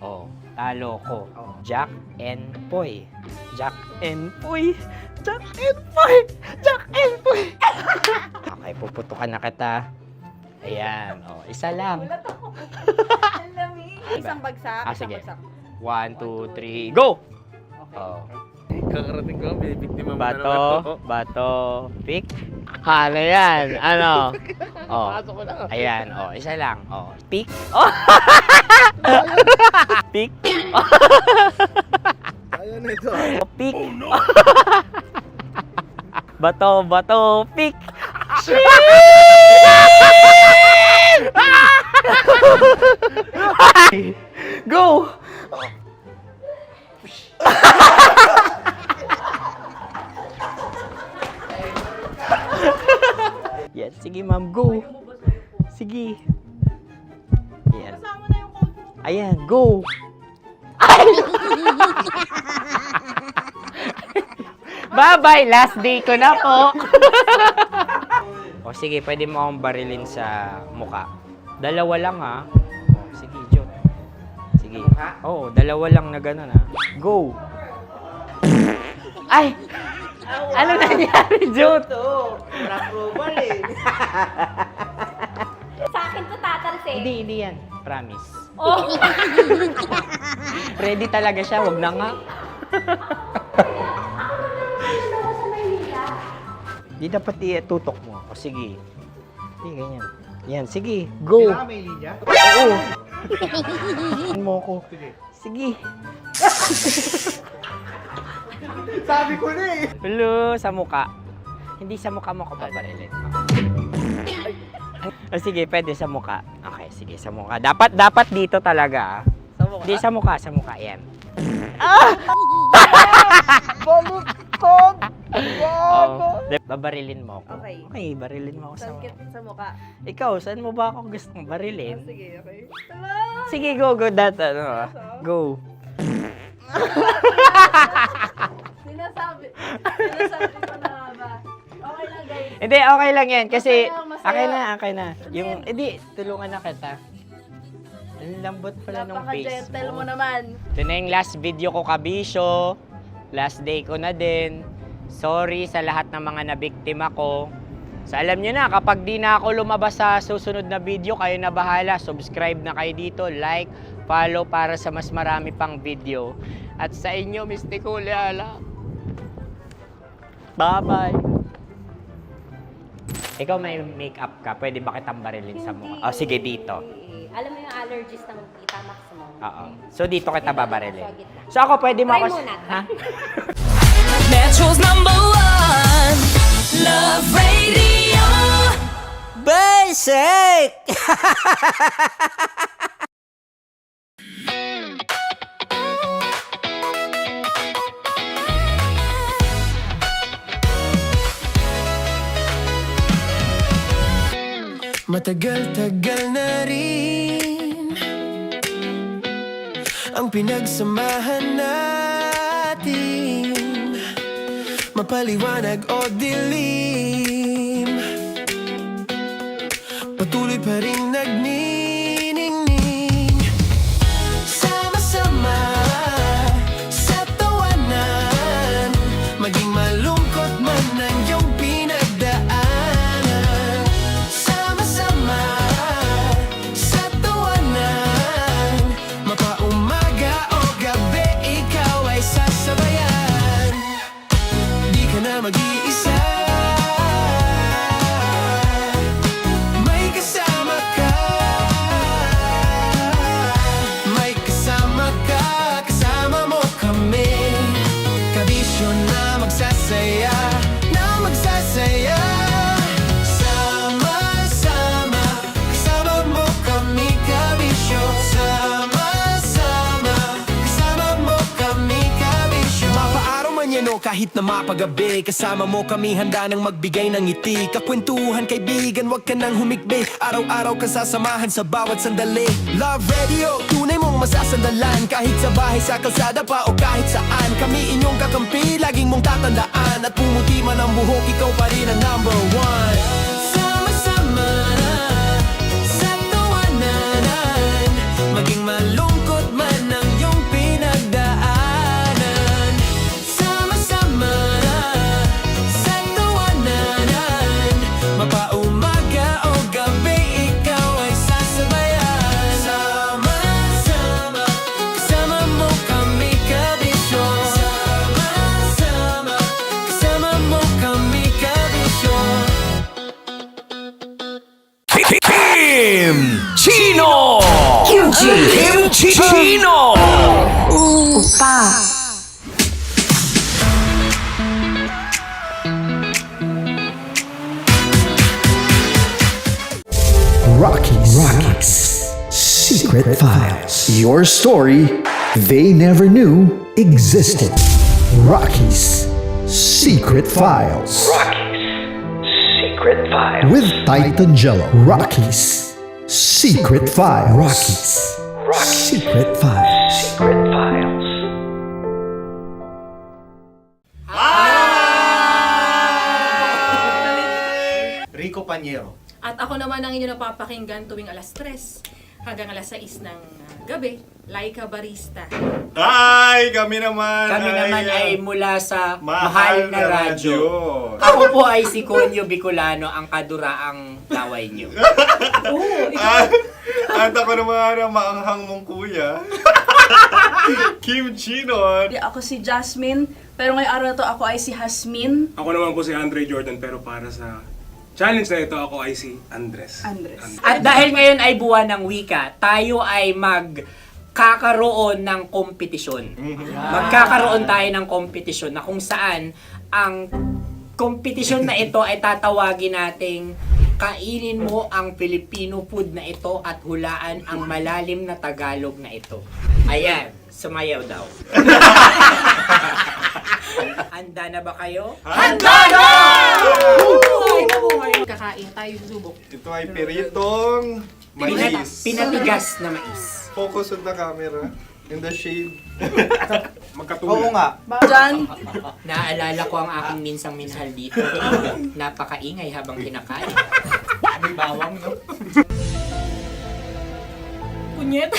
Oh, talo ko. Jack and Poy. Jack and Poy. Jack and Poy. Jack and Poy. Okay, puputukan na kita. Ayan. Oh, isa lang. Isang bagsak. Sige. 1, 2, 3, go! Oh. Kakarating ko, binibiktima mo Bato, pick. Ano yan? Ano? Oh. Ayan, oh, isa lang. Oh, pick. Oh. Pick. Ayaw na ito. Oh, pick. Bato, pick. Go! Yan, sige ma'am, go. Sige. Yan. Ayan, go. Bye-bye, last day ko na po. O sige, pwede mo akong barilin sa muka. Dalawa lang ha. O, sige, Jot. Sige. Oo, dalawa lang na gano'n ha. Go. Ay! Ano nangyari, Jot? Ito, approval eh. Sa akin to tatalsik. Hindi yan. Promise. Oh. Ready talaga siya, wag na nga. Di dapat tutok mo. O sige. Sige, ganyan. Yan, sige. Go. Kailangan may linya? Oo. Ano mo ko? Sige. Sabi ko na eh. Hello, sa muka. Hindi sa muka mo ko paparilin. O sige, pwede sa muka. Okay, sige, sa muka. Dapat dito talaga. Sa muka? Hindi, sa muka. Yan. Baliktad! Oh, babarilin mo ako. Okay. Okay, barilin mo ako sa muka. Sa mukha. Ikaw, saan mo ba ako gustong barilin? Sige, okay. Sige, go. Go. Sinasabi ko na ba? Okay lang, guys. Hindi, okay lang yan. Kasi, Masaya. okay na. Yung, hindi, tulungan na kita. Ang lambot pala nung face Napaka-gentle mo. mo naman. Ito na yung last video ko, kabisyo. Last day ko na din. Sorry sa lahat ng mga nabiktima ko. So alam nyo na, kapag di na ako lumabas sa susunod na video, kayo na bahala. Subscribe na kayo dito, like, follow para sa mas marami pang video. At sa inyo, Mistiko Leala. Bye-bye. Ikaw may makeup ka, pwede ba kitang barilin sa mukha? O sige, dito. Alam mo yung allergies ng Tita Max mo? Oo. So dito kita babarilin. So ako pwede mo Try ako... muna. Ha? Metro's #1 Love Radio. Basic! Matagal-tagal na rin ang pinagsamahan natin, mapaliwanag o dilim, patuloy pa rin nagniningning. Sama-sama sa tawanan, maging malungkot man ang iyong pinagdaanan. Sama-sama sa tawanan, mapaumaga o gabi, ikaw ay sasabayan. Di ka nyo kahit na mapagabi. Kasama mo kami handa nang magbigay ng ngiti. Kakwentuhan kaibigan, wag ka nang humikbi. Araw-araw ka sasamahan sa bawat sandali. Love Radio, tunay mong masasandalan. Kahit sa bahay, sa kalsada pa o kahit saan. Kami inyong kakampi, laging mong tatandaan. At pumuti man ang buhok, ikaw pa rin ang number one. Sama-sama na sa tawanan, maging malungkot man ang iyong pinagdaanan. Sama-sama na sa tawanan, mapaumaga o gabi, ikaw ay sasabayan. Sama-sama, kasama mo kami kabisyo. Sama-sama, kasama mo kami kabisyo. Chino! Kimchi Chino! Rocky's Secret Files. Your story they never knew existed. Rocky's Secret Files. Secret Files. With Titan Jello. Rocky's Secret Files. Rocky's Secret Files. Secret Files. Rico Panyero. At ako naman ang inyo napapakinggan tuwing alas 3 hanggang alas 6 ng gabi, Laika Barista. Hi! Kami naman! Kami naman ay mula sa Mahal na Radyo. Ako Ako po ay si Conyo Bicolano, ang kaduraang laway nyo. At ako naman ang maanghang mong kuya. Kim Chino. Ako si Jasmine, pero ngayong araw na to ako ay si Hasmin. Ako naman po si Andre Jordan, pero para sa challenge na ito, ako ay si Andres. At dahil ngayon ay buwan ng wika, tayo ay magkakaroon ng kompetisyon. Magkakaroon tayo ng kompetisyon na kung saan ang kompetisyon na ito ay tatawagin nating kainin mo ang Filipino food na ito at hulaan ang malalim na Tagalog na ito. Ayan, sumayaw daw. Handa na ba kayo? Handa na! Kakain tayo subok. Ito ay piritong mais. Pinatigas na mais. Focus on the camera. In the shade. Oo nga. Jan, Naaalala ko ang aking minsang minahal dito. Napakaingay habang kinakain. May bawang, no? Kunyet.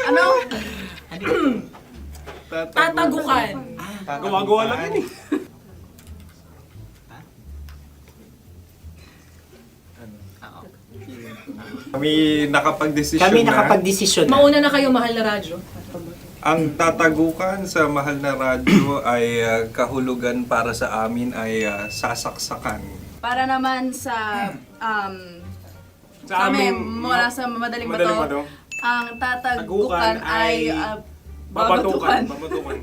ano? Tatagukan. Gawa-gawa lang yun eh. Kami nakapag-desisyon Kami na. nakapag-desisyon na. Mauna na kayo, Mahal na Radyo. Ang tatagukan sa Mahal na Radyo ay kahulugan para sa amin ay sasaksakan. Para naman sa Sa kami, amin, mula sa madaling Madaling bato, Bato. ang tatagukan ay Babatukan. babatukan.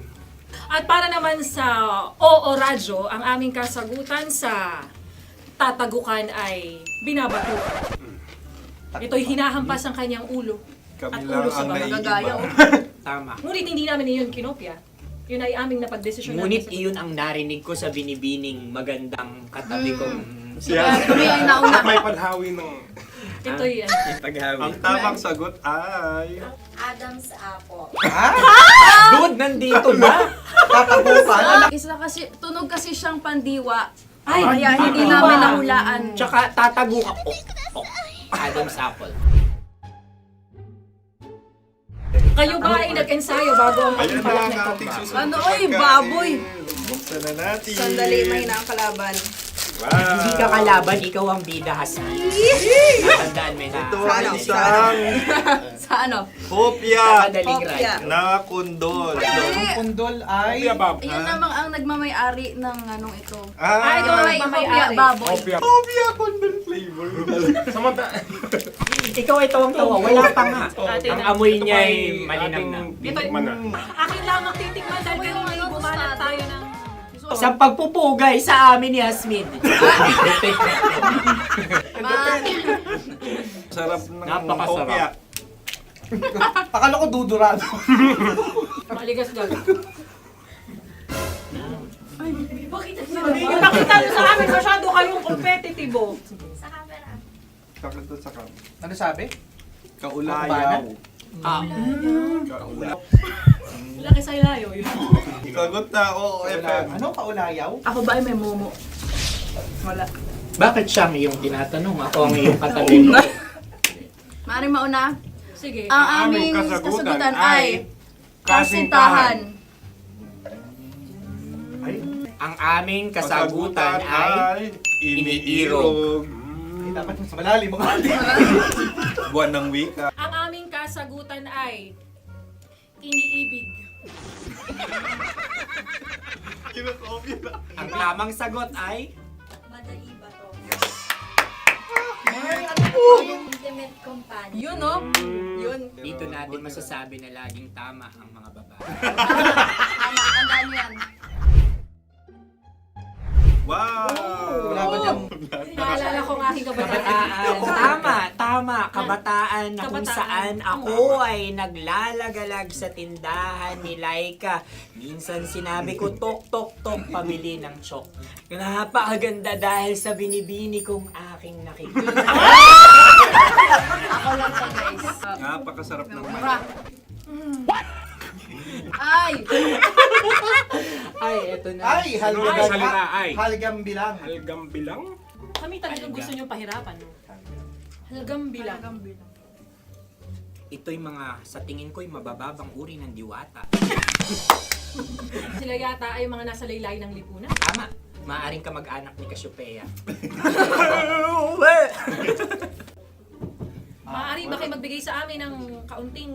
At para naman sa Oo Radyo, ang aming kasagutan sa tatagukan ay binabatukan. Ito'y hinahampas ang kanyang ulo. Kami At lang ulo sa ang mga gagaya. naiiba. Tama. Ngunit hindi namin iyon kinopya. Yun ay aming napagdesisyon Ngunit namin. iyon ang narinig ko sa binibining magandang katabi kong Kami ay nauna. May paghawi ng... Ito'y Ang tamang sagot ay... Adam's apple. Dude, nandito ba? Isa kasi, tunog kasi siyang pandiwa. Ay, Kaya hindi pandiwa. namin nahulaan. Tsaka tatagukan ko. Adam's apple. Kayo ba ay nag-ensayo bago ang Ayan na pagpalat ang nito? ating susunod Ano, na oy, pagkain. baboy. Buksan na natin. Sandali, may na ang kalaban. Wow. Hindi ka kalaban, ikaw ang bida, Hasmin. Tandaan mo na. Ito ang isang Sa ano? hopya Madaling Hopya. radyo. na kundol. Pundol ay... Kuya Bob. Yun namang ang nagmamayari ng anong ito. Ah, ito ay Hopya, may-ari. baboy. Hopya. hopya kundol flavor. Ikaw ay tawang-tawa, wala pa nga. Atin Ang na. amoy niya ay malinang na. Titikman na. Akin lamang titikman dahil kayo ngayon bumalat tayo ng... Sa pagpupugay sa amin ni Hasmin. Sarap ng Napakasarap. hopya. Akala ko dudurado. Maligas gag. Yung nakita nyo sa amin, masyado kayong competitive. Ano sabi? Kaulayaw. Laki sa ilayo yun. Sagot na, oo, FM. Ano kaulayaw? Ako ba ay may momo? Wala. Bakit siya ang iyong tinatanong? Ako ang iyong katabi. Maaaring mauna. Sige. Ang aming kasagutan ay kasintahan. Ang aming kasagutan ay iniirog. Dapat mas malalim mo. Buwan ng wika. Ang aming kasagutan ay iniibig. Ang tamang sagot ay Intimate companion. Yun, no? Yun. dito natin masasabi na laging tama ang mga babae. Tama, tandaan nyo yan. Wow! Wala ba dyan? Naalala ko ang aking kabataan. Kabataan. Tama. Kabataan na kung Kabataan. saan ako ay naglalagalag sa tindahan ni Laika. Minsan sinabi ko, tok, tok, tok, pabili ng chok. Napakaganda dahil sa binibini kong aking nakikita. Ako lang to, guys. Napakasarap ng Mura. Ay! Ay, eto na. Ay, Ay, salita ay. Halgam bilang. Halgam bilang? Kami talagang gusto nyo pahirapan. No? Halgam bilang. Ito'y mga, sa tingin ko'y mabababang uri ng diwata. Sila yata ay mga nasa laylay ng lipunan. Tama. Maaring ka mag-anak ni Cassiopeia. Maaari ba kayo magbigay sa amin ng kaunting...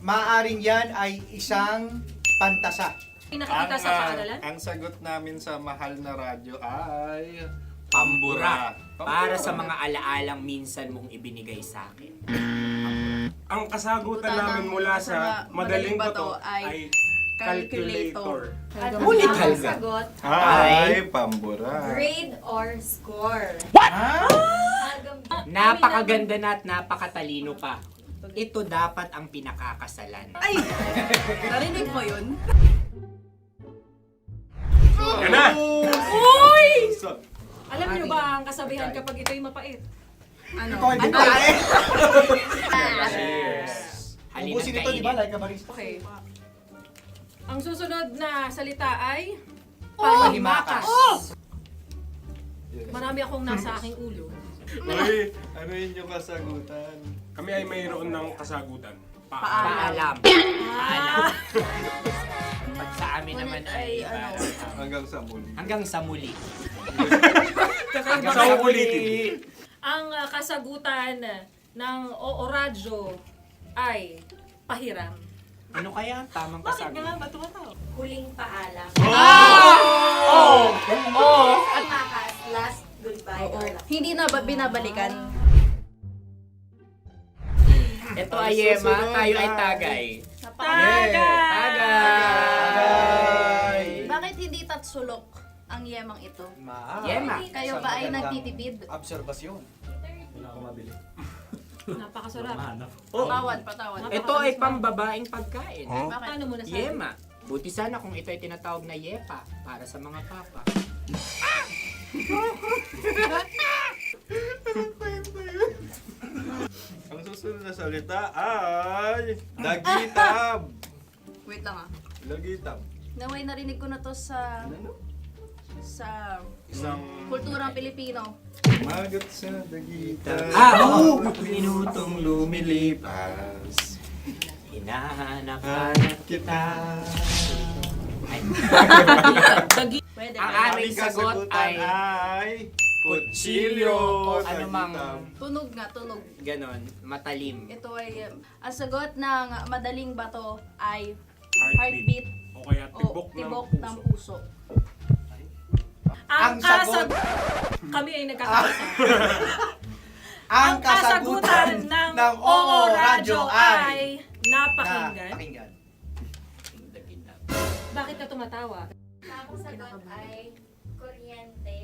Maaring yan ay isang pantasa. Pinakikita sa paaralan? Ang sagot namin sa mahal na radyo ay... Pambura. Para sa mga alaalang minsan mong ibinigay sa akin. Ang kasagutan namin mula sa madaling bato ay calculator. Ulit Ang halga. sagot, Ay, pambura. grade or score. Napakaganda na at napakatalino pa. Ito dapat ang pinakakasalan. Ay! Narinig mo yun? Yan na! Uy! Alam niyo ba ang kasabihan kapag ito'y mapait? Ano? Halina't Ubusin ito, di ba? kainin. Like a barista. Okay. Ang susunod na salita ay panghimakas. Marami akong nasa aking ulo. Uy, ano yun yung kasagutan? Kami ay mayroon ng kasagutan. Paalam. Paalam. Pag sa amin naman ay Hanggang sa muli. hanggang sa muli. Sa uulitin. Ang kasagutan ng Oo Radyo ay pahiram. Ano kaya ang tamang kasagutan? Huling paalam. Oh! Panghimakas, last goodbye or last. Hindi na ba binabalikan? Ito ay Yema, tayo ay Tagay. Tagay! Bakit hindi tatsulok ang yemang ito? Yema. Kayo ba ay nagtitipid? Obserbasyon. Napakasarap. Patawan. Ito ay pambabaeng pagkain. Bakit? Paano mo nasabi? Yema. Buti sana kung ito ay tinatawag na yepa para sa mga papa. Ang susunod na salita ay... Dagitab! Wait lang ah. Dagitab. Naway narinig ko na to sa Isang... kulturang Pilipino. Magat sa dagitab. Oo! Minutong lumilipas. Hinahanap-hanap kita. Pwede. Ang aming sagot ay kutsilyo o anumang Tunog nga, tunog. ganon, matalim. Ito ay, ang sagot ng madaling bato ay Heartbeat. heartbeat O kaya o tibok tibok ng ng puso. puso. Ang sagot- Kami ay nagkakaisa. Ang kasagutan ng Oo Radyo ay napakinggan. Bakit ka tumatawa? Ang sagot ay kuryente.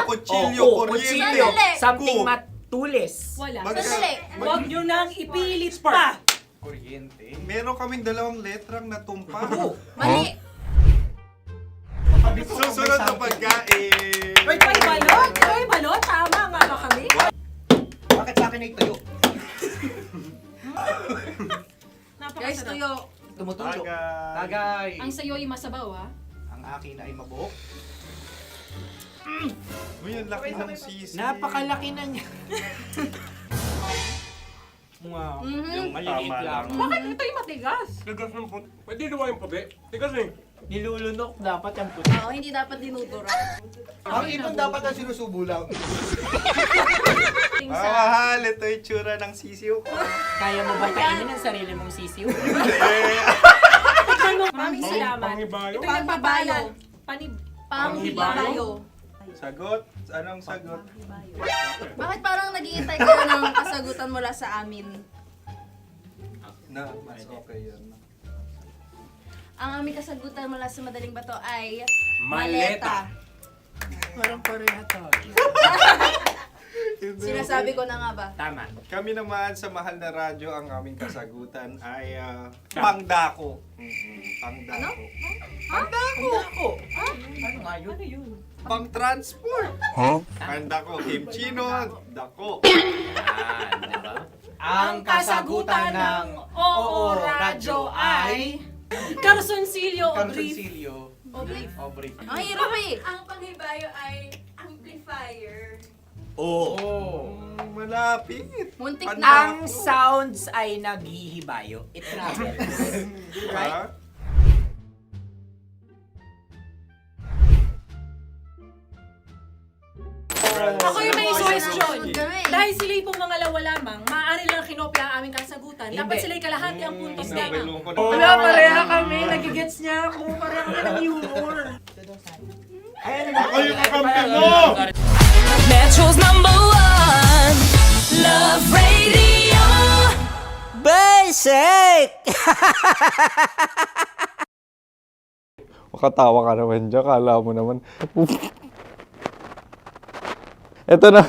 Kutsilyo, kuryente. Something matulis. Wala. Sandali. Huwag nyo nang ipilit pa. Kuryente. Meron kaming dalawang letrang natumpa. Mali! Susunod na pagkain. Wait, may balot? May balot? Tama nga ba kami? Bakit sa akin ay tuyo? Guys, tuyo. Tumutulo. Tagay. Ang sayo ay masabaw, ha? Ang akin ay mabuhok. Uy, ang laki ng sisi. Napakalaki na niya. Wow. Yung maliliit Tama lang. Bakit ito yung matigas? Tigas ng puti. Pwede luwa yung puti. Tigas eh. Nilulunok dapat yung puti. Oo, hindi dapat dinudura. Ang ibon dapat ang sinusubo lang. Mahal, ito yung tsura ng sisiw ko. Kaya mo ba kainin ang sarili mong sisiw? Maraming salamat. Panghibayo? Ito yung nagpabayo. Panghibayo. Sagot? Anong sagot? Bakit parang nag-iintay ka na ng kasagutan mula sa amin? Na, mas okay yun. Ang aming kasagutan mula sa Madaling Bato ay Maleta. Parang pareha tayo. Sinasabi ko na nga ba? Tama. Kami naman sa Mahal na Radyo, ang aming kasagutan ay pangdako. Pangdako. Pangdako! Ano nga yun? Ano yun? Pang-transport. Pangdako, kimchino, dako. Diba? Ang kasagutan ng Oo Radyo ay Carsoncillo o brief. Carsoncillo. Obrief. Ang hirap eh! Ang panghibayo ay amplifier. Oo. Malapit. Muntik Ang na. Ang sounds ay naghihibayo. It travels. Right? Ako yung may question. Kami. Dahil sila pong mga lawa lamang, maaari lang kinopya ang aming kasagutan. Dapat sila'y kalahati ang puntos Hindi, nila. lungkot. Wala, pareha kami. Nagigets niya ako. Pareha kami ng humor. Ako yung kakampi mo! Metro's #1 Love Radio. Basic! Makatawa ka naman dyan. Kala mo naman. Eto na.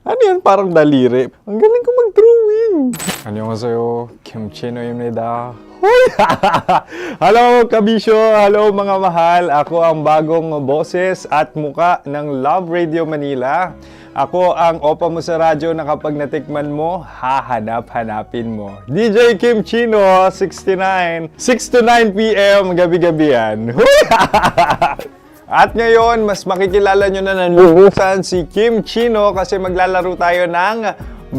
Ano yan? Parang daliri. Ang galing ko mag-drawing. Annyeonghaseyo. Kimchino입니다. Hoy! Hello, kabisyo! Hello, mga mahal! Ako ang bagong boses at muka ng Love Radio Manila. Ako ang opa mo sa radyo na kapag natikman mo, hahanap-hanapin mo. DJ Kim Chino, 69. 6 to 9 p.m. gabi-gabi yan. At ngayon, mas makikilala nyo na ng lubusan si Kim Chino kasi maglalaro tayo ng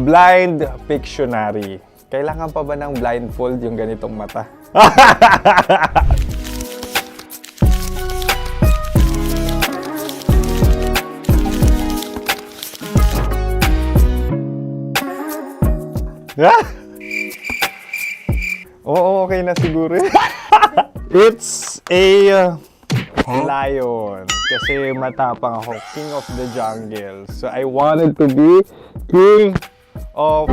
Blind Pictionary. Kailangan pa ba ng blindfold yung ganitong mata? Oo, okay na siguro. It's a lion. Kasi matapang ako. King of the jungle. So I wanted to be king of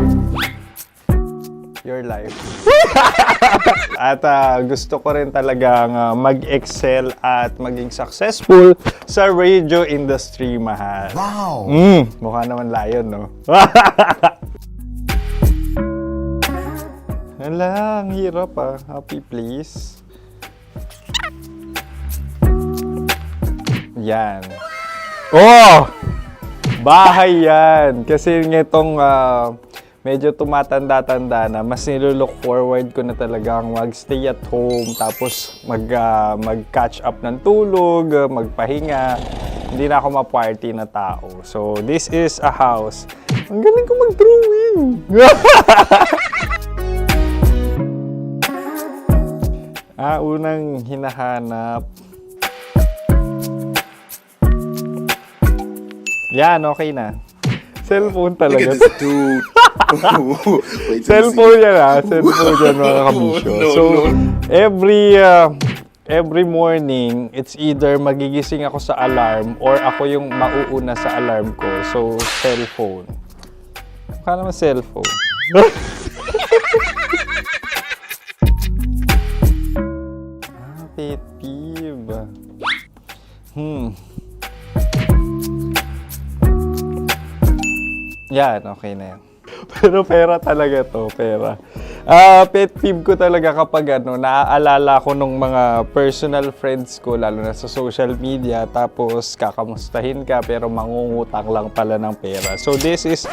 your life. At gusto ko rin talagang mag-excel at maging successful sa radio industry, mahal. Wow! Mukha naman lion, no? Hala, ang hirap Happy, please. Yan. Oh! Bahay yan. Kasi nitong medyo tumatanda-tanda na, mas nilook forward ko na talagang mag-stay at home, tapos mag-catch up ng tulog, magpahinga. Hindi na ako ma-party na tao. So, this is a house. Ang galing ko mag-drawing! Unang hinahanap. Yan, okay na. Cellphone talaga. Cellphone yan Cellphone yan, mga kabisyo. So, every morning, it's either magigising ako sa alarm or ako yung mauuna sa alarm ko. So, cellphone. Mukha naman cellphone. Pet peeve. Yan, okay na yan. Pero pera talaga to, pera. Pet peeve ko talaga kapag naaalala ko nung mga personal friends ko, lalo na sa social media, tapos kakamustahin ka pero mangungutang lang pala ng pera. So this is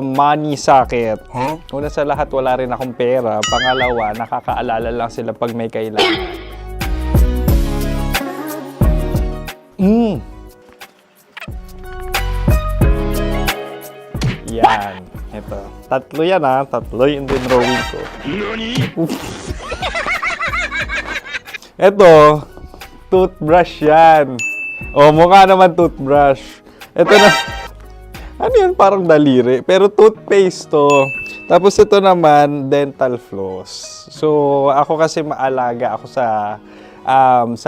money sakit. Una sa lahat, wala rin akong pera. Pangalawa, nakakaalala lang sila pag may kailangan. Yan. Ito. Tatlo yan Tatlo yung dinrawing ko. Ito. Toothbrush yan. O, mukha naman toothbrush. Ito na. Ano yan? Parang daliri. Pero toothpaste to. Tapos ito naman, dental floss. So, ako kasi maalaga ako sa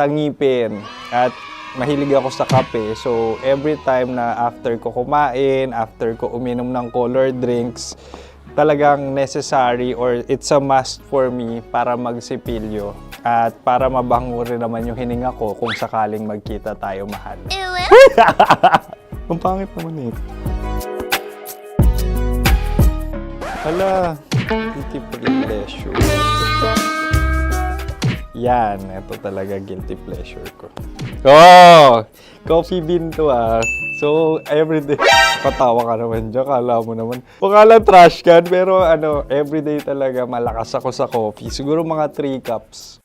ngipin. At mahilig ako sa kape. So, every time na after ko kumain, after ko uminom ng colored drinks, talagang necessary or it's a must for me para magsipilyo. At para mabango rin naman yung hininga ko kung sakaling magkita tayo, mahal. Ang pangit naman ito. Hala, guilty pleasure. Yan, ito talaga guilty pleasure ko. Oh! Coffee bean to So, everyday. Patawa ka naman dyan, kala mo naman. Pakala trash can, pero everyday talaga malakas ako sa coffee. Siguro mga 3 cups.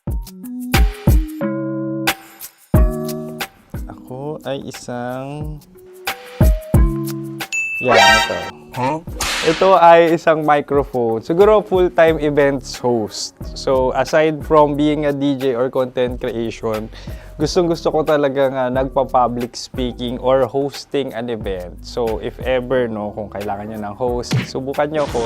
Ako ay isang... Yan, ito. Ito ay isang microphone. Siguro full-time events host. So, aside from being a DJ or content creation, gustong-gusto ko talaga nagpa-public speaking or hosting an event. So, if ever, kung kailangan nyo ng host, subukan nyo ko.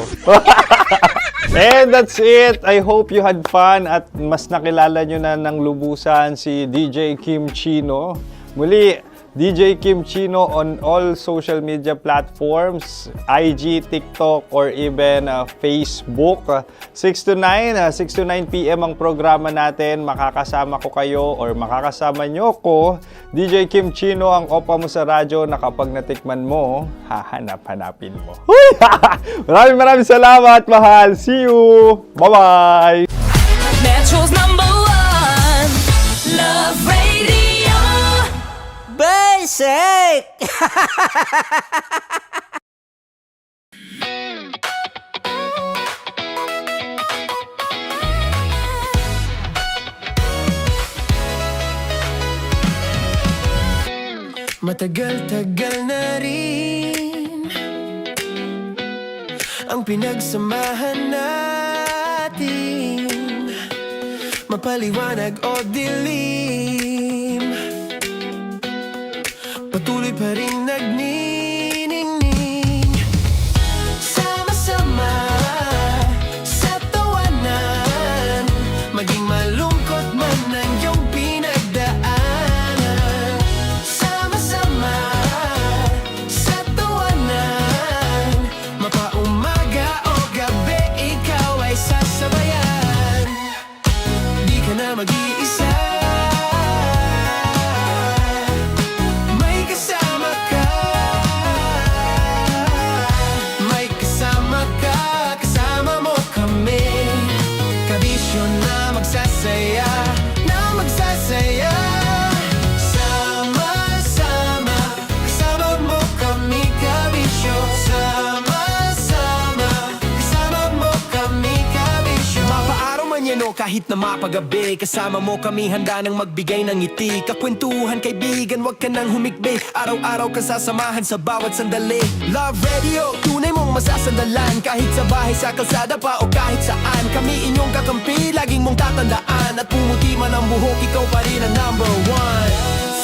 And that's it! I hope you had fun at mas nakilala nyo na ng lubusan si DJ Kim Chino. Muli, DJ Kim Chino on all social media platforms, IG, TikTok, or even Facebook. 6 to 9 p.m. ang programa natin. Makakasama ko kayo or makakasama nyo ko. DJ Kim Chino, ang opa mo sa radyo na kapag natikman mo, hahanap-hanapin mo. Maraming salamat, mahal. See you! Bye-bye! Metro's #1 Love Radio. Basic! Matagal-tagal na rin ang pinagsamahan natin, mapaliwanag o dilim, patuloy pa rin nagniningning. Sama-sama sa tawanan, maging malungkot man ang iyong pinagdaanan. Sama-sama sa tawanan, mapaumaga o gabi, ikaw ay sasabayan. Di ka na mag-iisa. Kahit na mapagabi, kasama mo kami, handa nang magbigay ng ngiti. Kakwentuhan, kaibigan, wag ka nang humikbi. Araw-araw ka sasamahan sa bawat sandali. Love Radio, tunay mong masasandalan. Kahit sa bahay, sa kalsada pa o kahit saan, kami inyong kakampi, laging mong tatandaan. At pumuti man ang buhok, ikaw pa rin ang #1.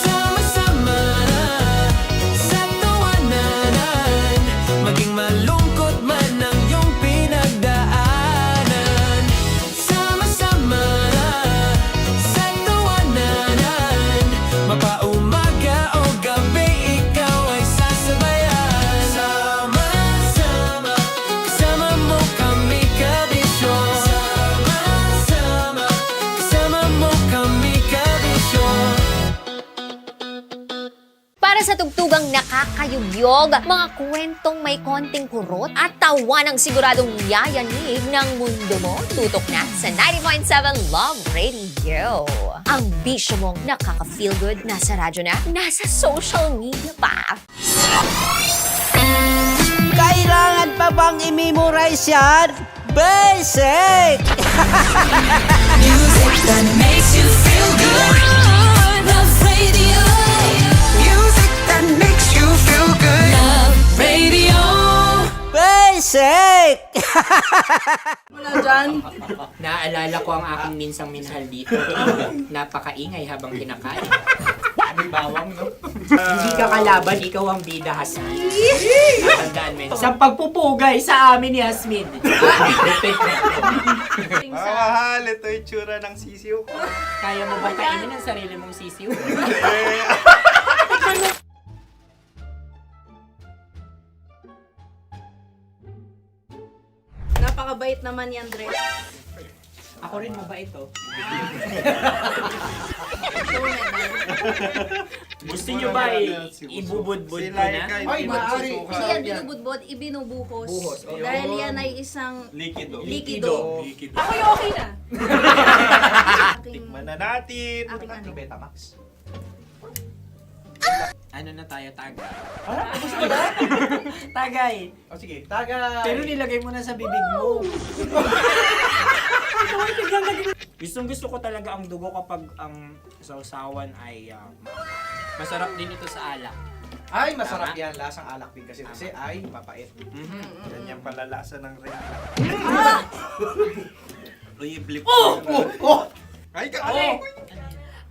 Sama-sama sa tawanan, maging malungkot man ang iyong pinagdaan. Mapaumaga o gabi, ikaw ay sasabayan. Sama-sama, kasama mo kami kabisyo. Sama-sama, kasama mo kami kabisyo. Sa tugtugang nakakayugyog, mga kwentong may konting kurot at tawa ng siguradong yayanig ng mundo mo, tutok na sa 90.7 Love Radio. Ang bisyo mong nakaka-feel good, nasa radyo na, nasa social media pa. Kailangan pa bang i-memorize yan? Basic! Music that makes you feel good. Love Radio. Music that makes you feel good. Love Radio. Basic! Wala dyan. Naaalala ko ang aking minsang minahal dito. Napakaingay habang kinakain. May bawang, no? Hindi ka kalaban, ikaw ang bida, Hasmin. Natandaan mo yun. Sa pagpupugay sa amin ni Hasmin. Mahal, ito yung tsura ng sisiw ko. Kaya mo ba kainin ang sarili mong sisiw? Napakabait naman yan, Dre. Ako rin mabait, oh. Gusto nyo ba ibubudbud ko na? Ay, maaari. Hindi yan binubudbod, ibinubuhos. Buhos, oh. Dahil yan ay isang Likido. likido. Ako yung okay na. Tikman na natin. Aking ano? Betamax. Ano na tayo, tagay? Gusto mo na? Tagay! O sige, tagay. Pero nilagay mo na sa bibig mo. Gustong gusto ko talaga ang dugo kapag ang sausawan ay masarap din ito sa alak. Ay, masarap yan. Lasang alak din kasi ay mapait. Ganyan pala lasa ng rin. Uy, blip. Ay,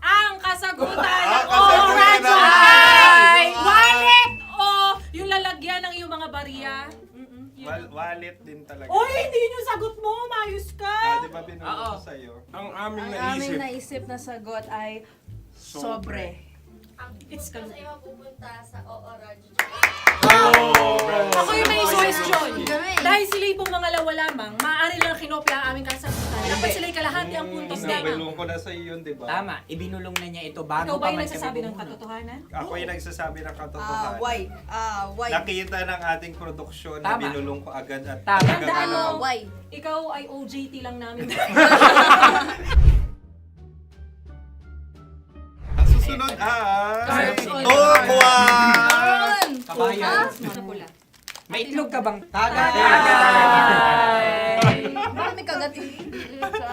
Ang kasagutan ng kasagutan oras ay wallet o yung lalagyan ng iyong mga barya. Wallet din talaga. Uy, hindi yun yung sagot mo. Mayos ka. Di ba binulong ko sa'yo? Ang aming Ang aming naisip na sagot ay sobre. It's Kasi mapupunta sa OORAD. Ako yung may suggestion. Dahil sila yung mga lamang, maaari lang kinopya ang aming kasagutan. Dapat sila yung kalahati ang puntos namin. Binulong ko na sa'yo yun, di ba? Tama, ibinulong na niya ito bago Ikaw ba pa yung man nagsasabi kami ng bumunod. katotohanan? Ako yung nagsasabi ng katotohanan. Why? Nakita ng ating produksyon na Tama. binulong ko agad at Tama. Tandaan mo, Why? ikaw ay OJT lang namin. Ang susunod ay... Cards. Tokwa! Kabayan. Ano pula? May itlog ka bang? Bakit may kagat?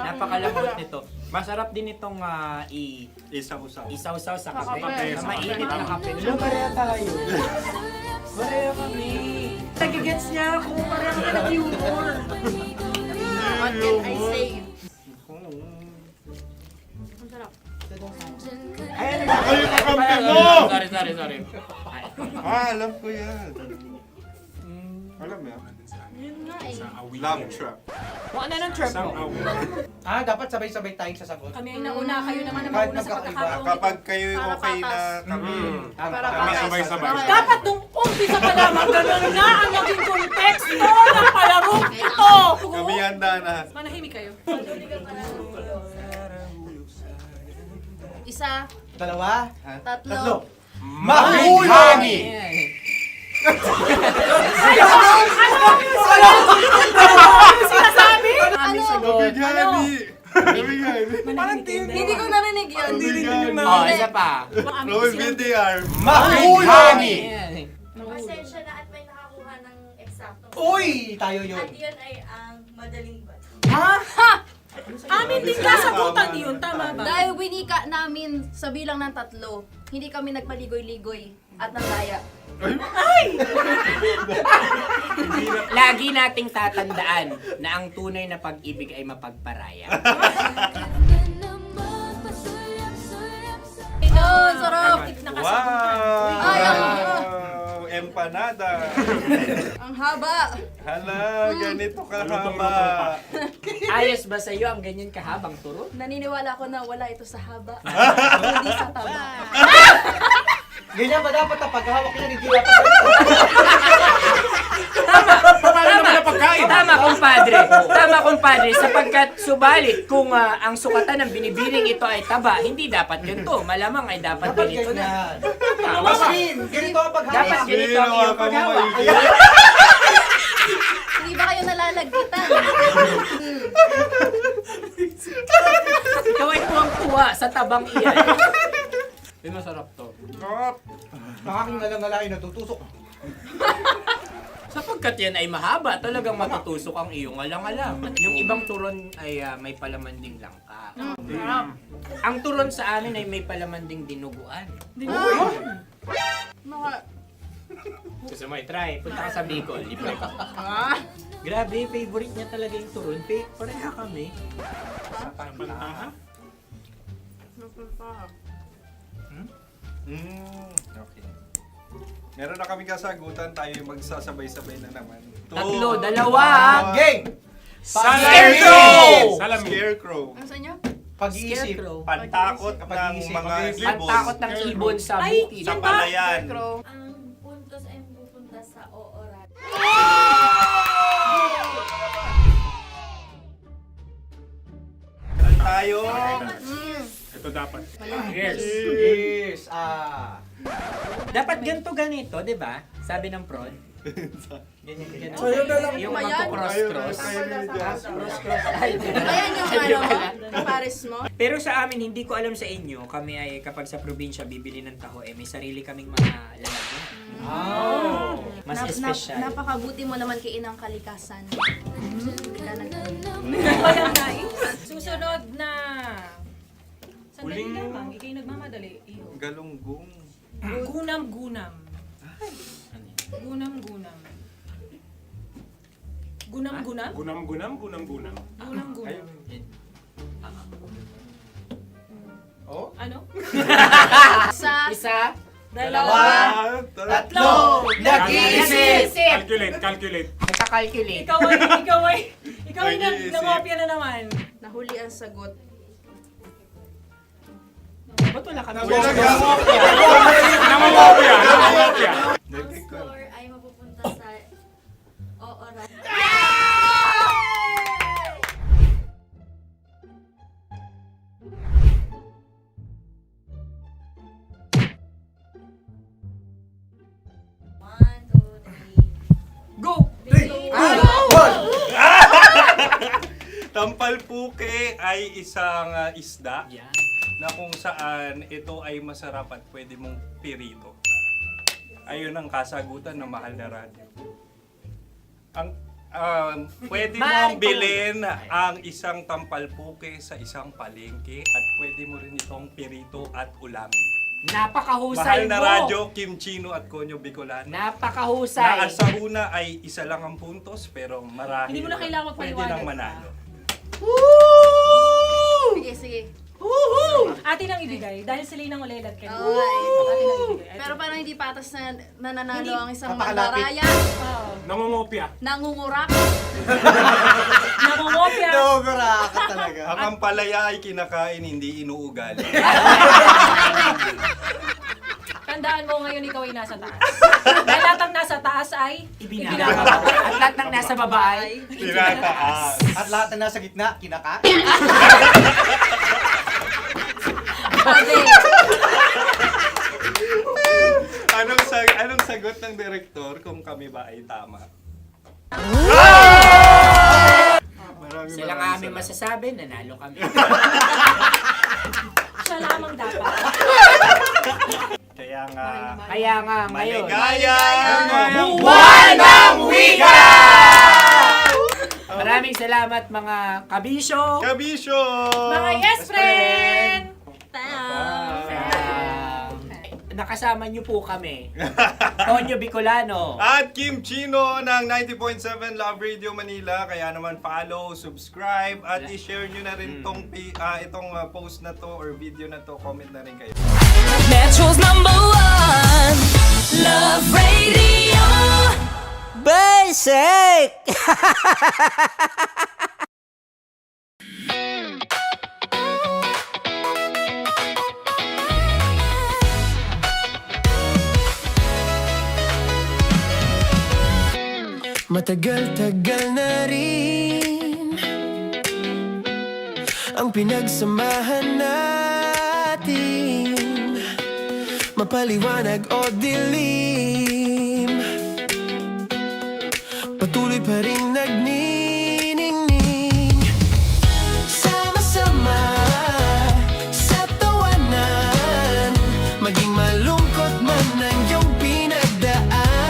Napakalambot nito. Masarap din itong Isaw-saw. isaw-saw sa kape. kape. Sa mainit na kape. Alam, pareha tayo. Pareha kami. Nagigets niya ako. Pareho ka ng humor. What can I say? Ay, Ay, kakampi mo! Sorry. Alam ko yan. Alam mo yan? Yun nga eh. Love trap. Kung ano ng trap mo? Dapat sabay-sabay tayong sasagot. Kami ay nauna, kayo naman ang Kahit mauna sa magkakaiba. pagkakaulit. Kapag kayo okay na kami. Para Kami patas. sabay-sabay. Dapat nung umpisa pa lamang, ganun na ang naging konteksto ng palarong ito. Kami handa na. Manahimik kayo. Isa, Dalawa. tatlo. Mahulani! Sinasabi? Ano? Gani! Hindi ko narinig yun. Oh, isa pa. Roll VTR. Mahulani! Pasensya na at may nakakuha ng eksakto. Uy! Tayo yun. At yun ay ang madaling ba? Amin din kasagutan yun, tama ba? Dahil winika namin sa bilang ng 3, hindi kami nagpaligoy-ligoy at nagaya. Lagi nating tatandaan na ang tunay na pag-ibig ay mapagparaya. Ito, sarap! Nakasagutan. Ay, Wow! Empanada. Ang haba! Hala, ganito kahaba. Ayos ba sa'yo ang ganyan kahabang turo? Naniniwala ko na wala ito sa haba. Hindi sa taba. Ganyan ba dapat ang paghawak niya, hindi dapat ganito. Tama, kumpadre. Tama, kumpadre. Sapagkat subalit kung ang sukatan ng binibining ito ay taba, hindi dapat ganito. Malamang ay dapat ganito na. Tama ba? Ganito ang paghawak. Dapat ganito ang iyong paghawak. Hindi ba kayo nalalagkitan? Ikaw ay tuwang-tuwa sa tabang iyan. Masarap to. Nakakingala-ngala yung natutusok. Sapagkat yan ay mahaba, talagang matutusok ang iyong alang-alang. Yung ibang turon ay may palaman ding langka. Ang turon sa amin ay may palaman ding dinuguan. Gusto mo i-try? Punta ka sa Bicol. Libre ka. Grabe, favorite niya talaga yung turon. Pareha kami. Okay. Meron na kaming kasagutan, tayo magsasabay-sabay na naman. Tatlo, dalawa. Game! Scarecrow! Scarecrow. Ano sa inyo? Pag-iisip. Pantakot ng mga ibon. Pantakot ng ibon sa bukid. Sa palayan. Ang puntos ay pupunta sa ooran. Meron tayo. Ito dapat. Yes. Dapat ganito, di ba? Sabi ng prod. Ganyan. Yung magpo-cross-cross. Cross-cross. Ayan yung pares mo. Pero sa amin, hindi ko alam sa inyo, kami ay kapag sa probinsya bibili ng taho, may sarili kaming mga lalagyan. Mas espesyal. Napakabuti mo naman kay Inang Kalikasan. Susunod na. Sandali lamang, ikay nagmamadali. Iyo. Galunggong. Gunam-gunam. Gunam-gunam. Gunam-gunam? Gunam-gunam, gunam-gunam. Gunam-gunam. Oh? Ano? Isa. Dalawa. Tatlo. Nag-iisip. Calculate. Nagka-calculate. Ikaw ay nangopya na naman. Nahuli ang sagot. Ba't wala kami? Nangungopia. Ang score ay mapupunta sa ooran. Go! Tampalpuke ay isang isda Yan. na kung saan ito ay masarap at pwede mong pirito. Ayun ang kasagutan ng mahal na radyo. Ang pwede mong bilhin ang isang tampalpuke sa isang palengke at pwede mo rin itong pirito at ulamin. Napakahusay Mahal na mo! radyo, Kim Chino at Konyo Bicolano. Napakahusay! Na sa una ay isa lang ang puntos pero marahil Hindi mo na kailangan pwede magpaliwanag nang manalo. Sige, sige. Atin ang ibigay dahil sila yung nangulelat kayo. Okay. Atin ang ibigay. Pero parang hindi patas na nananalo Hindi. ang isang Napakalapit. mandaraya. Nangungopia. Nangungurak. Nangungopia. Ka talaga. Ang ampalaya ay kinakain, hindi inuugali. Tandaan mo ngayon ikaw ay nasa taas. Dahil lahat ng nasa taas ay Ibinababa. At lahat ng nasa baba ay Tinataas. At lahat na nasa gitna, kinakain. Anong sagot ng direktor kung kami ba ay tama? sila nga aming masasabi, nanalo kami. siya lamang dapat. Kaya nga, Ngayon. maligaya! Buwan ng Wika! Maraming salamat mga kabisyo. Kabisyo! Mga yes friend! Nakasama niyo po kami. Konyo Bicolano. At Kim Chino ng 90.7 Love Radio Manila. Kaya naman follow, subscribe, at i-share nyo na rin itong post na to or video na to. Comment na rin kayo. Metro's #1 Love Radio. Basic! Matagal-tagal na rin ang pinagsamahan natin, mapaliwanag o dilim, patuloy pa rin nagniningning. Sama-sama sa tawanan, maging malungkot man ang iyong pinagdaanan.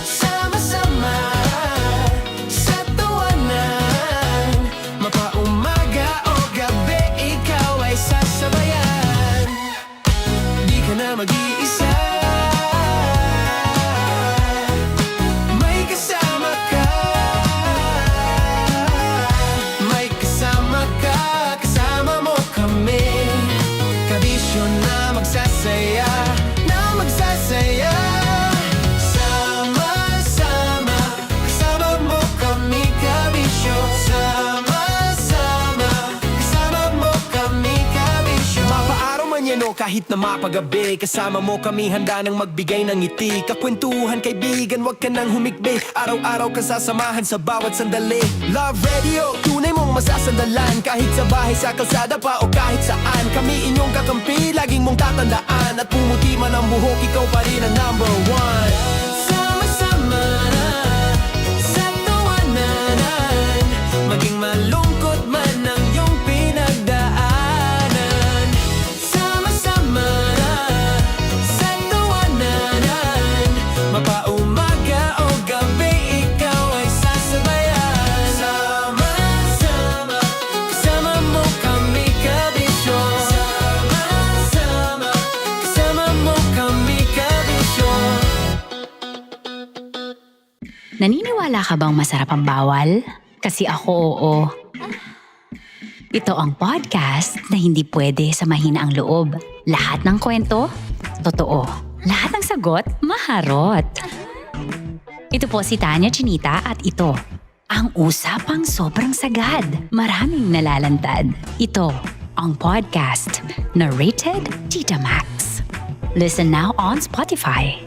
Sama-sama sa tawanan, mapaumaga o gabi, ikaw ay sasabayan. Di ka na mag-iisa, may kasama ka. May kasama ka, kasama mo kami. Kabisyo na magsasaya, na magsasaya. Sama-sama, kasama mo kami, kabisyo. Sama-sama, kasama mo kami, kabisyo. Mapaaraw man yan o kahit na mapagabi, kasama mo kami, handa nang magbigay ng ngiti. Kakwentuhan, kaibigan, wag ka nang humikbi. Araw-araw kasasamahan sa bawat sandali. Love Radio, tunay mong masasandalan. Kahit sa bahay, sa kalsada pa o kahit saan, kami inyong kakampi, laging mong tatandaan. At pumuti man ang buhok, ikaw pa rin ang number one. Sama-sama sa tawanan, maging malungkot man ang iyong pinagdaanan. Sama-sama sa tawanan, mapaumaga o gabi, ikaw ay sasabayan. Sama-sama, kasama mo kami, kabisyo. Sama-sama, kasama mo kami, kabisyo. Naniniwala ka bang masarap ang bawal? Kasi ako oo. Ito ang podcast na hindi pwede sa mahina ang loob. Lahat ng kwento, totoo. Lahat ng sagot, maharot. Ito po si Tanya Chinita at ito, ang usapang sobrang sagad. Maraming nalalantad. Ito, ang podcast na rated Tita Max. Listen now on Spotify.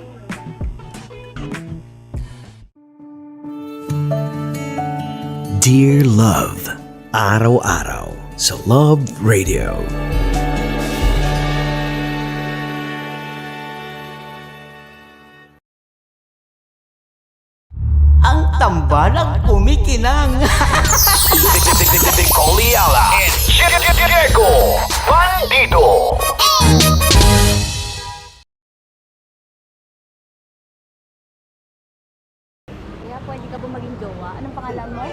Dear Love, araw-araw sa Love Radio. Ang tambalang kumikinang. Coliala and Diego Bandido. Kaya pwede ka ba maging jowa? Anong pangalan mo?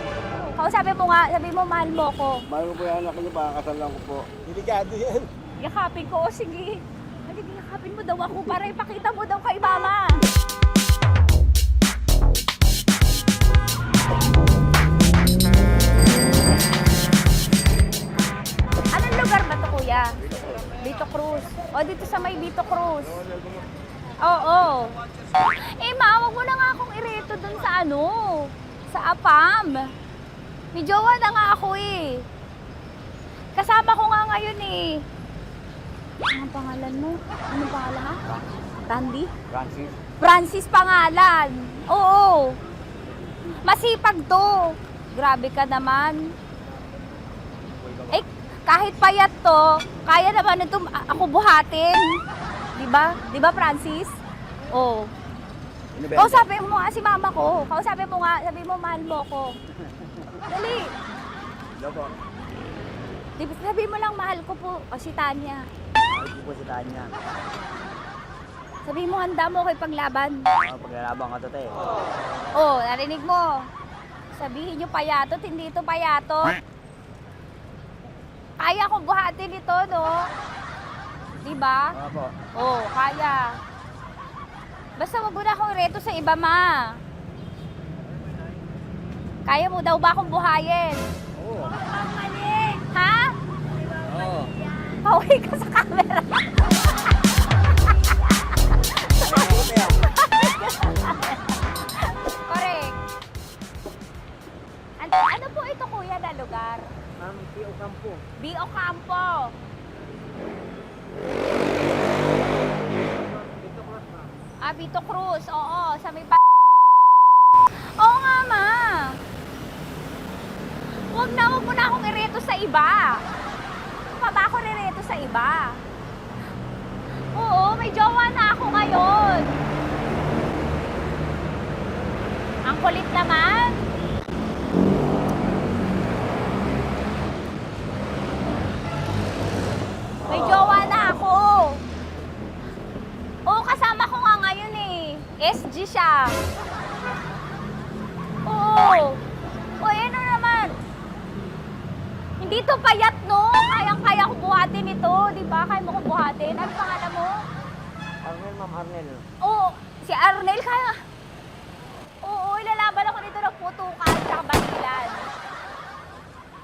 Kausapin mo nga, sabi mo mahal mo ko. Mahal ko po yan, ako niyo, pakakasal lang ko po. Delikado yan. Yakapin ko, o sige. Nagiging yakapin mo daw ako para ipakita mo daw kay mama. Anong lugar ba to, kuya? Vito Cruz. O, dito sa may Vito Cruz. Oo. Eh, ma, wag mo na nga akong ireto dun sa ano, sa APAM. May jowa na nga ako eh. Kasama ko nga ngayon eh. Anong pangalan mo? Anong pangalan ha? Randy? Francis. Francis pangalan. Oo. Masipag to. Grabe ka naman. Eh, kahit payat to, kaya naman ito ako buhatin. Diba? Diba, Francis? Oo. Kausapin mo nga si mama ko. Kausapin mo nga, sabi mo mahal mo ko. Dali. Hello po. Sabi mo lang mahal ko po. O si Tanya. Mahal ko po si Tanya. Sabi mo handa mo kay paglaban. Paglalaban ka to, te. Oh, narinig mo. Sabihin nyo payatot, hindi ito payatot. Kaya kong buhatin ito, no? Diba? Opo. Oh, kaya. Basta wag mo na akong reto sa iba, ma. Kaya mo daw ba akong buhayin? Oo. Ha? Oo. Pauwi ka sa camera. Correct. Ano po ito, kuya, na lugar? B.O. Campo. B.O. Campo. Vito Cruz, oo. Sa may Wag mo na akong ireto sa iba. Pa ba ako rireto sa iba? Oo, may jowa na ako ngayon. Ang kulit naman. May jowa na ako. Oo, kasama ko nga ngayon eh. SG siya. Oo. O, ano naman? Hindi to payat, no? Kayang-kaya ko buhatin ito, di ba? Kaya mo ko buhatin. Ano pangalan mo? Arnel, Ma'am Arnel. Oo, si Arnel kaya. Oo, ilalaban ako dito ng putukan sa basilan.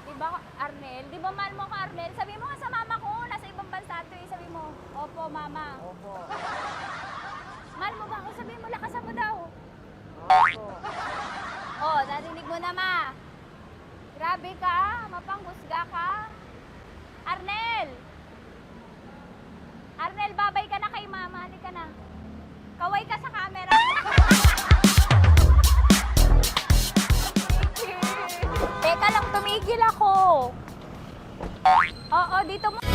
Di ba, Arnel? Di ba mahal mo ko, Arnel? Sabi mo nga sa mama ko, nasa ibang bansa to eh. Sabi mo, opo, mama. Opo. Mahal mo ba ako? Sabi mo, lakasan mo daw. Opo. Oh, narinig mo na, ma. Grabe ka, mapanghusga ka. Arnel! Arnel, babay ka na kay mama. Halika na. Kaway ka sa camera. Teka lang, tumigil ako. Oo, dito mo.